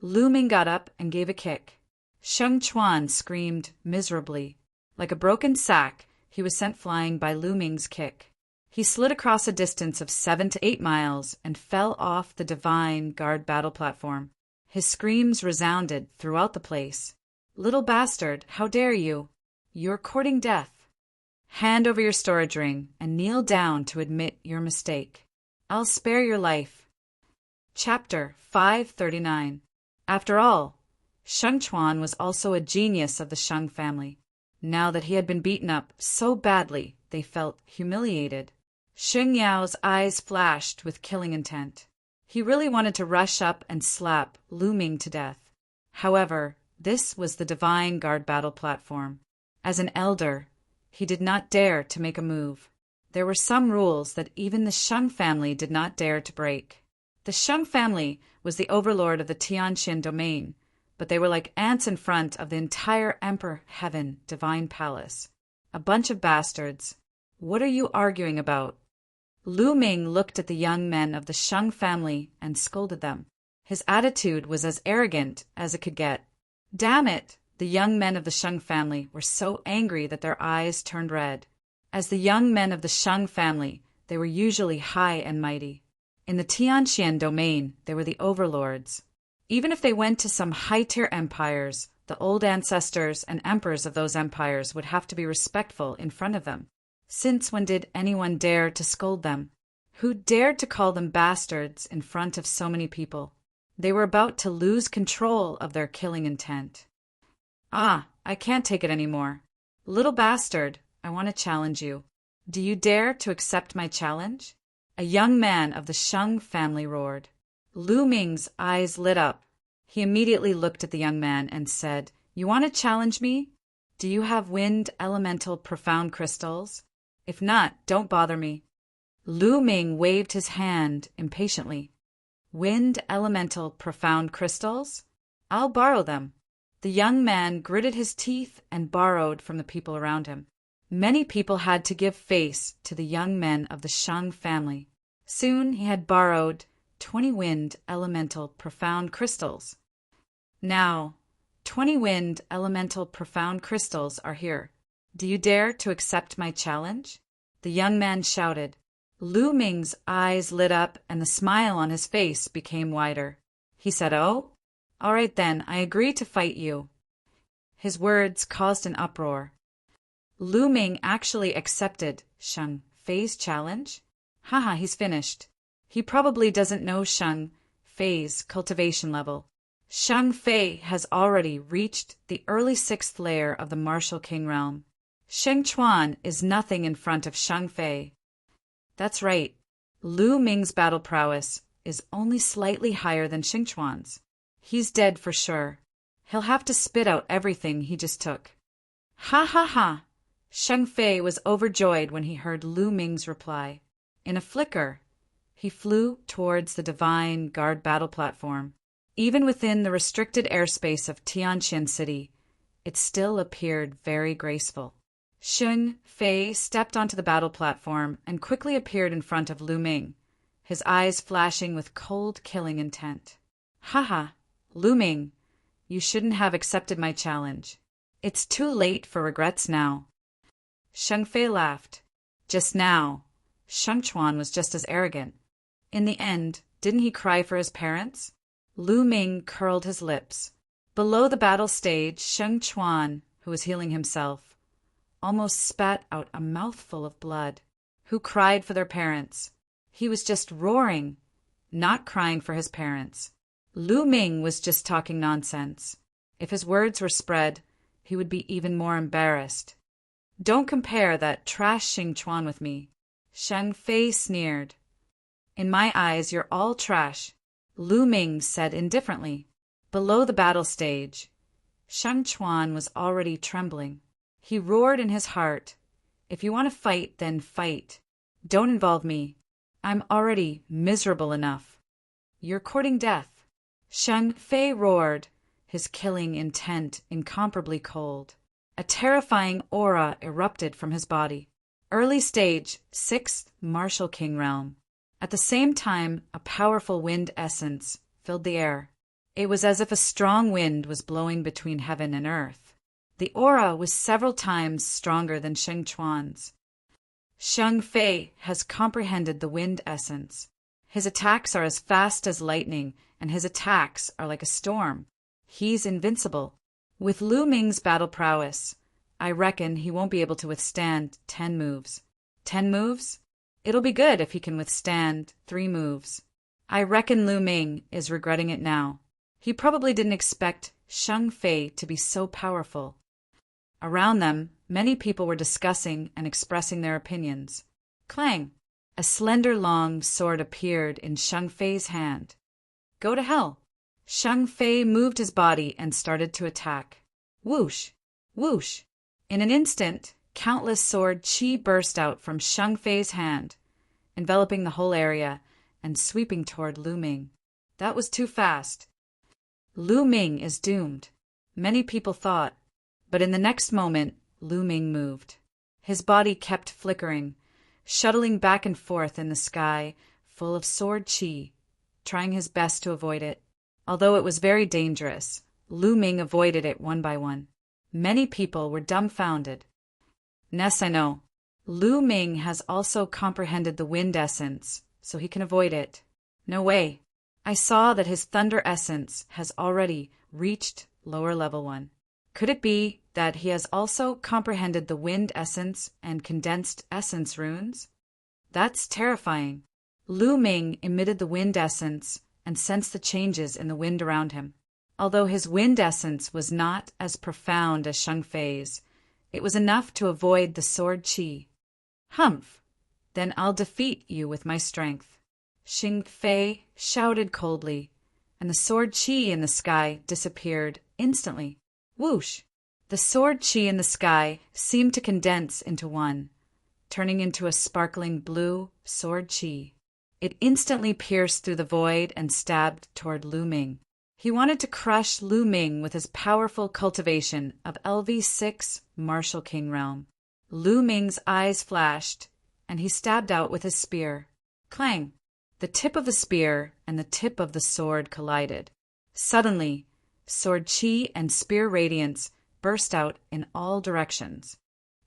Lu Ming got up and gave a kick. Sheng Chuan screamed miserably. Like a broken sack, he was sent flying by Lu Ming's kick. He slid across a distance of 7 to 8 miles and fell off the Divine Guard battle platform. His screams resounded throughout the place. Little bastard, how dare you? You're courting death. Hand over your storage ring and kneel down to admit your mistake. I'll spare your life. Chapter 539. After all, Sheng Chuan was also a genius of the Sheng family. Now that he had been beaten up so badly, they felt humiliated. Sheng Yao's eyes flashed with killing intent. He really wanted to rush up and slap Lu Ming to death. However, this was the Divine Guard battle platform. As an elder, He did not dare to make a move. There were some rules that even the Shang family did not dare to break. The Shang family was the overlord of the Tianqian domain, but they were like ants in front of the entire Emperor Heaven divine palace. A bunch of bastards. What are you arguing about? Lu Ming looked at the young men of the Shang family and scolded them. His attitude was as arrogant as it could get. Damn it! The young men of the Shang family were so angry that their eyes turned red. As the young men of the Shang family, they were usually high and mighty. In the Tianqian domain, they were the overlords. Even if they went to some high-tier empires, the old ancestors and emperors of those empires would have to be respectful in front of them. Since when did anyone dare to scold them? Who dared to call them bastards in front of so many people? They were about to lose control of their killing intent. I can't take it anymore. Little bastard, I want to challenge you. Do you dare to accept my challenge? A young man of the Shang family roared. Lu Ming's eyes lit up. He immediately looked at the young man and said, You want to challenge me? Do you have wind elemental profound crystals? If not, don't bother me. Lu Ming waved his hand impatiently. Wind elemental profound crystals? I'll borrow them. The young man gritted his teeth and borrowed from the people around him. Many people had to give face to the young men of the Shang family. Soon he had borrowed 20 wind elemental profound crystals. Now, 20 wind elemental profound crystals are here. Do you dare to accept my challenge? The young man shouted. Lu Ming's eyes lit up and the smile on his face became wider. He said, Oh? All right then, I agree to fight you. His words caused an uproar. Lu Ming actually accepted Shang Fei's challenge? Haha, he's finished. He probably doesn't know Shang Fei's cultivation level. Shang Fei has already reached the early 6th layer of the Martial King realm. Sheng Chuan is nothing in front of Shang Fei. That's right. Lu Ming's battle prowess is only slightly higher than Sheng Chuan's. He's dead for sure. He'll have to spit out everything he just took. Ha ha ha! Shang Fei was overjoyed when he heard Lu Ming's reply. In a flicker, he flew towards the divine guard battle platform. Even within the restricted airspace of Tianqian City, it still appeared very graceful. Shang Fei stepped onto the battle platform and quickly appeared in front of Lu Ming, his eyes flashing with cold killing intent. Haha, Lu Ming, you shouldn't have accepted my challenge. It's too late for regrets now. Shang Fei laughed. Just now, Sheng Chuan was just as arrogant. In the end, didn't he cry for his parents? Lu Ming curled his lips. Below the battle stage, Sheng Chuan, who was healing himself, almost spat out a mouthful of blood. Who cried for their parents? He was just roaring, not crying for his parents. Lu Ming was just talking nonsense. If his words were spread, he would be even more embarrassed. Don't compare that trash Sheng Chuan with me. Shang Fei sneered. In my eyes, you're all trash, Lu Ming said indifferently. Below the battle stage, Sheng Chuan was already trembling. He roared in his heart, If you want to fight, then fight. Don't involve me. I'm already miserable enough. You're courting death. Shang Fei roared, his killing intent incomparably cold. A terrifying aura erupted from his body. Early stage, 6th Martial King realm. At the same time, a powerful wind essence filled the air. It was as if a strong wind was blowing between heaven and earth. The aura was several times stronger than Sheng Chuan's. Shang Fei has comprehended the wind essence. His attacks are as fast as lightning, and his attacks are like a storm. He's invincible. With Lu Ming's battle prowess, I reckon he won't be able to withstand 10 moves. 10 moves? It'll be good if he can withstand 3 moves. I reckon Lu Ming is regretting it now. He probably didn't expect Shang Fei to be so powerful. Around them, many people were discussing and expressing their opinions. Clang! A slender long sword appeared in Shang Fei's hand. Go to hell! Shang Fei moved his body and started to attack. Whoosh! Whoosh! In an instant, Countless sword qi burst out from Sheng Fei's hand, enveloping the whole area and sweeping toward Lu Ming. That was too fast. Lu Ming is doomed, many people thought, but in the next moment, Lu Ming moved. His body kept flickering, shuttling back and forth in the sky, full of sword qi, trying his best to avoid it. Although it was very dangerous, Lu Ming avoided it one by one. Many people were dumbfounded. Ness, I know. Lu Ming has also comprehended the wind essence, so he can avoid it. No way. I saw that his thunder essence has already reached lower level 1. Could it be that he has also comprehended the wind essence and condensed essence runes? That's terrifying. Lu Ming emitted the wind essence and sensed the changes in the wind around him. Although his wind essence was not as profound as Sheng Fei's, it was enough to avoid the sword qi. Humph! Then I'll defeat you with my strength. Sheng Fei shouted coldly, and the sword qi in the sky disappeared instantly. Whoosh! The sword qi in the sky seemed to condense into one, turning into a sparkling blue sword qi. It instantly pierced through the void and stabbed toward Lu Ming. He wanted to crush Lu Ming with his powerful cultivation of LV6 Martial King Realm. Lu Ming's eyes flashed, and he stabbed out with his spear. Clang! The tip of the spear and the tip of the sword collided. Suddenly, sword qi and spear radiance burst out in all directions.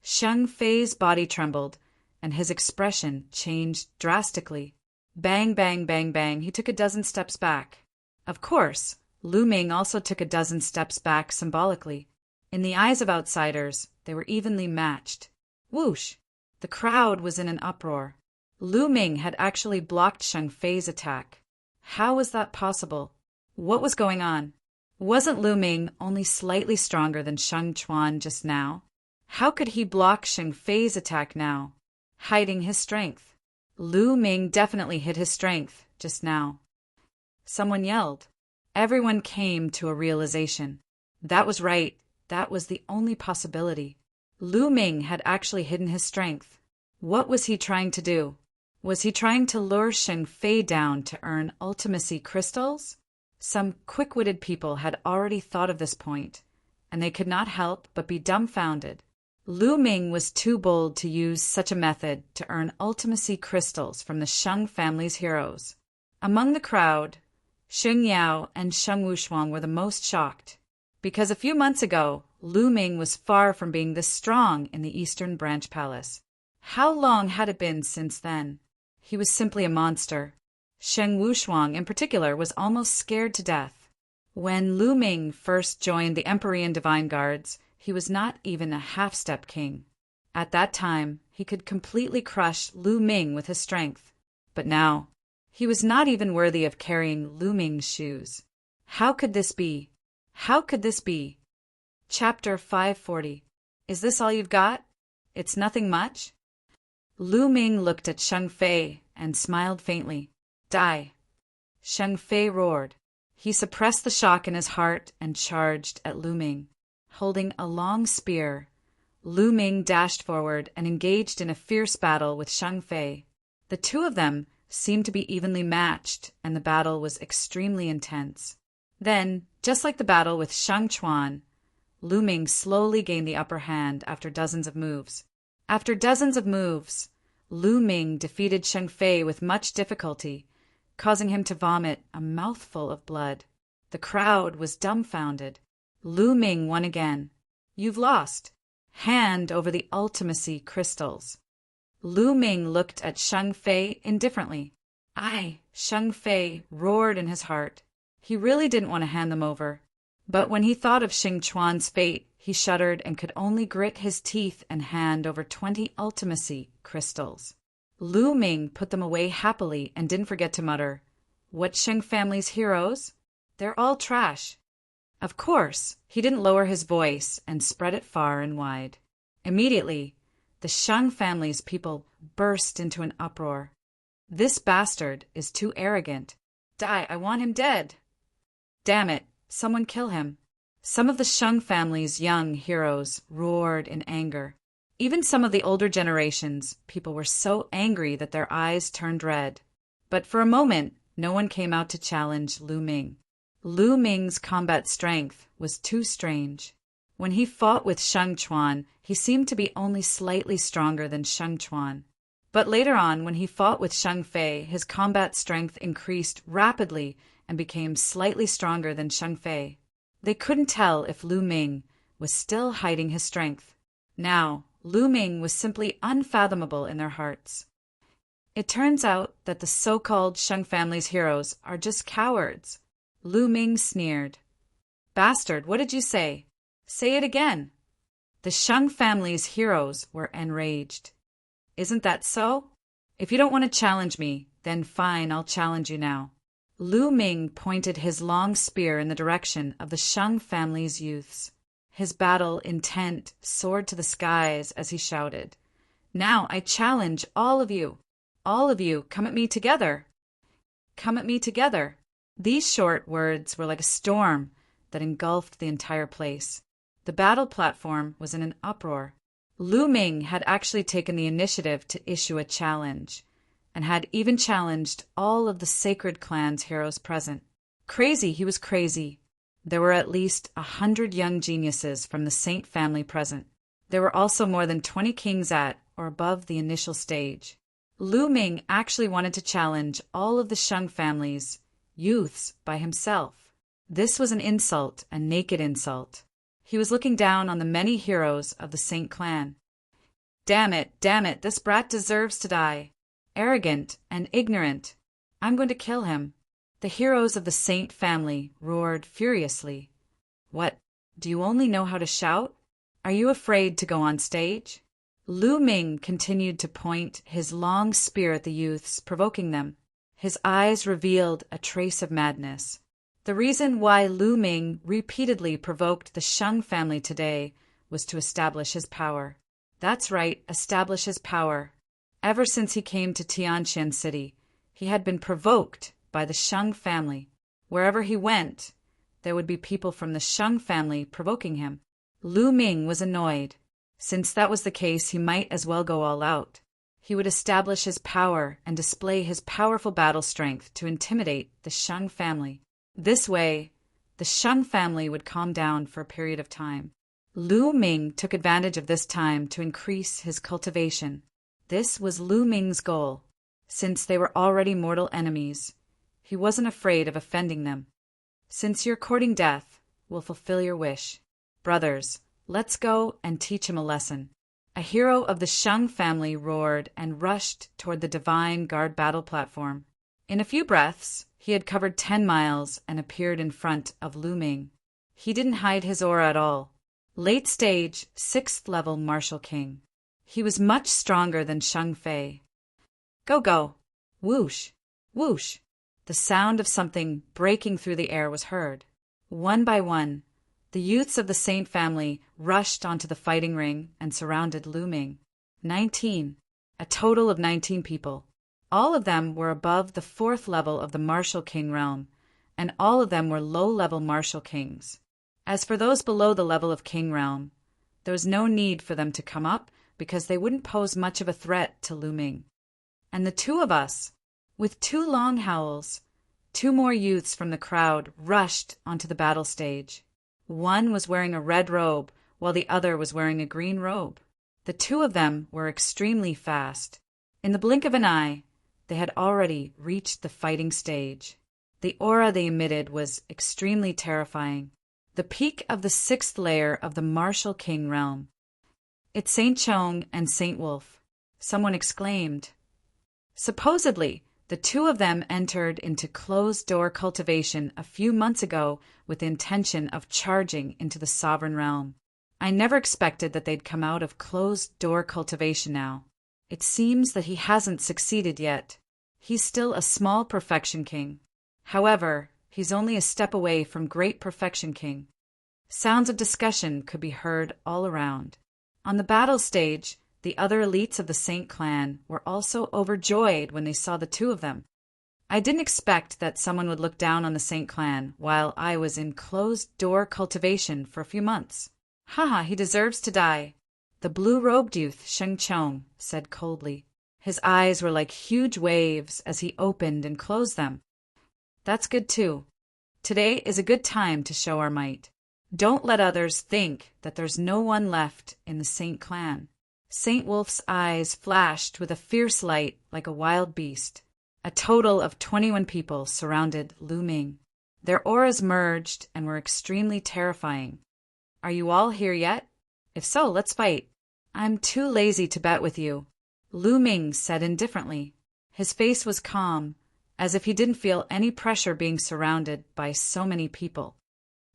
Sheng Fei's body trembled, and his expression changed drastically. Bang, bang, bang, bang, he took a dozen steps back. Of course, Lu Ming also took a dozen steps back symbolically. In the eyes of outsiders, they were evenly matched. Whoosh! The crowd was in an uproar. Lu Ming had actually blocked Sheng Fei's attack. How was that possible? What was going on? Wasn't Lu Ming only slightly stronger than Sheng Chuan just now? How could he block Sheng Fei's attack now, hiding his strength? Lu Ming definitely hid his strength just now. Someone yelled. Everyone came to a realization. That was right. That was the only possibility. Lu Ming had actually hidden his strength. What was he trying to do? Was he trying to lure Sheng Fei down to earn ultimacy crystals? Some quick-witted people had already thought of this point, and they could not help but be dumbfounded. Lu Ming was too bold to use such a method to earn ultimacy crystals from the Sheng family's heroes. Among the crowd, Sheng Yao and Sheng Wushuang were the most shocked, because a few months ago, Lu Ming was far from being this strong in the Eastern Branch Palace. How long had it been since then? He was simply a monster. Sheng Wushuang, in particular, was almost scared to death. When Lu Ming first joined the Empyrean Divine Guards, he was not even a half-step king. At that time, he could completely crush Lu Ming with his strength. But now, he was not even worthy of carrying Lu Ming's shoes. How could this be? How could this be? Chapter 540. Is this all you've got? It's nothing much? Lu Ming looked at Sheng Fei and smiled faintly. Die! Sheng Fei roared. He suppressed the shock in his heart and charged at Lu Ming. Holding a long spear, Lu Ming dashed forward and engaged in a fierce battle with Sheng Fei. The two of them seemed to be evenly matched, and the battle was extremely intense. Then, just like the battle with Sheng Chuan, Lu Ming slowly gained the upper hand after dozens of moves. After dozens of moves, Lu Ming defeated Sheng Fei with much difficulty, causing him to vomit a mouthful of blood. The crowd was dumbfounded. Lu Ming won again. You've lost. Hand over the ultimacy crystals. Lu Ming looked at Sheng Fei indifferently. Sheng Fei roared in his heart. He really didn't want to hand them over. But when he thought of Sheng Chuan's fate, he shuddered and could only grit his teeth and hand over 20 ultimacy crystals. Lu Ming put them away happily and didn't forget to mutter, "What Sheng family's heroes? They're all trash." Of course, he didn't lower his voice and spread it far and wide. Immediately, the Sheng family's people burst into an uproar. This bastard is too arrogant. Die, I want him dead. Damn it, someone kill him. Some of the Sheng family's young heroes roared in anger. Even some of the older generations, people were so angry that their eyes turned red. But for a moment, no one came out to challenge Lu Ming. Lu Ming's combat strength was too strange. When he fought with Shang Chuan, he seemed to be only slightly stronger than Shang Chuan. But later on, when he fought with Shang Fei, his combat strength increased rapidly and became slightly stronger than Shang Fei. They couldn't tell if Lu Ming was still hiding his strength. Now, Lu Ming was simply unfathomable in their hearts. It turns out that the so-called Shang family's heroes are just cowards. Lu Ming sneered. Bastard, what did you say? Say it again. The Shang family's heroes were enraged. Isn't that so? If you don't want to challenge me, then fine, I'll challenge you now. Lu Ming pointed his long spear in the direction of the Shang family's youths. His battle intent soared to the skies as he shouted, Now I challenge all of you. All of you, come at me together. Come at me together. These short words were like a storm that engulfed the entire place. The battle platform was in an uproar. Lu Ming had actually taken the initiative to issue a challenge, and had even challenged all of the Sacred Clan's heroes present. Crazy, he was crazy. There were at least 100 young geniuses from the Saint family present. There were also more than 20 kings at or above the initial stage. Lu Ming actually wanted to challenge all of the Shang family's youths by himself. This was an insult, a naked insult. He was looking down on the many heroes of the Saint clan. Damn it, this brat deserves to die. Arrogant and ignorant. I'm going to kill him. The heroes of the Saint family roared furiously. What, do you only know how to shout? Are you afraid to go on stage? Lu Ming continued to point his long spear at the youths, provoking them. His eyes revealed a trace of madness. The reason why Lu Ming repeatedly provoked the Shang family today was to establish his power. That's right, establish his power. Ever since he came to Tianqian City, he had been provoked by the Shang family. Wherever he went, there would be people from the Shang family provoking him. Lu Ming was annoyed. Since that was the case, he might as well go all out. He would establish his power and display his powerful battle strength to intimidate the Shang family. This way, the Shang family would calm down for a period of time. Lu Ming took advantage of this time to increase his cultivation. This was Lu Ming's goal. Since they were already mortal enemies, he wasn't afraid of offending them. Since you're courting death, we'll fulfill your wish. Brothers, let's go and teach him a lesson. A hero of the Shang family roared and rushed toward the divine guard battle platform. In a few breaths, he had covered 10 miles and appeared in front of Lu Ming. He didn't hide his aura at all. Late stage, 6th level martial king. He was much stronger than Shang Fei. Go. Whoosh, whoosh. The sound of something breaking through the air was heard. One by one, the youths of the Saint family rushed onto the fighting ring and surrounded Lu Ming. 19. A total of 19 people. All of them were above the 4th level of the Martial King realm, and all of them were low-level Martial Kings. As for those below the level of King realm, there was no need for them to come up because they wouldn't pose much of a threat to Lu Ming. And the two of us, with 2 long howls, 2 more youths from the crowd rushed onto the battle stage. One was wearing a red robe, while the other was wearing a green robe. The 2 of them were extremely fast. In the blink of an eye, they had already reached the fighting stage. The aura they emitted was extremely terrifying. The peak of the 6th layer of the Martial King realm. It's Saint Chong and Saint Wolf, someone exclaimed. Supposedly, the 2 of them entered into closed-door cultivation a few months ago with the intention of charging into the sovereign realm. I never expected that they'd come out of closed-door cultivation now. It seems that he hasn't succeeded yet. He's still a small perfection king. However, he's only a step away from great perfection king. Sounds of discussion could be heard all around. On the battle stage, the other elites of the Saint clan were also overjoyed when they saw the 2 of them. I didn't expect that someone would look down on the Saint clan while I was in closed-door cultivation for a few months. Haha, he deserves to die. The blue-robed youth, Sheng Chong, said coldly. His eyes were like huge waves as he opened and closed them. That's good too. Today is a good time to show our might. Don't let others think that there's no one left in the Saint clan. Saint Wolf's eyes flashed with a fierce light like a wild beast. A total of 21 people surrounded Lu Ming. Their auras merged and were extremely terrifying. Are you all here yet? If so, let's fight. I'm too lazy to bet with you, Lu Ming said indifferently. His face was calm, as if he didn't feel any pressure being surrounded by so many people.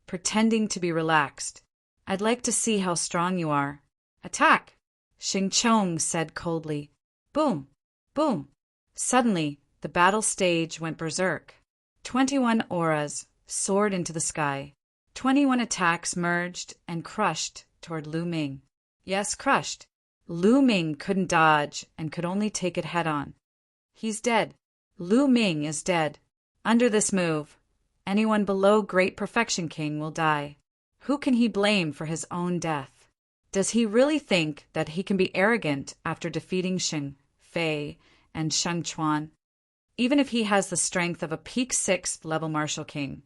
Pretending to be relaxed. I'd like to see how strong you are. Attack! Sheng Chong said coldly. Boom! Boom! Suddenly, the battle stage went berserk. 21 auras soared into the sky. 21 attacks merged and crushed toward Lu Ming. Yes, crushed. Lu Ming couldn't dodge and could only take it head-on. He's dead. Lu Ming is dead. Under this move, anyone below Great Perfection King will die. Who can he blame for his own death? Does he really think that he can be arrogant after defeating Xing Fei and Sheng Chuan? Even if he has the strength of a peak 6th level Martial King,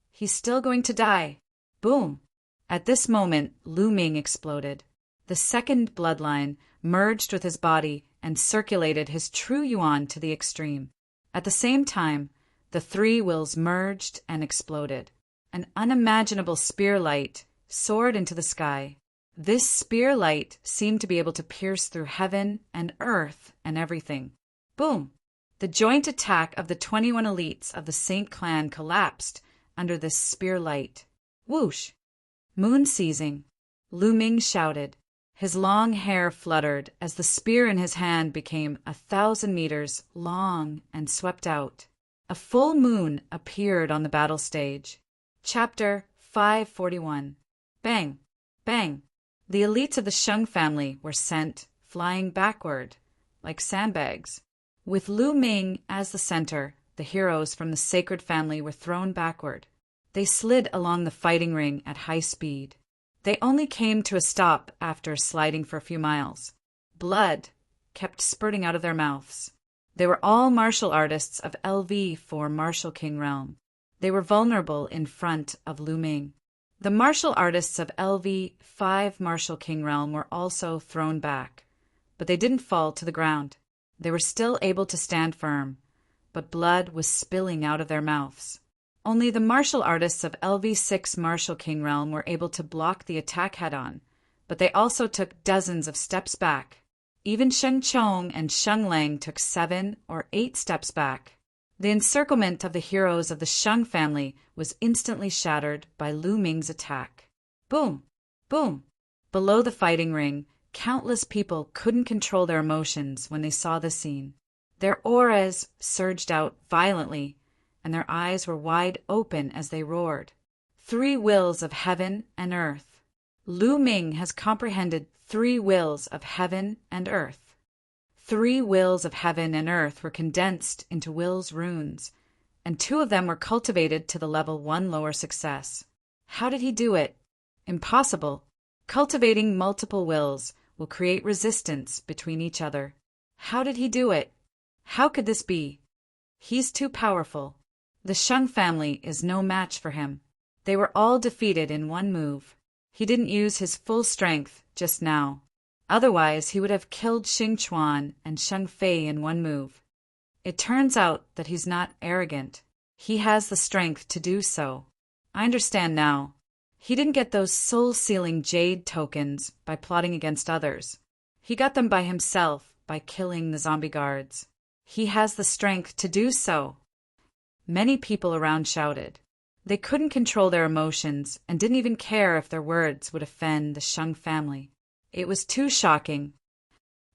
he's still going to die. Boom! At this moment, Lu Ming exploded. The second bloodline merged with his body and circulated his true yuan to the extreme. At the same time, the three wills merged and exploded. An unimaginable spear light soared into the sky. This spear light seemed to be able to pierce through heaven and earth and everything. Boom! The joint attack of the 21 elites of the Saint clan collapsed under this spear light. Whoosh! Moon seizing. Lu Ming shouted. His long hair fluttered as the spear in his hand became 1,000 meters long and swept out. A full moon appeared on the battle stage. Chapter 541. Bang! Bang! The elites of the Sheng family were sent flying backward, like sandbags. With Lu Ming as the center, the heroes from the sacred family were thrown backward. They slid along the fighting ring at high speed. They only came to a stop after sliding for a few miles. Blood kept spurting out of their mouths. They were all martial artists of LV4 Martial King realm. They were vulnerable in front of Lu Ming. The martial artists of LV5 Martial King realm were also thrown back, but they didn't fall to the ground. They were still able to stand firm, but blood was spilling out of their mouths. Only the martial artists of LV6 Martial King realm were able to block the attack head-on, but they also took dozens of steps back. Even Sheng Chong and Sheng Lang took 7 or 8 steps back. The encirclement of the heroes of the Sheng family was instantly shattered by Lu Ming's attack. Boom! Boom! Below the fighting ring, countless people couldn't control their emotions when they saw the scene. Their auras surged out violently, and their eyes were wide open as they roared. 3 wills of heaven and earth. Lu Ming has comprehended 3 wills of heaven and earth. 3 wills of heaven and earth were condensed into Will's runes, and 2 of them were cultivated to the level 1 lower success. How did he do it? Impossible. Cultivating multiple wills will create resistance between each other. How did he do it? How could this be? He's too powerful. The Sheng family is no match for him. They were all defeated in one move. He didn't use his full strength just now. Otherwise, he would have killed Xing Chuan and Sheng Fei in one move. It turns out that he's not arrogant. He has the strength to do so. I understand now. He didn't get those soul-sealing jade tokens by plotting against others. He got them by himself by killing the zombie guards. He has the strength to do so. Many people around shouted. They couldn't control their emotions and didn't even care if their words would offend the Sheng family. It was too shocking.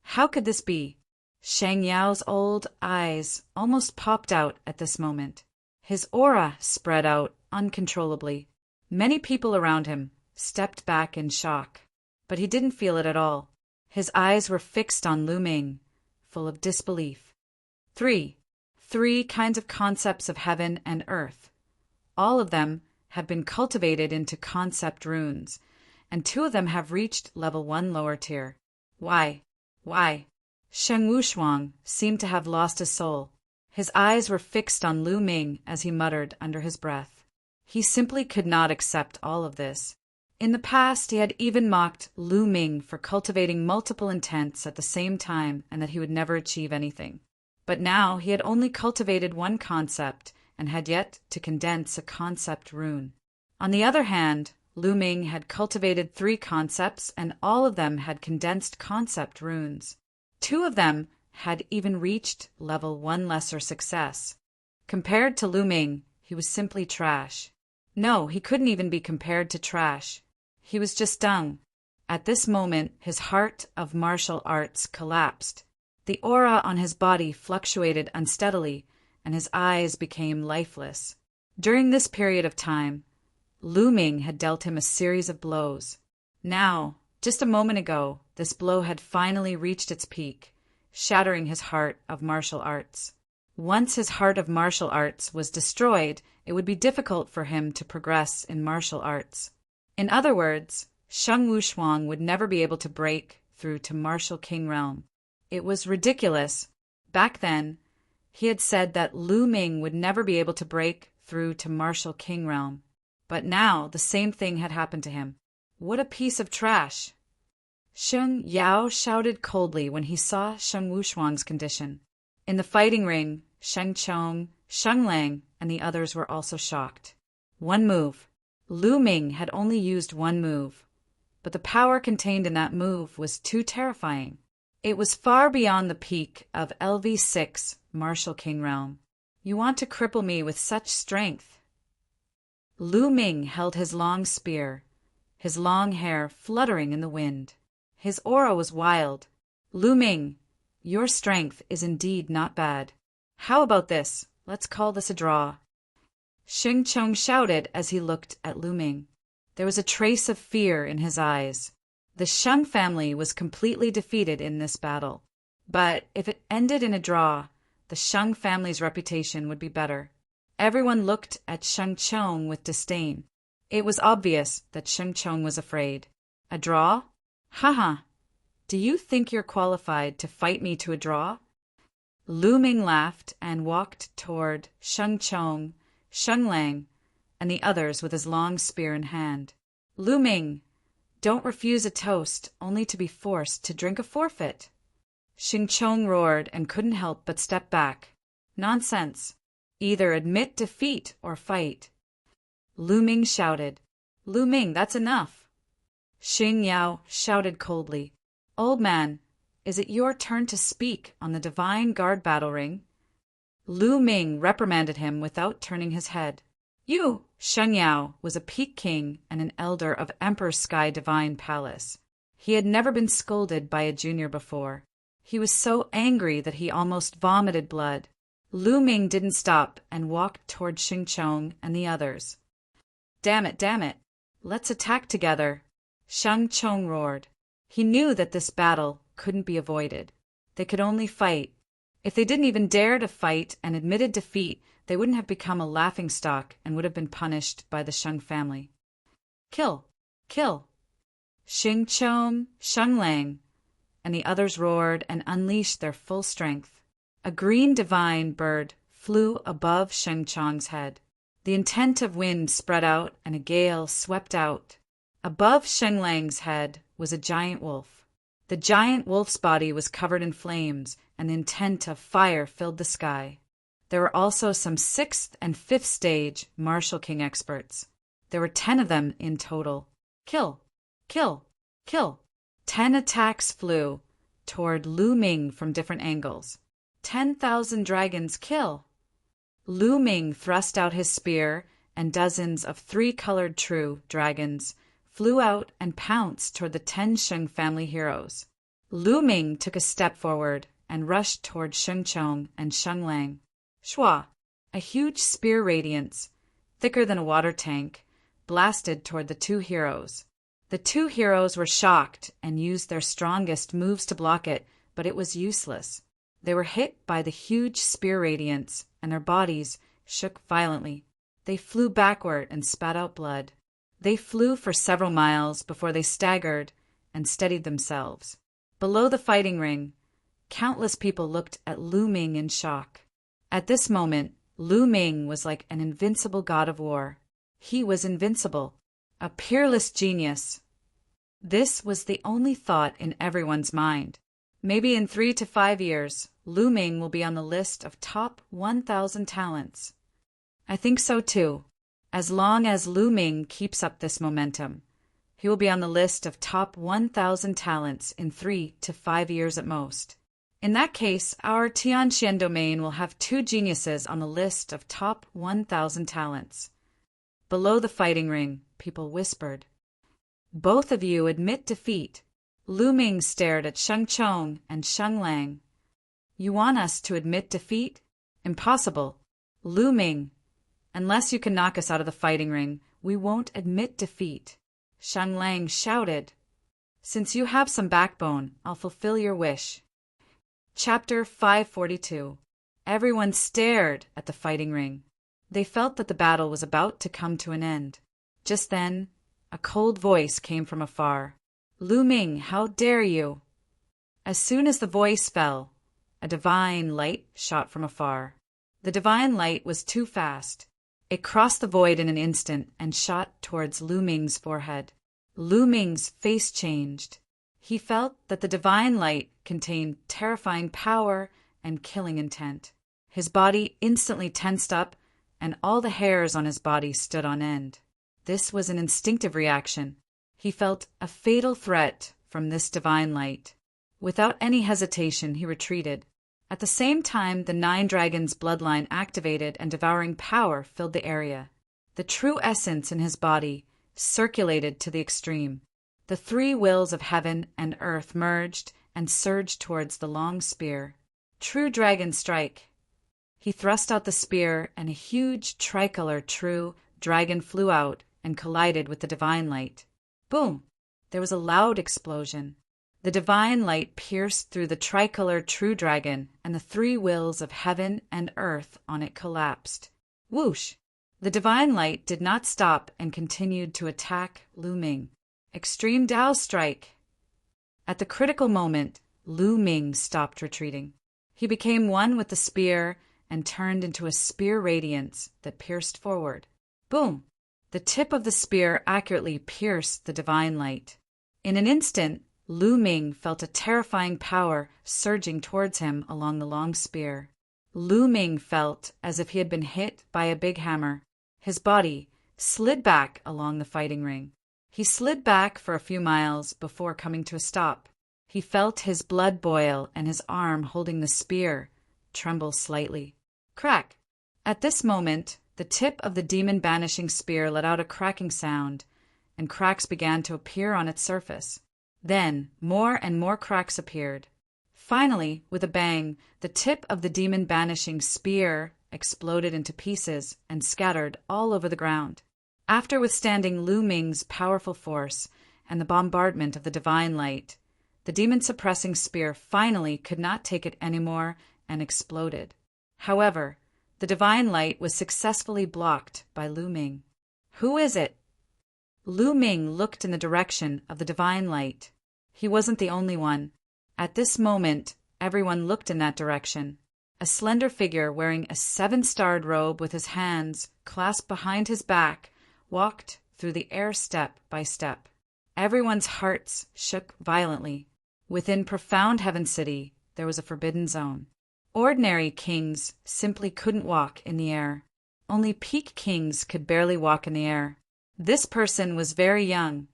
How could this be? Shang Yao's old eyes almost popped out at this moment. His aura spread out uncontrollably. Many people around him stepped back in shock, but he didn't feel it at all. His eyes were fixed on Lu Ming, full of disbelief. 3 kinds of concepts of heaven and earth. All of them have been cultivated into concept runes, and 2 of them have reached level 1 lower tier. Why? Why? Sheng Wuchuang seemed to have lost his soul. His eyes were fixed on Lu Ming as he muttered under his breath. He simply could not accept all of this. In the past, he had even mocked Lu Ming for cultivating multiple intents at the same time and that he would never achieve anything. But now he had only cultivated one concept and had yet to condense a concept rune. On the other hand, Lu Ming had cultivated 3 concepts and all of them had condensed concept runes. 2 of them had even reached level 1 lesser success. Compared to Lu Ming, he was simply trash. No, he couldn't even be compared to trash. He was just dung. At this moment, his heart of martial arts collapsed. The aura on his body fluctuated unsteadily, and his eyes became lifeless. During this period of time, Lu Ming had dealt him a series of blows. Now, just a moment ago, this blow had finally reached its peak, shattering his heart of martial arts. Once his heart of martial arts was destroyed, it would be difficult for him to progress in martial arts. In other words, Sheng Wuchuang would never be able to break through to Martial King Realm. It was ridiculous. Back then, he had said that Lu Ming would never be able to break through to Martial King Realm. But now the same thing had happened to him. What a piece of trash! Sheng Yao shouted coldly when he saw Sheng Wuchuang's condition. In the fighting ring, Sheng Chong, Sheng Lang, and the others were also shocked. One move. Lu Ming had only used one move, but the power contained in that move was too terrifying. It was far beyond the peak of LV6 Martial King Realm. You want to cripple me with such strength? Lu Ming held his long spear, his long hair fluttering in the wind. His aura was wild. Lu Ming, your strength is indeed not bad. How about this? Let's call this a draw. Sheng Chong shouted as he looked at Lu Ming. There was a trace of fear in his eyes. The Sheng family was completely defeated in this battle. But if it ended in a draw, the Sheng family's reputation would be better. Everyone looked at Sheng Chong with disdain. It was obvious that Sheng Chong was afraid. A draw? Haha. Do you think you're qualified to fight me to a draw? Lu Ming laughed and walked toward Sheng Chong, Sheng Lang, and the others with his long spear in hand. Lu Ming, don't refuse a toast only to be forced to drink a forfeit. Sheng Chong roared and couldn't help but step back. Nonsense. Either admit defeat or fight. Lu Ming shouted. Lu Ming, that's enough. Sheng Yao shouted coldly. Old man, is it your turn to speak on the Divine Guard battle ring? Lu Ming reprimanded him without turning his head. You! Sheng Yao was a peak king and an elder of Emperor Sky Divine Palace. He had never been scolded by a junior before. He was so angry that he almost vomited blood. Lu Ming didn't stop and walked toward Sheng Chong and the others. Damn it, let's attack together, Sheng Chong roared. He knew that this battle couldn't be avoided. They could only fight. If they didn't even dare to fight and admitted defeat, they wouldn't have become a laughingstock and would have been punished by the Sheng family. Kill! Kill! Sheng Chong, Sheng Lang, and the others roared and unleashed their full strength. A green divine bird flew above Sheng Chong's head. The intent of wind spread out and a gale swept out. Above Sheng Lang's head was a giant wolf. The giant wolf's body was covered in flames, and the intent of fire filled the sky. There were also some 6th and 5th stage Martial King experts. There were 10 of them in total. Kill! Kill! Kill! 10 attacks flew toward Lu Ming from different angles. 10,000 dragons kill! Lu Ming thrust out his spear, and dozens of 3-colored true dragons flew out and pounced toward the 10 Sheng family heroes. Lu Ming took a step forward and rushed toward Sheng Chong and Sheng Lang. Shua! A huge spear radiance, thicker than a water tank, blasted toward the 2 heroes. The 2 heroes were shocked and used their strongest moves to block it, but it was useless. They were hit by the huge spear radiance, and their bodies shook violently. They flew backward and spat out blood. They flew for several miles before they staggered and steadied themselves. Below the fighting ring, countless people looked at Lu Ming in shock. At this moment, Lu Ming was like an invincible god of war. He was invincible, a peerless genius. This was the only thought in everyone's mind. Maybe in 3 to 5 years, Lu Ming will be on the list of top 1,000 talents. I think so too. As long as Lu Ming keeps up this momentum, he will be on the list of top 1,000 talents in 3 to 5 years at most. In that case, our Tianxian domain will have 2 geniuses on the list of top 1,000 talents. Below the fighting ring, people whispered. Both of you admit defeat. Lu Ming stared at Sheng Chong and Sheng Lang. You want us to admit defeat? Impossible. Lu Ming, unless you can knock us out of the fighting ring, we won't admit defeat. Sheng Lang shouted. Since you have some backbone, I'll fulfill your wish. Chapter 542. Everyone stared at the fighting ring. They felt that the battle was about to come to an end. Just then, a cold voice came from afar. Lu Ming, how dare you? As soon as the voice fell, a divine light shot from afar. The divine light was too fast. It crossed the void in an instant and shot towards Lu Ming's forehead. Lu Ming's face changed. He felt that the divine light contained terrifying power and killing intent. His body instantly tensed up, and all the hairs on his body stood on end. This was an instinctive reaction. He felt a fatal threat from this divine light. Without any hesitation, he retreated. At the same time, the 9 dragons' bloodline activated and devouring power filled the area. The true essence in his body circulated to the extreme. The 3 wills of heaven and earth merged and surged towards the long spear. True dragon strike. He thrust out the spear, and a huge tricolor true dragon flew out and collided with the divine light. Boom! There was a loud explosion. The divine light pierced through the tricolor true dragon, and the 3 wills of heaven and earth on it collapsed. Whoosh! The divine light did not stop and continued to attack Lu Ming. Extreme Tao strike! At the critical moment, Lu Ming stopped retreating. He became one with the spear and turned into a spear radiance that pierced forward. Boom! The tip of the spear accurately pierced the divine light. In an instant, Lu Ming felt a terrifying power surging towards him along the long spear. Lu Ming felt as if he had been hit by a big hammer. His body slid back along the fighting ring. He slid back for a few miles before coming to a stop. He felt his blood boil and his arm holding the spear tremble slightly. Crack! At this moment, the tip of the demon-banishing spear let out a cracking sound, and cracks began to appear on its surface. Then, more and more cracks appeared. Finally, with a bang, the tip of the demon-banishing spear exploded into pieces and scattered all over the ground. After withstanding Lu Ming's powerful force and the bombardment of the divine light, the demon-suppressing spear finally could not take it anymore and exploded. However, the divine light was successfully blocked by Lu Ming. Who is it? Lu Ming looked in the direction of the divine light. He wasn't the only one. At this moment, everyone looked in that direction. A slender figure wearing a 7-starred robe with his hands clasped behind his back walked through the air step by step. Everyone's hearts shook violently. Within profound Heaven City, there was a forbidden zone. Ordinary kings simply couldn't walk in the air. Only peak kings could barely walk in the air. This person was very young,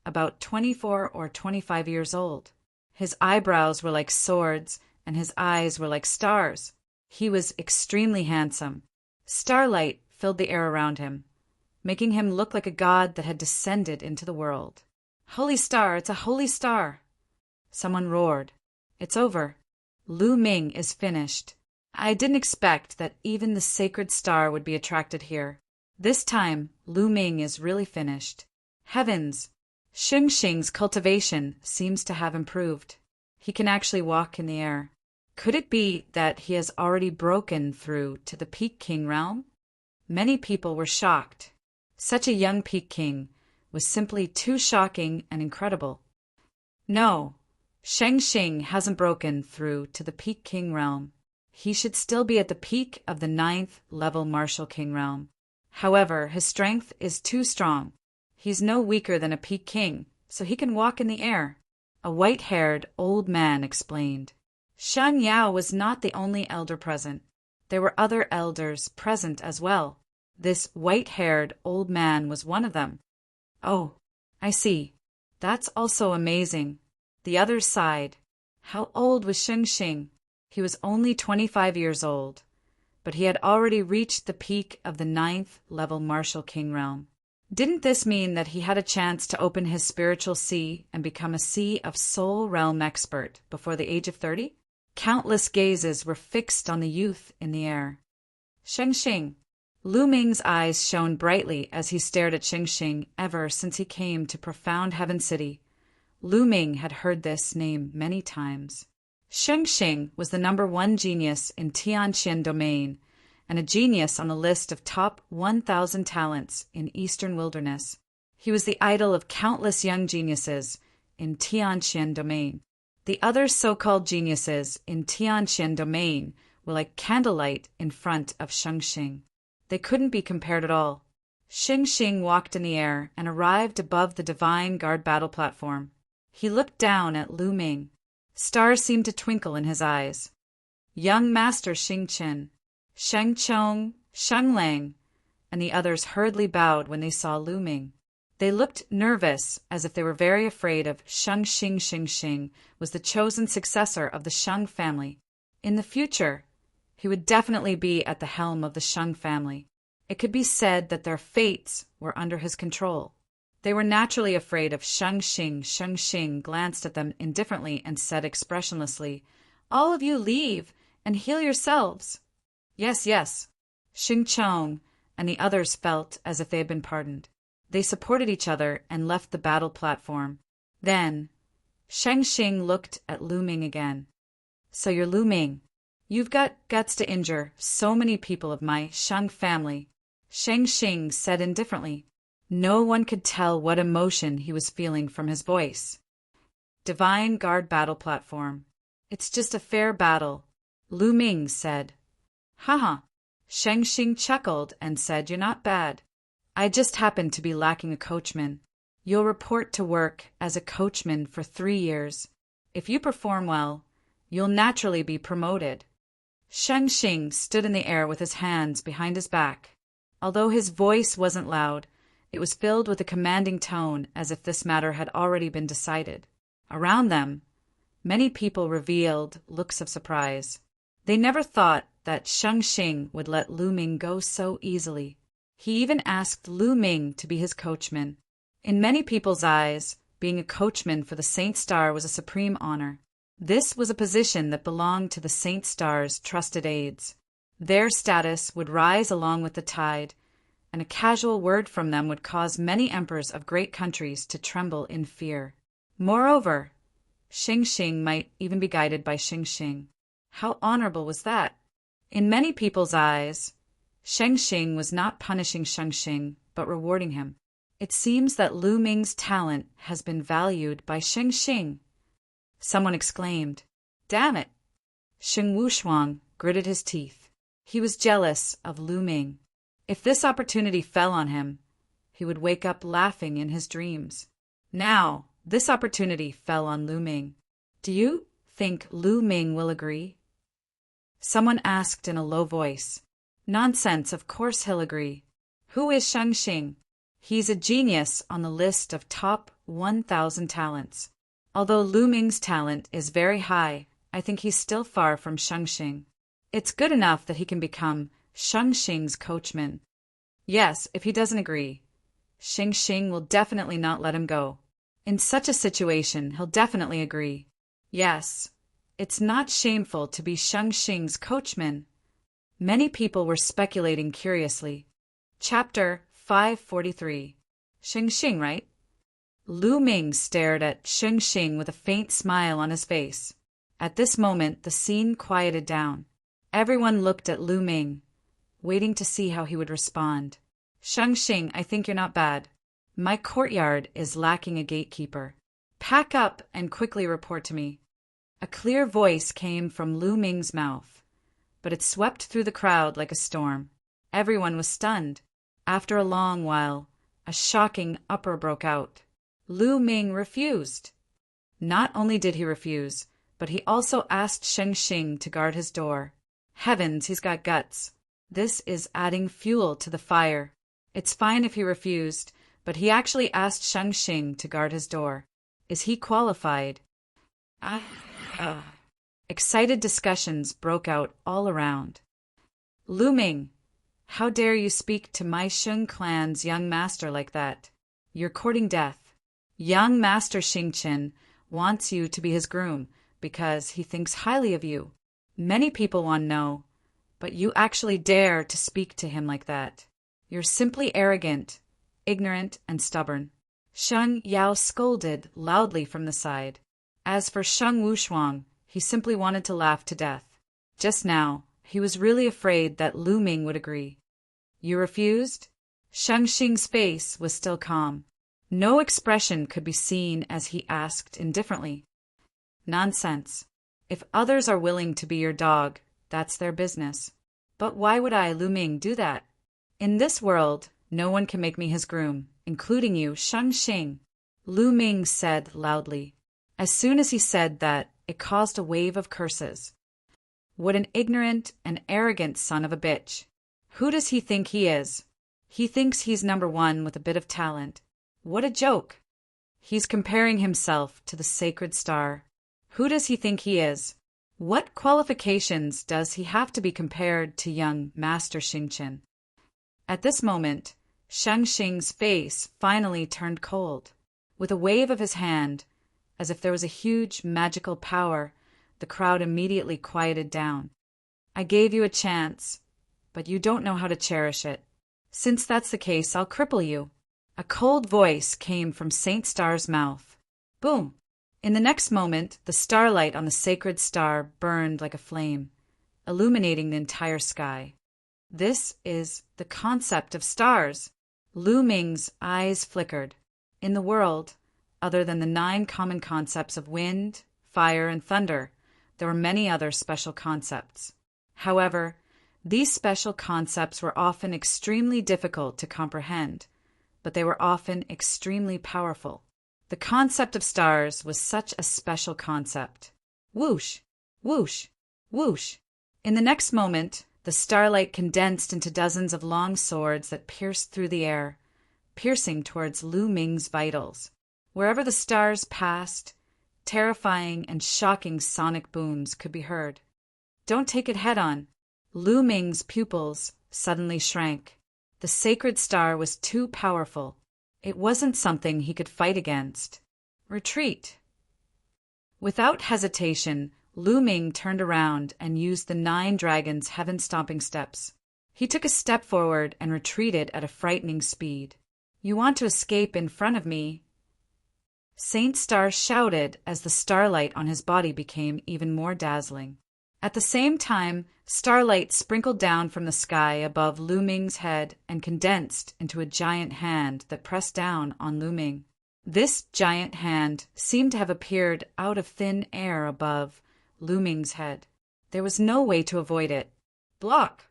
about 24 or 25 years old. His eyebrows were like swords, and his eyes were like stars. He was extremely handsome. Starlight filled the air around him, making him look like a god that had descended into the world. Holy star, it's a holy star! Someone roared. It's over. Lu Ming is finished. I didn't expect that even the sacred star would be attracted here. This time, Lu Ming is really finished. Heavens! Xing Xing's cultivation seems to have improved. He can actually walk in the air. Could it be that he has already broken through to the Peak King realm? Many people were shocked. Such a young Peak King, was simply too shocking and incredible. No, Shang Xing hasn't broken through to the Peak King realm. He should still be at the peak of the 9th level Martial King realm. However, his strength is too strong. He's no weaker than a Peak King, so he can walk in the air. A white-haired old man explained. Shang Yao was not the only elder present. There were other elders present as well. This white-haired old man was one of them. Oh, I see. That's also amazing. The others sighed. How old was Shang Xing? He was only 25 years old, but he had already reached the peak of the 9th level Martial King realm. Didn't this mean that he had a chance to open his spiritual sea and become a Sea of Soul realm expert before the age of 30? Countless gazes were fixed on the youth in the air. Shang Xing. Lu Ming's eyes shone brightly as he stared at Shang Xing ever since he came to Profound Heaven City. Lu Ming had heard this name many times. Shang Xing was the #1 genius in Tianqian domain, and a genius on the list of top 1,000 talents in Eastern Wilderness. He was the idol of countless young geniuses in Tianqian domain. The other so-called geniuses in Tianqian domain were like candlelight in front of Shang Xing. They couldn't be compared at all. Shang Xing walked in the air and arrived above the Divine Guard battle platform. He looked down at Lu Ming. Stars seemed to twinkle in his eyes. Young Master Xing Chen, Sheng Chong, Sheng Lang, and the others hurriedly bowed when they saw Lu Ming. They looked nervous, as if they were very afraid of Shang Xing. Shang Xing was the chosen successor of the Shang family. In the future, he would definitely be at the helm of the Shang family. It could be said that their fates were under his control. They were naturally afraid of Shang Xing. Shang Xing glanced at them indifferently and said expressionlessly, "All of you leave and heal yourselves." Yes, yes. Xing Chong and the others felt as if they had been pardoned. They supported each other and left the battle platform. Then, Shang Xing looked at Lu Ming again. "So you're Lu Ming. You've got guts to injure so many people of my Shang family," Shang Xing said indifferently. No one could tell what emotion he was feeling from his voice. Divine Guard battle platform. "It's just a fair battle," Lu Ming said. "Haha." Shang Xing chuckled and said, "You're not bad. I just happen to be lacking a coachman. You'll report to work as a coachman for 3 years. If you perform well, you'll naturally be promoted." Shang Xing stood in the air with his hands behind his back. Although his voice wasn't loud, it was filled with a commanding tone, as if this matter had already been decided. Around them, many people revealed looks of surprise. They never thought that Shang Xing would let Lu Ming go so easily. He even asked Lu Ming to be his coachman. In many people's eyes, being a coachman for the Saint Star was a supreme honor. This was a position that belonged to the Saint Star's trusted aides. Their status would rise along with the tide, and a casual word from them would cause many emperors of great countries to tremble in fear. Moreover, Xing Xing might even be guided by Xing Xing. How honorable was that? In many people's eyes, Shang Xing was not punishing Shang Xing, but rewarding him. It seems that Lu Ming's talent has been valued by Shang Xing. Someone exclaimed. Damn it! Xing Wushuang gritted his teeth. He was jealous of Lu Ming. If this opportunity fell on him, he would wake up laughing in his dreams. Now, this opportunity fell on Lu Ming. Do you think Lu Ming will agree? Someone asked in a low voice. Nonsense, of course he'll agree. Who is Shang Xing? He's a genius on the list of top 1,000 talents. Although Lu Ming's talent is very high, I think he's still far from Shang Xing. It's good enough that he can become Shang Xing's coachman. Yes, if he doesn't agree, Xing Xing will definitely not let him go. In such a situation, he'll definitely agree. Yes, it's not shameful to be Shang Xing's coachman. Many people were speculating curiously. Chapter 543. Xing Xing, right? Lu Ming stared at Xing Xing with a faint smile on his face. At this moment, the scene quieted down. Everyone looked at Lu Ming, waiting to see how he would respond. Shang Xing, I think you're not bad. My courtyard is lacking a gatekeeper. Pack up and quickly report to me. A clear voice came from Lu Ming's mouth, but it swept through the crowd like a storm. Everyone was stunned. After a long while, a shocking uproar broke out. Lu Ming refused. Not only did he refuse, but he also asked Sheng Xing to guard his door. Heavens, he's got guts. This is adding fuel to the fire. It's fine if he refused, but he actually asked Sheng Xing to guard his door. Is he qualified? Excited discussions broke out all around. Lu Ming, how dare you speak to my Sheng clan's young master like that? You're courting death. Young Master Xingqian wants you to be his groom because he thinks highly of you. Many people want to know, but you actually dare to speak to him like that. You're simply arrogant, ignorant, and stubborn. Sheng Yao scolded loudly from the side. As for Sheng Wushuang, he simply wanted to laugh to death. Just now, he was really afraid that Lu Ming would agree. You refused? Sheng Xing's face was still calm. No expression could be seen as he asked indifferently. Nonsense. If others are willing to be your dog, that's their business. But why would I, Lu Ming, do that? In this world, no one can make me his groom, including you, Sheng Xing, Lu Ming said loudly. As soon as he said that, it caused a wave of curses. What an ignorant and arrogant son of a bitch. Who does he think he is? He thinks he's number one with a bit of talent. What a joke. He's comparing himself to the sacred star. Who does he think he is? What qualifications does he have to be compared to young Master Xingqian? At this moment, Sheng Xing's face finally turned cold. With a wave of his hand, as if there was a huge magical power, the crowd immediately quieted down. I gave you a chance, but you don't know how to cherish it. Since that's the case, I'll cripple you. A cold voice came from Saint Star's mouth. Boom! In the next moment, the starlight on the sacred star burned like a flame, illuminating the entire sky. This is the concept of stars. Lu Ming's eyes flickered. In the world, other than the 9 common concepts of wind, fire, and thunder, there were many other special concepts. However, these special concepts were often extremely difficult to comprehend, but they were often extremely powerful. The concept of stars was such a special concept. Whoosh, whoosh, whoosh. In the next moment, the starlight condensed into dozens of long swords that pierced through the air, piercing towards Lu Ming's vitals. Wherever the stars passed, terrifying and shocking sonic booms could be heard. Don't take it head-on. Lu Ming's pupils suddenly shrank. The sacred star was too powerful. It wasn't something he could fight against. Retreat. Without hesitation, Lu Ming turned around and used the 9 dragons' heaven-stomping steps. He took a step forward and retreated at a frightening speed. You want to escape in front of me? Saint Star shouted as the starlight on his body became even more dazzling. At the same time, starlight sprinkled down from the sky above Lu Ming's head and condensed into a giant hand that pressed down on Lu Ming. This giant hand seemed to have appeared out of thin air above Lu Ming's head. There was no way to avoid it. Block!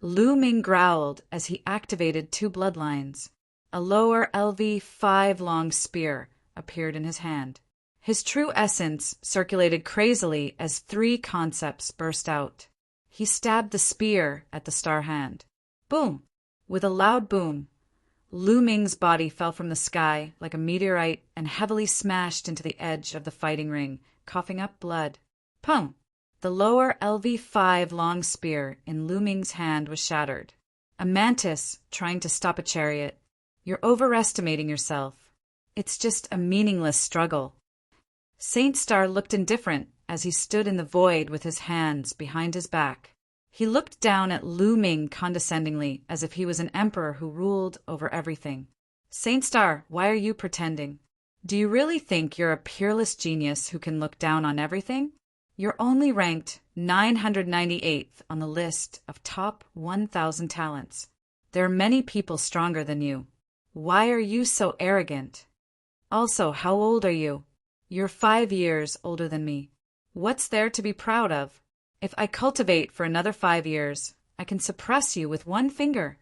Lu Ming growled as he activated 2 bloodlines. A lower LV5 long spear appeared in his hand. His true essence circulated crazily as 3 concepts burst out. He stabbed the spear at the star hand. Boom! With a loud boom, Lu Ming's body fell from the sky like a meteorite and heavily smashed into the edge of the fighting ring, coughing up blood. Pum! The lower LV5 long spear in Lu Ming's hand was shattered. A mantis trying to stop a chariot. You're overestimating yourself. It's just a meaningless struggle. Saint Star looked indifferent as he stood in the void with his hands behind his back. He looked down at Lu Ming condescendingly as if he was an emperor who ruled over everything. Saint Star, why are you pretending? Do you really think you're a peerless genius who can look down on everything? You're only ranked 998th on the list of top 1,000 talents. There are many people stronger than you. Why are you so arrogant? Also, how old are you? You're 5 years older than me. What's there to be proud of? If I cultivate for another 5 years, I can suppress you with one finger.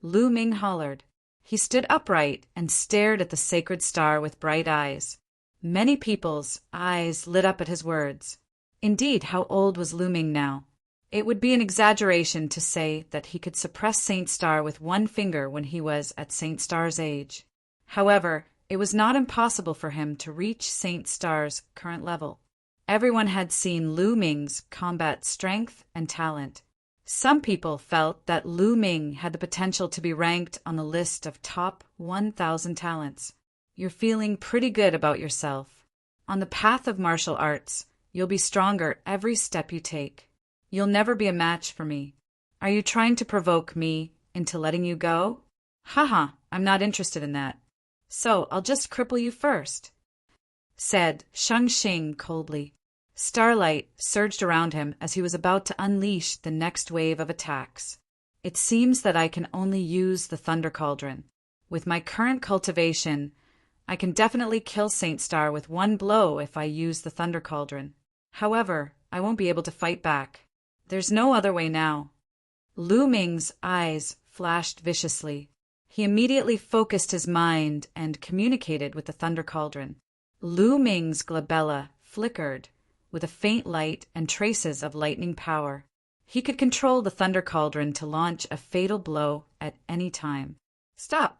Lu Ming hollered. He stood upright and stared at the sacred star with bright eyes. Many people's eyes lit up at his words. Indeed, how old was Lu Ming now? It would be an exaggeration to say that he could suppress Saint Star with one finger when he was at Saint Star's age. However, it was not impossible for him to reach Saint Star's current level. Everyone had seen Lu Ming's combat strength and talent. Some people felt that Lu Ming had the potential to be ranked on the list of top 1,000 talents. You're feeling pretty good about yourself. On the path of martial arts, you'll be stronger every step you take. You'll never be a match for me. Are you trying to provoke me into letting you go? Haha, I'm not interested in that. So I'll just cripple you first, said Shang Xing coldly. Starlight surged around him as he was about to unleash the next wave of attacks. It seems that I can only use the Thunder Cauldron. With my current cultivation, I can definitely kill Saint Star with one blow if I use the Thunder Cauldron. However, I won't be able to fight back. There's no other way now. Lu Ming's eyes flashed viciously. He immediately focused his mind and communicated with the Thunder Cauldron. Lu Ming's glabella flickered with a faint light and traces of lightning power. He could control the Thunder Cauldron to launch a fatal blow at any time. Stop!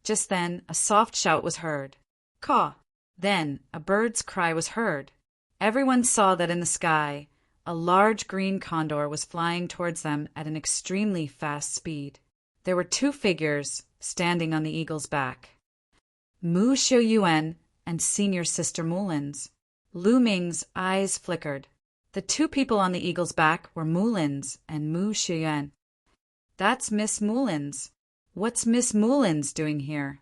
Just then, a soft shout was heard. Caw! Then, a bird's cry was heard. Everyone saw that in the sky, a large green condor was flying towards them at an extremely fast speed. There were 2 figures standing on the eagle's back. Mu Xiuyuan and senior sister Mulin's. Lu Ming's eyes flickered. The 2 people on the eagle's back were Mulin's and Mu Xiuyuan. That's Miss Mulin's. What's Miss Mulin's doing here?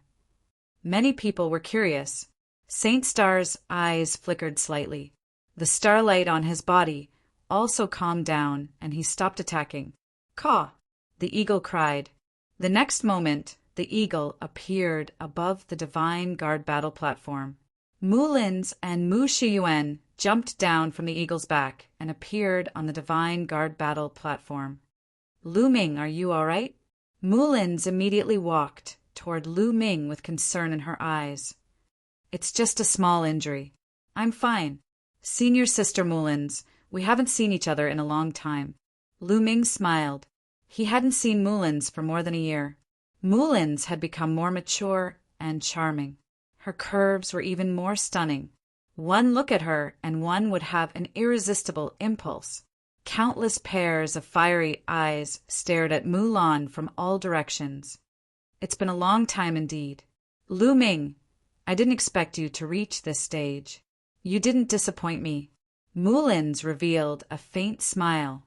Many people were curious. Saint Star's eyes flickered slightly. The starlight on his body also calmed down, and he stopped attacking. Caw! The eagle cried. The next moment, the eagle appeared above the Divine Guard battle platform. Mulin's and Mu Xiuyuan jumped down from the eagle's back and appeared on the Divine Guard battle platform. Lu Ming, are you all right? Mulin's immediately walked toward Lu Ming with concern in her eyes. It's just a small injury. I'm fine. Senior sister Mulin's, we haven't seen each other in a long time. Lu Ming smiled. He hadn't seen Mulin's for more than a year. Mulin's had become more mature and charming. Her curves were even more stunning. One look at her and one would have an irresistible impulse. Countless pairs of fiery eyes stared at Mulan from all directions. It's been a long time indeed. Lu Ming, I didn't expect you to reach this stage. You didn't disappoint me. Mulin's revealed a faint smile.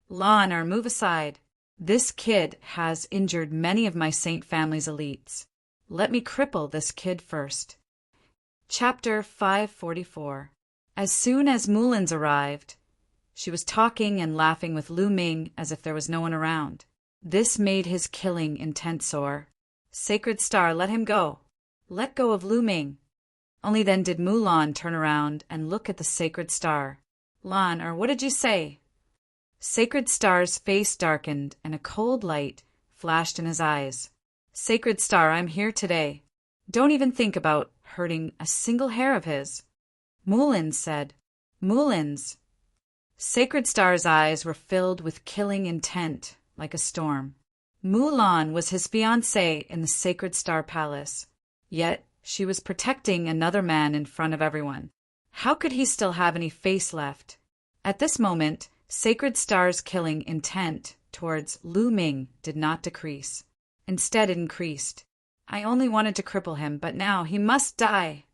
Lan, move aside. This kid has injured many of my Saint family's elites. Let me cripple this kid first. Chapter 544. As soon as Mulin's arrived, she was talking and laughing with Lu Ming as if there was no one around. This made his killing intent sore. Sacred Star, let him go. Let go of Lu Ming. Only then did Mulan turn around and look at the Sacred Star. Lan, what did you say? Sacred Star's face darkened and a cold light flashed in his eyes. Sacred Star, I'm here today. Don't even think about hurting a single hair of his. Mulin's said. Mulin's. Sacred Star's eyes were filled with killing intent, like a storm. Mulan was his fiancée in the Sacred Star Palace. Yet she was protecting another man in front of everyone. How could he still have any face left? At this moment, Sacred Star's killing intent towards Lu Ming did not decrease. Instead, it increased. I only wanted to cripple him, but now he must die.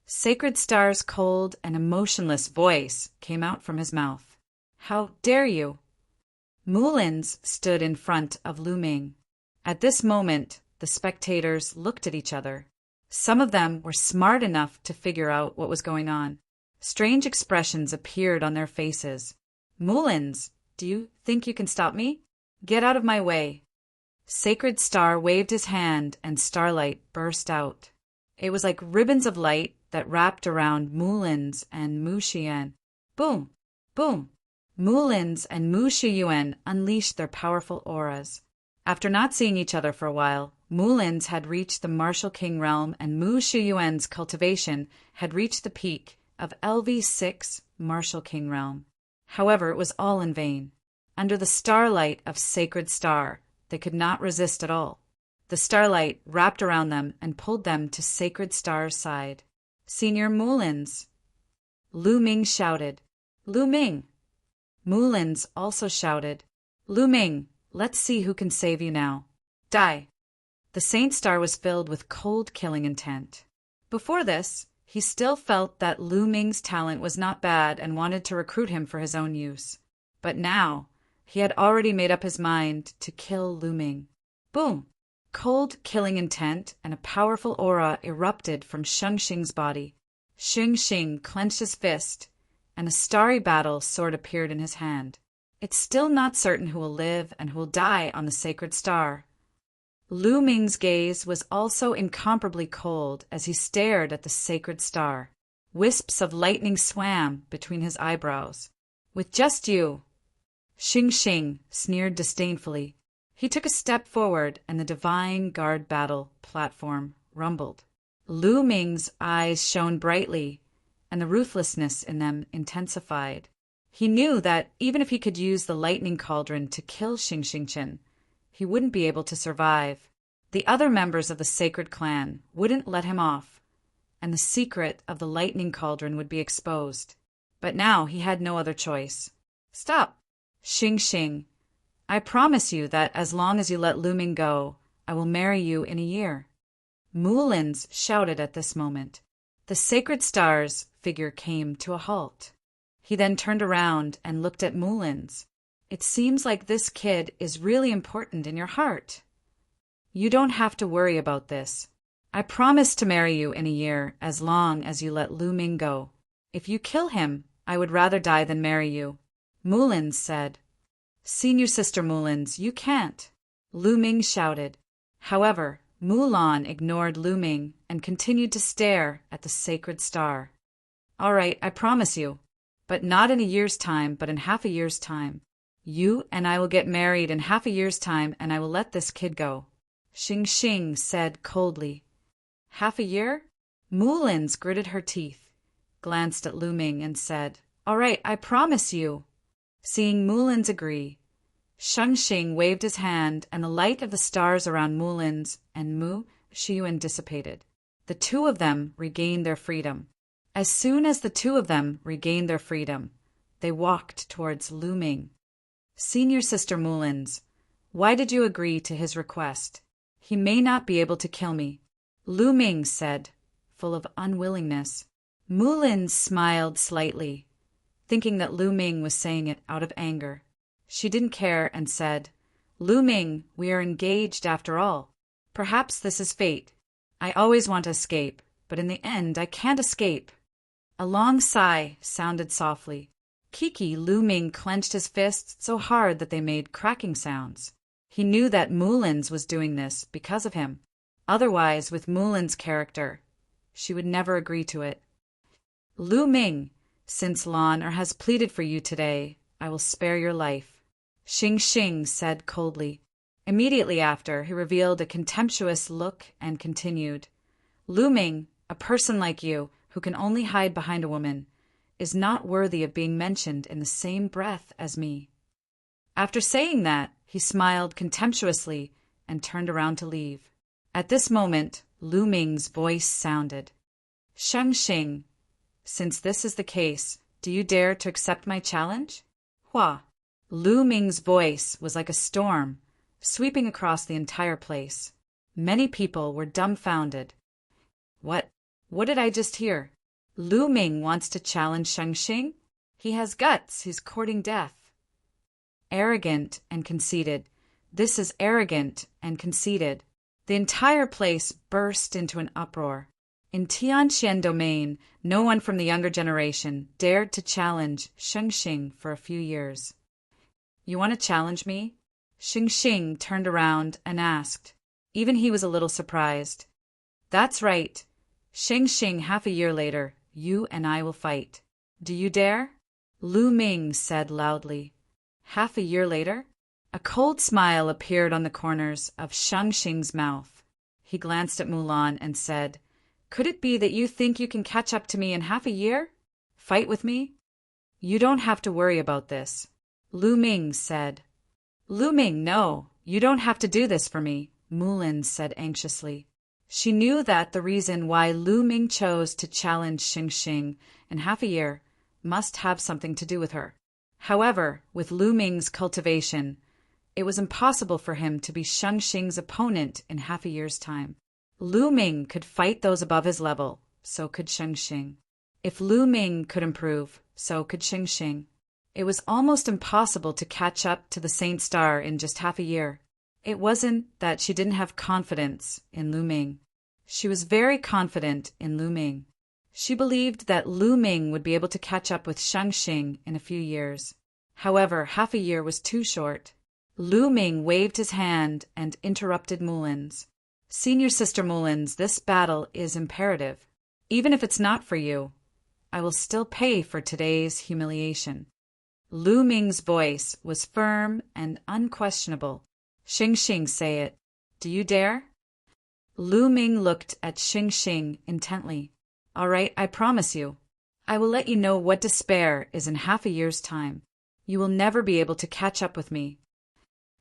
Sacred Star's cold and emotionless voice came out from his mouth. How dare you? Mulin's stood in front of Lu Ming. At this moment, the spectators looked at each other. Some of them were smart enough to figure out what was going on. Strange expressions appeared on their faces. Mulin's, do you think you can stop me? Get out of my way. Sacred Star waved his hand and starlight burst out. It was like ribbons of light that wrapped around Mulins and Mu Xian. Boom! Boom! Mulins and Mu Shiyuan unleashed their powerful auras. After not seeing each other for a while, Mulins had reached the Martial King realm and Mu Shiyuan's cultivation had reached the peak of LV6 Martial King realm. However, it was all in vain. Under the starlight of Sacred Star, they could not resist at all. The starlight wrapped around them and pulled them to Sacred Star's side. Senior Mulins! Lu Ming shouted. Lu Ming! Mulins also shouted. Lu Ming, let's see who can save you now. Die! The Saint Star was filled with cold killing intent. Before this, he still felt that Lu Ming's talent was not bad and wanted to recruit him for his own use. But now, he had already made up his mind to kill Lu Ming. Boom! Cold killing intent and a powerful aura erupted from Sheng Xing's body. Sheng Xing clenched his fist, and a starry battle sword appeared in his hand. It's still not certain who will live and who will die on the Sacred Star. Lu Ming's gaze was also incomparably cold as he stared at the Sacred Star. Wisps of lightning swam between his eyebrows. With just you, Sheng Xing sneered disdainfully. He took a step forward and the Divine Guard battle platform rumbled. Lu Ming's eyes shone brightly, and the ruthlessness in them intensified. He knew that even if he could use the lightning cauldron to kill Xing Xingchen, he wouldn't be able to survive. The other members of the sacred clan wouldn't let him off, and the secret of the lightning cauldron would be exposed. But now he had no other choice. Stop! Xing Xing, I promise you that as long as you let Lu Ming go, I will marry you in a year. Mulins shouted at this moment. The Sacred Star's figure came to a halt. He then turned around and looked at Mulins. It seems like this kid is really important in your heart. You don't have to worry about this. I promise to marry you in a year as long as you let Lu Ming go. If you kill him, I would rather die than marry you. Mulins said. Senior Sister Mulins, you can't. Lu Ming shouted. However, Mulan ignored Lu Ming and continued to stare at the Sacred Star. All right, I promise you. But not in a year's time, but in half a year's time. You and I will get married in half a year's time, and I will let this kid go. Xing Xing said coldly. Half a year? Mulins gritted her teeth, glanced at Lu Ming, and said, All right, I promise you. Seeing Mulins agree, Sheng Xing waved his hand, and the light of the stars around Mulins and Mu Shiyuan dissipated. The two of them regained their freedom. As soon as the two of them regained their freedom, they walked towards Lu Ming. Senior Sister Mulins, why did you agree to his request? He may not be able to kill me, Lu Ming said, full of unwillingness. Mulins smiled slightly, thinking that Lu Ming was saying it out of anger. She didn't care and said, Lu Ming, we are engaged after all. Perhaps this is fate. I always want to escape, but in the end I can't escape. A long sigh sounded softly. Kiki Lu Ming clenched his fists so hard that they made cracking sounds. He knew that Mulins was doing this because of him. Otherwise, with Mulin's character, she would never agree to it. Lu Ming, since Lan has pleaded for you today, I will spare your life. Xing Xing said coldly. Immediately after, he revealed a contemptuous look and continued. Lu Ming, a person like you, who can only hide behind a woman, is not worthy of being mentioned in the same breath as me. After saying that, he smiled contemptuously and turned around to leave. At this moment, Lu Ming's voice sounded. Sheng Xing, since this is the case, do you dare to accept my challenge? Hua. Lu Ming's voice was like a storm, sweeping across the entire place. Many people were dumbfounded. What did I just hear? Lu Ming wants to challenge Sheng Xing? He has guts, he's courting death. Arrogant and conceited. This is arrogant and conceited. The entire place burst into an uproar. In Tianqian domain, no one from the younger generation dared to challenge Sheng Xing for a few years. You want to challenge me? Xing Xing turned around and asked. Even he was a little surprised. That's right. Xing Xing, half a year later, you and I will fight. Do you dare? Lu Ming said loudly. Half a year later? A cold smile appeared on the corners of Shang Xing's mouth. He glanced at Mulan and said, Could it be that you think you can catch up to me in half a year? Fight with me? You don't have to worry about this. Lu Ming said. Lu Ming, no, you don't have to do this for me, Mulan said anxiously. She knew that the reason why Lu Ming chose to challenge Xing Xing in half a year must have something to do with her. However, with Lu Ming's cultivation, it was impossible for him to be Shang Xing's opponent in half a year's time. Lu Ming could fight those above his level, so could Xing Xing. If Lu Ming could improve, so could Xing Xing. It was almost impossible to catch up to the Saint Star in just half a year. It wasn't that she didn't have confidence in Lu Ming. She was very confident in Lu Ming. She believed that Lu Ming would be able to catch up with Shang Xing in a few years. However, half a year was too short. Lu Ming waved his hand and interrupted Mulan's. Senior Sister Mulan's, this battle is imperative. Even if it's not for you, I will still pay for today's humiliation. Lu Ming's voice was firm and unquestionable. Xing Xing, say it. Do you dare? Lu Ming looked at Xing Xing intently. All right, I promise you. I will let you know what despair is in half a year's time. You will never be able to catch up with me.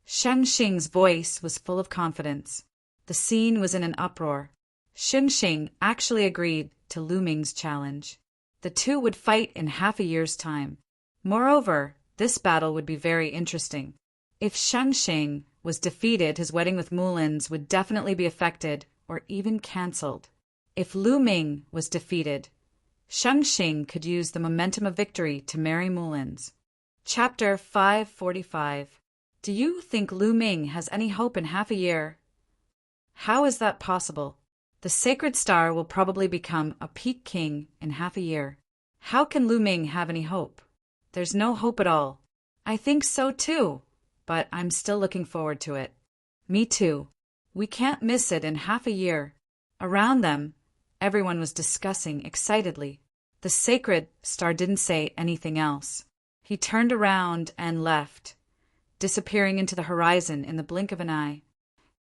Shang Xing's voice was full of confidence. The scene was in an uproar. Xing Xing actually agreed to Lu Ming's challenge. The two would fight in half a year's time. Moreover, this battle would be very interesting. If Shang Xing was defeated, his wedding with Mulan's would definitely be affected or even cancelled. If Lu Ming was defeated, Shang Xing could use the momentum of victory to marry Mulan's. Chapter 545. Do you think Lu Ming has any hope in half a year? How is that possible? The sacred star will probably become a peak king in half a year. How can Lu Ming have any hope? There's no hope at all. I think so too, but I'm still looking forward to it. Me too. We can't miss it in half a year. Around them, everyone was discussing excitedly. The sacred star didn't say anything else. He turned around and left, disappearing into the horizon in the blink of an eye.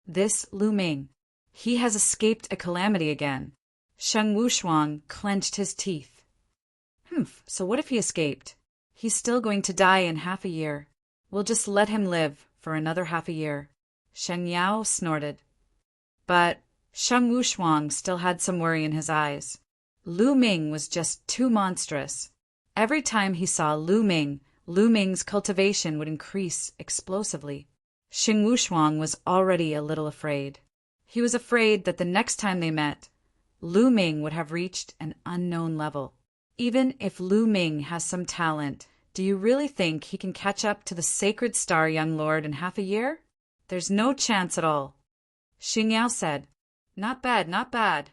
This Lu Ming. He has escaped a calamity again. Sheng Wushuang clenched his teeth. So what if he escaped? He's still going to die in half a year. We'll just let him live for another half a year. Shen Yao snorted. But Sheng Wushuang still had some worry in his eyes. Lu Ming was just too monstrous. Every time he saw Lu Ming's cultivation would increase explosively. Xing Wushuang was already a little afraid. He was afraid that the next time they met, Lu Ming would have reached an unknown level. Even if Lu Ming has some talent, do you really think he can catch up to the sacred star, young lord, in half a year? There's no chance at all. Xing Yao said, Not bad, not bad.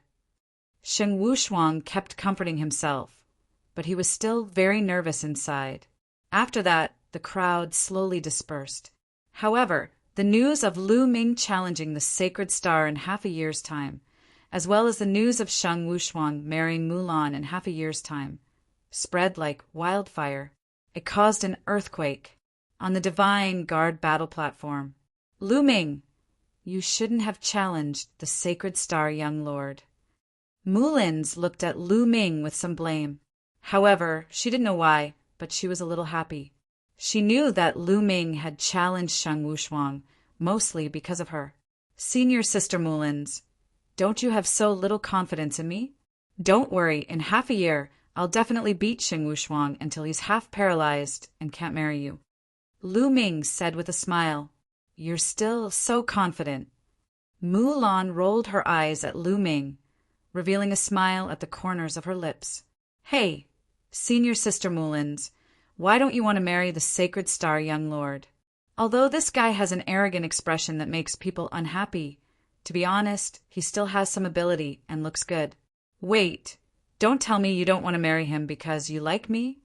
Sheng Wushuang kept comforting himself, but he was still very nervous inside. After that, the crowd slowly dispersed. However, the news of Lu Ming challenging the sacred star in half a year's time, as well as the news of Sheng Wushuang marrying Mulan in half a year's time, spread like wildfire. It caused an earthquake on the Divine Guard battle platform. Lu Ming, you shouldn't have challenged the sacred star, young lord. Mulan's looked at Lu Ming with some blame. However, she didn't know why, but she was a little happy. She knew that Lu Ming had challenged Sheng Wushuang, mostly because of her. Senior Sister Mulan's, don't you have so little confidence in me? Don't worry, in half a year, I'll definitely beat Sheng Wushuang until he's half paralyzed and can't marry you. Lu Ming said with a smile, You're still so confident. Mulan rolled her eyes at Lu Ming, revealing a smile at the corners of her lips. Hey, Senior Sister Mulan's, why don't you want to marry the sacred star, young lord? Although this guy has an arrogant expression that makes people unhappy, to be honest, he still has some ability and looks good. Wait, don't tell me you don't want to marry him because you like me?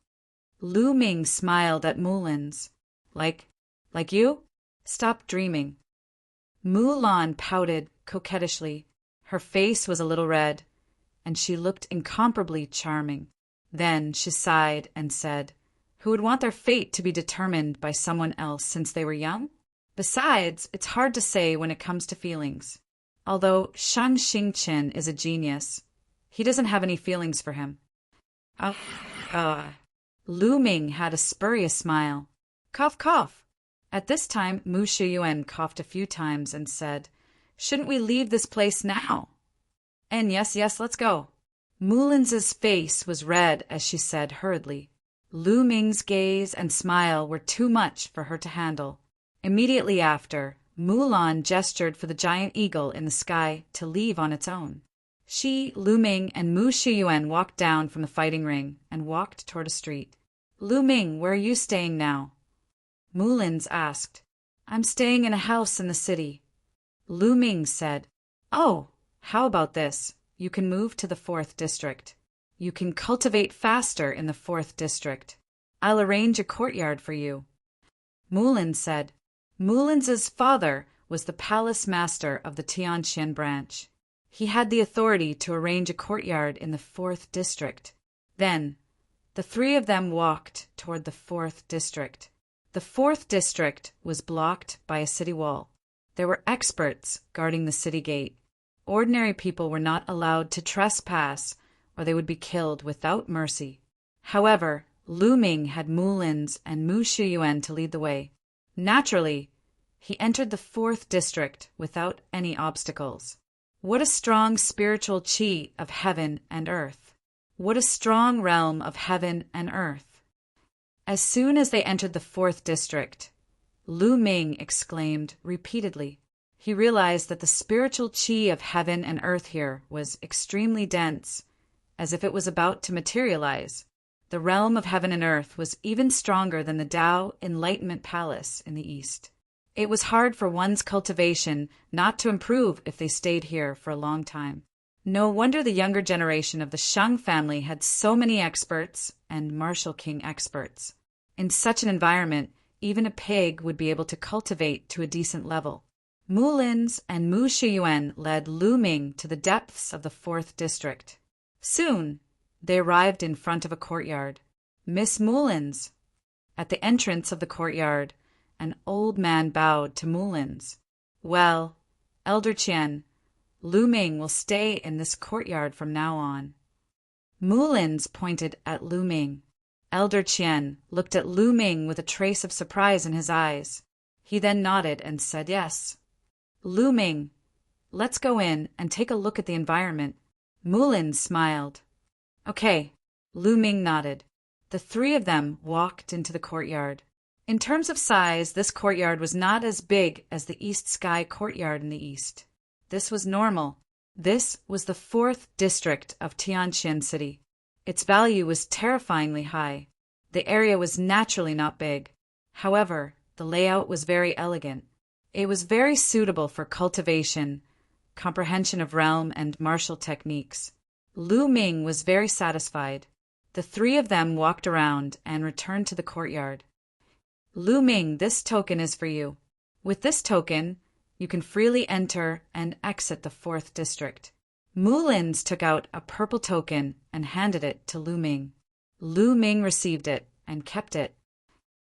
Lu Ming smiled at Mulan's. Like you? Stop dreaming. Mulan pouted coquettishly. Her face was a little red, and she looked incomparably charming. Then she sighed and said, "Who would want their fate to be determined by someone else since they were young? Besides, it's hard to say when it comes to feelings. Although Shang Xingqian is a genius, he doesn't have any feelings for him." Lu Ming had a spurious smile. Cough, cough. At this time, Mu Shiyuan coughed a few times and said, "Shouldn't we leave this place now?" And yes, let's go. Mulin's face was red as she said hurriedly. Lu Ming's gaze and smile were too much for her to handle. Immediately after, Mulan gestured for the giant eagle in the sky to leave on its own. She, Lu Ming, and Mu Shiyuan walked down from the fighting ring and walked toward a street. "Lu Ming, where are you staying now?" Mulin's asked. "I'm staying in a house in the city." Lu Ming said, "Oh, how about this? You can move to the 4th district. You can cultivate faster in the 4th district. I'll arrange a courtyard for you." Mulin said. Mulin's father was the palace master of the Tianqian branch. He had the authority to arrange a courtyard in the 4th district. Then, the three of them walked toward the 4th district. The 4th district was blocked by a city wall. There were experts guarding the city gate. Ordinary people were not allowed to trespass, or they would be killed without mercy. However, Lu Ming had Mulin's and Mu Shiyuan to lead the way. Naturally, he entered the 4th district without any obstacles. What a strong spiritual qi of heaven and earth! What a strong realm of heaven and earth! As soon as they entered the 4th district, Lu Ming exclaimed repeatedly. He realized that the spiritual qi of heaven and earth here was extremely dense, as if it was about to materialize. The realm of heaven and earth was even stronger than the Tao Enlightenment Palace in the east. It was hard for one's cultivation not to improve if they stayed here for a long time. No wonder the younger generation of the Shang family had so many experts and martial king experts. In such an environment, even a pig would be able to cultivate to a decent level. Mulin's and Mu Shiyuan led Lu Ming to the depths of the 4th district. Soon, they arrived in front of a courtyard. "Miss Mulin's." At the entrance of the courtyard, an old man bowed to Mulin's. "Well, Elder Qian, Lu Ming will stay in this courtyard from now on." Mulin's pointed at Lu Ming. Elder Qian looked at Lu Ming with a trace of surprise in his eyes. He then nodded and said yes. "Lu Ming, let's go in and take a look at the environment." Mulin's smiled. "Okay." Lu Ming nodded. The three of them walked into the courtyard. In terms of size, this courtyard was not as big as the East Sky courtyard in the east. This was normal. This was the 4th district of Tianqian City. Its value was terrifyingly high. The area was naturally not big. However, the layout was very elegant. It was very suitable for cultivation, comprehension of realm and martial techniques. Lu Ming was very satisfied. The three of them walked around and returned to the courtyard. "Lu Ming, this token is for you. With this token, you can freely enter and exit the 4th district." Mulin's took out a purple token and handed it to Lu Ming. Lu Ming received it and kept it.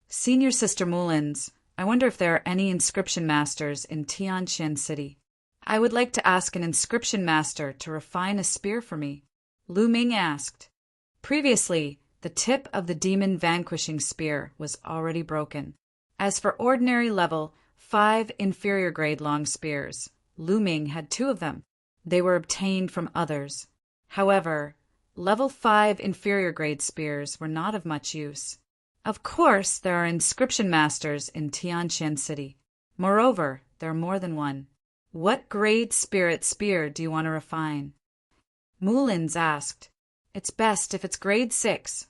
"Senior Sister Mulin's, I wonder if there are any inscription masters in Tianqian City. I would like to ask an inscription master to refine a spear for me." Lu Ming asked. Previously, the tip of the demon vanquishing spear was already broken. As for ordinary level 5 inferior grade long spears, Lu Ming had 2 of them. They were obtained from others. However, level 5 inferior grade spears were not of much use. Of course, there are inscription masters in Tianqian City. Moreover, there are more than one. "What grade spirit spear do you want to refine?" Mulin's asked. "It's best if it's grade 6.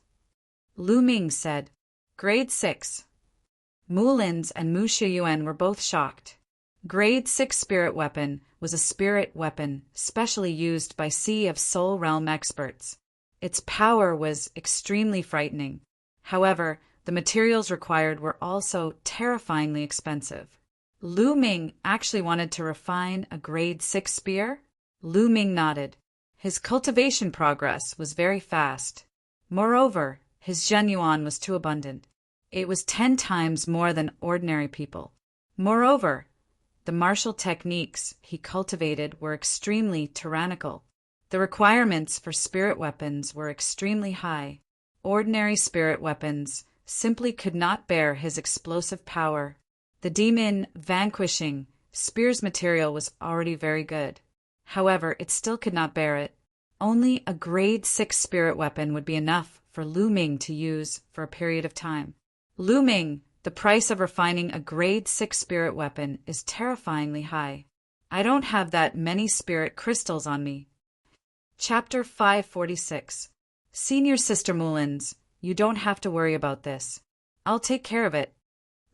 Lu Ming said, "Grade 6. Mulin's and Mu Shiyuan were both shocked. Grade 6 spirit weapon was a spirit weapon specially used by Sea of Soul Realm experts. Its power was extremely frightening. However, the materials required were also terrifyingly expensive. Lu Ming actually wanted to refine a grade 6 spear? Lu Ming nodded. His cultivation progress was very fast. Moreover, his zhenyuan was too abundant. It was 10 times more than ordinary people. Moreover, the martial techniques he cultivated were extremely tyrannical. The requirements for spirit weapons were extremely high. Ordinary spirit weapons simply could not bear his explosive power. The demon vanquishing spear's material was already very good. However, it still could not bear it. Only a grade 6 spirit weapon would be enough for Lu Ming to use for a period of time. Lu Ming, the price of refining a grade 6 spirit weapon is terrifyingly high. I don't have that many spirit crystals on me. Chapter 546. Senior Sister Mullins, you don't have to worry about this. I'll take care of it.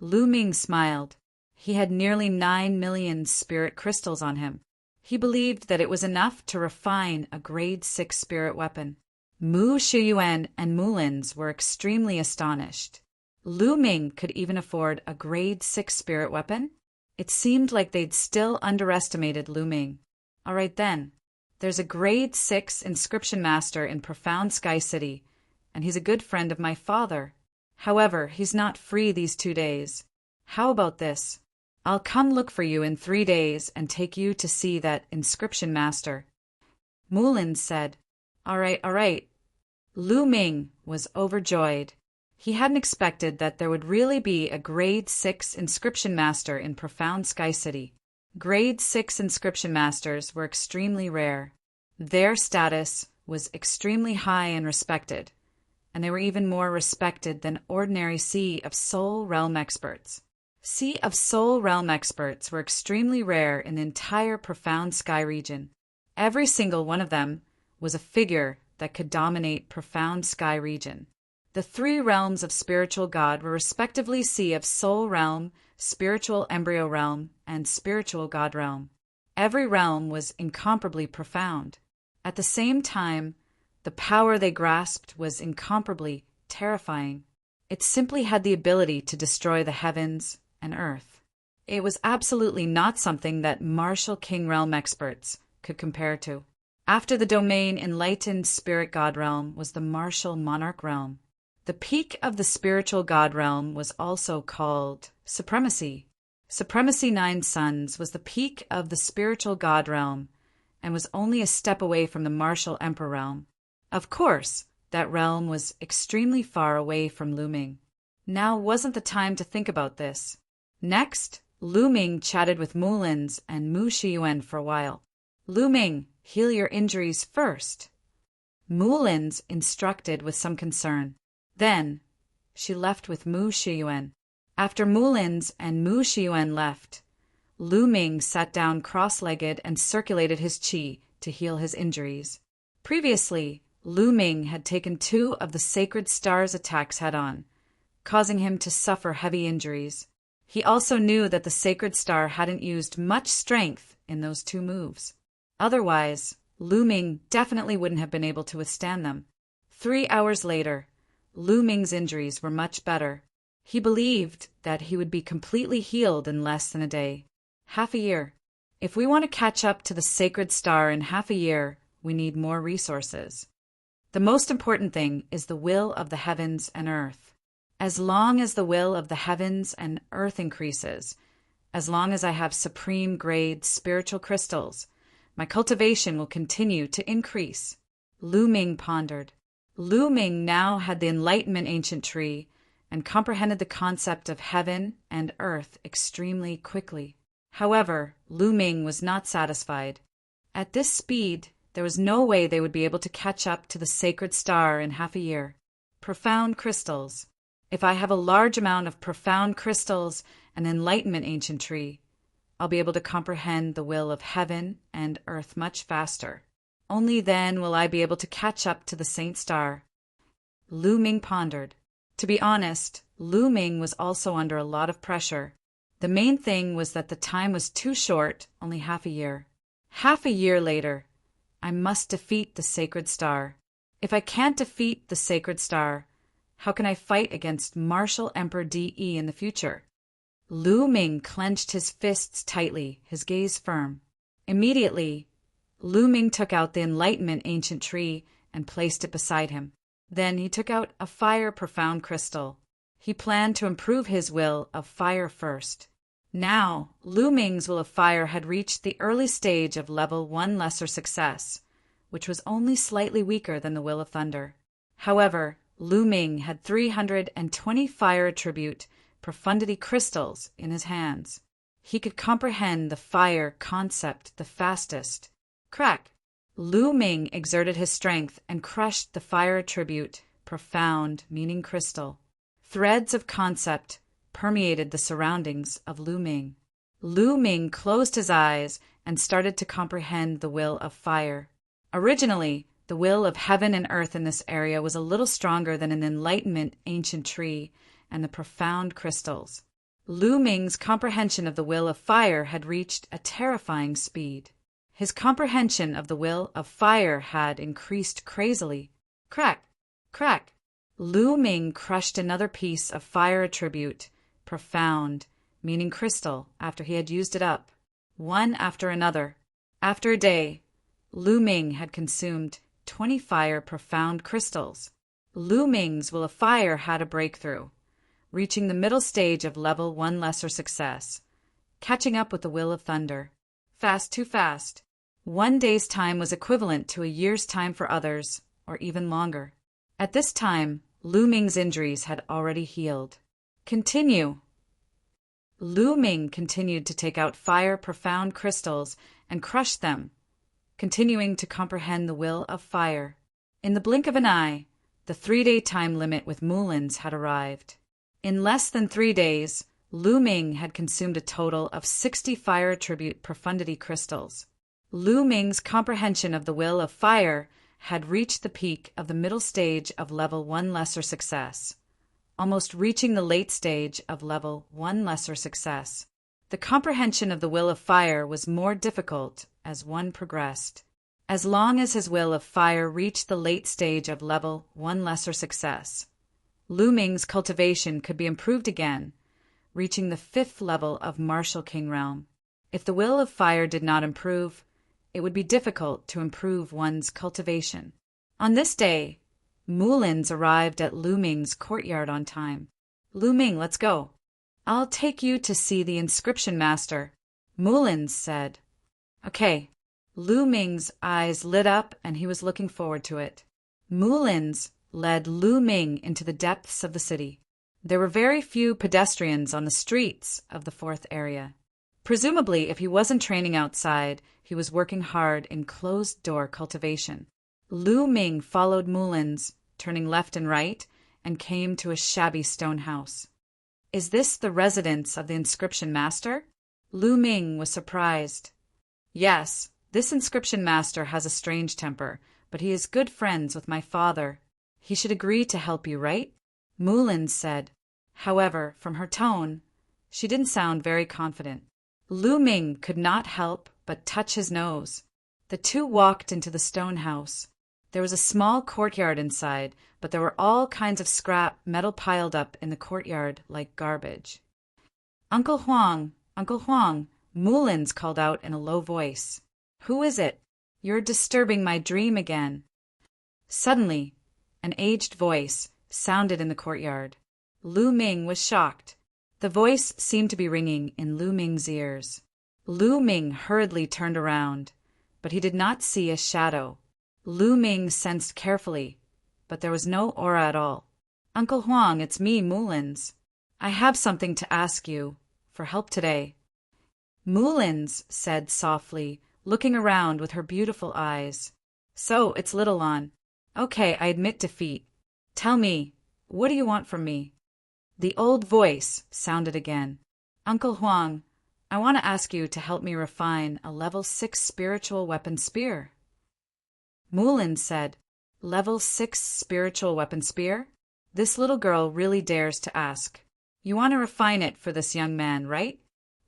Lu Ming smiled. He had nearly 9 million spirit crystals on him. He believed that it was enough to refine a grade 6 spirit weapon. Mu Shiyuan and Mullins were extremely astonished. Lu Ming could even afford a grade 6 spirit weapon? It seemed like they'd still underestimated Lu Ming. All right then. There's a grade 6 inscription master in Profound Sky City, and he's a good friend of my father. However, he's not free these 2 days. How about this? I'll come look for you in 3 days and take you to see that inscription master. Mullins said, All right. Lu Ming was overjoyed. He hadn't expected that there would really be a grade 6 inscription master in Profound Sky City. Grade 6 inscription masters were extremely rare. Their status was extremely high and respected, and they were even more respected than ordinary Sea of Soul Realm experts. Sea of Soul Realm experts were extremely rare in the entire Profound Sky region. Every single one of them was a figure that could dominate Profound Sky region. The 3 realms of spiritual God were respectively Sea of Soul Realm, Spiritual Embryo Realm, and Spiritual God Realm. Every realm was incomparably profound. At the same time, the power they grasped was incomparably terrifying. It simply had the ability to destroy the heavens and earth. It was absolutely not something that martial King Realm experts could compare to. After the domain Enlightened Spirit God Realm was the martial Monarch Realm. The peak of the Spiritual God Realm was also called Supremacy. Supremacy 9 Suns was the peak of the Spiritual God Realm and was only a step away from the Martial Emperor Realm. Of course, that realm was extremely far away from Lu Ming. Now wasn't the time to think about this. Next, Lu Ming chatted with Mullins and Mu Shiyuan for a while. Lu Ming, heal your injuries first. Mullins instructed with some concern. Then, she left with Mu Shiyuan. After Mullins and Mu Shiyuan left, Lu Ming sat down cross-legged and circulated his qi to heal his injuries. Previously, Lu Ming had taken 2 of the Sacred Stars attacks head-on, causing him to suffer heavy injuries. He also knew that the Sacred Star hadn't used much strength in those 2 moves. Otherwise, Lu Ming definitely wouldn't have been able to withstand them. 3 hours later, Lu Ming's injuries were much better. He believed that he would be completely healed in less than a day. Half a year. If we want to catch up to the Sacred Star in half a year, we need more resources. The most important thing is the will of the heavens and earth. As long as the will of the heavens and earth increases, as long as I have supreme grade spiritual crystals, my cultivation will continue to increase. Lu Ming pondered. Lu Ming now had the Enlightenment Ancient Tree and comprehended the concept of heaven and earth extremely quickly. However, Lu Ming was not satisfied. At this speed, there was no way they would be able to catch up to the Sacred Star in half a year. Profound crystals. If I have a large amount of profound crystals and Enlightenment Ancient Tree, I'll be able to comprehend the will of heaven and earth much faster. Only then will I be able to catch up to the Saint Star. Lu Ming pondered. To be honest, Lu Ming was also under a lot of pressure. The main thing was that the time was too short, only half a year. Half a year later, I must defeat the Sacred Star. If I can't defeat the Sacred Star, how can I fight against Martial Emperor DE in the future? Lu Ming clenched his fists tightly, his gaze firm. Immediately, Lu Ming took out the Enlightenment ancient tree and placed it beside him. Then he took out a fire profound crystal. He planned to improve his will of fire first. Now, Lu Ming's will of fire had reached the early stage of level 1 lesser success, which was only slightly weaker than the will of thunder. However, Lu Ming had 320 fire attribute profundity crystals in his hands. He could comprehend the fire concept the fastest. Crack! Lu Ming exerted his strength and crushed the fire attribute profound meaning crystal. Threads of concept permeated the surroundings of Lu Ming. Lu Ming closed his eyes and started to comprehend the will of fire. Originally, the will of heaven and earth in this area was a little stronger than an Enlightenment ancient tree and the profound crystals. Lu Ming's comprehension of the will of fire had reached a terrifying speed. His comprehension of the will of fire had increased crazily. Crack! Crack! Lu Ming crushed another piece of fire attribute, profound, meaning crystal, after he had used it up, one after another. After a day, Lu Ming had consumed 20 fire profound crystals. Lu Ming's will of fire had a breakthrough, reaching the middle stage of level 1 lesser success, catching up with the will of thunder. Fast, too fast. 1 day's time was equivalent to a year's time for others, or even longer. At this time, Lu Ming's injuries had already healed. Continue. Lu Ming continued to take out fire profound crystals and crush them, continuing to comprehend the will of fire. In the blink of an eye, the 3-day time limit with Mulin's had arrived. In less than 3 days, Lu Ming had consumed a total of 60 fire attribute profundity crystals. Lu Ming's comprehension of the will of fire had reached the peak of the middle stage of level 1 lesser success, almost reaching the late stage of level 1 lesser success. The comprehension of the will of fire was more difficult as one progressed. As long as his will of fire reached the late stage of level 1 lesser success, Lu Ming's cultivation could be improved again, reaching the 5th level of Martial King Realm. If the will of fire did not improve, it would be difficult to improve one's cultivation. On this day, Mulin's arrived at Lu Ming's courtyard on time. Lu Ming, let's go. I'll take you to see the inscription master, Mulin's said. Okay. Lu Ming's eyes lit up and he was looking forward to it. Mulin's led Lu Ming into the depths of the city. There were very few pedestrians on the streets of the 4th area. Presumably, if he wasn't training outside, he was working hard in closed-door cultivation. Lu Ming followed Mulin's, turning left and right, and came to a shabby stone house. Is this the residence of the inscription master? Lu Ming was surprised. Yes, this inscription master has a strange temper, but he is good friends with my father. He should agree to help you, right? Mulin's said. However, from her tone, she didn't sound very confident. Lu Ming could not help but touch his nose. The two walked into the stone house. There was a small courtyard inside, but there were all kinds of scrap metal piled up in the courtyard like garbage. Uncle Huang, Mulin's called out in a low voice. Who is it? You're disturbing my dream again. Suddenly, an aged voice sounded in the courtyard. Lu Ming was shocked. The voice seemed to be ringing in Lu Ming's ears. Lu Ming hurriedly turned around, but he did not see a shadow. Lu Ming sensed carefully, but there was no aura at all. Uncle Huang, it's me, Mulin's. I have something to ask you for help today. Mulin's said softly, looking around with her beautiful eyes. So, it's Little On. Okay, I admit defeat. Tell me, what do you want from me? The old voice sounded again. Uncle Huang, I want to ask you to help me refine a level 6 spiritual weapon spear. Mulin said, Level 6 spiritual weapon spear? This little girl really dares to ask. You want to refine it for this young man, right?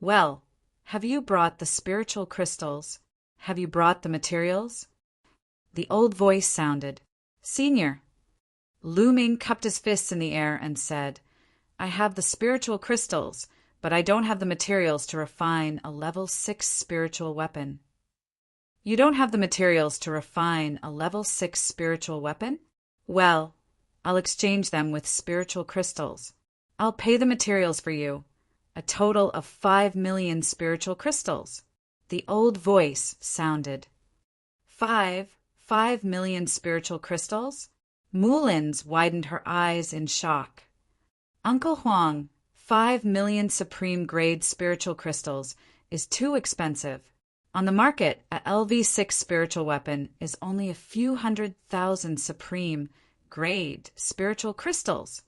Well, have you brought the spiritual crystals? Have you brought the materials? The old voice sounded. Senior. Lu Ming cupped his fists in the air and said, I have the spiritual crystals, but I don't have the materials to refine a level 6 spiritual weapon. You don't have the materials to refine a level 6 spiritual weapon? Well, I'll exchange them with spiritual crystals. I'll pay the materials for you, a total of 5 million spiritual crystals. The old voice sounded. 5 million spiritual crystals? Mulin's widened her eyes in shock. Uncle Huang, 5 million supreme-grade spiritual crystals is too expensive. On the market, a LV6 spiritual weapon is only a few 100,000 supreme-grade spiritual crystals.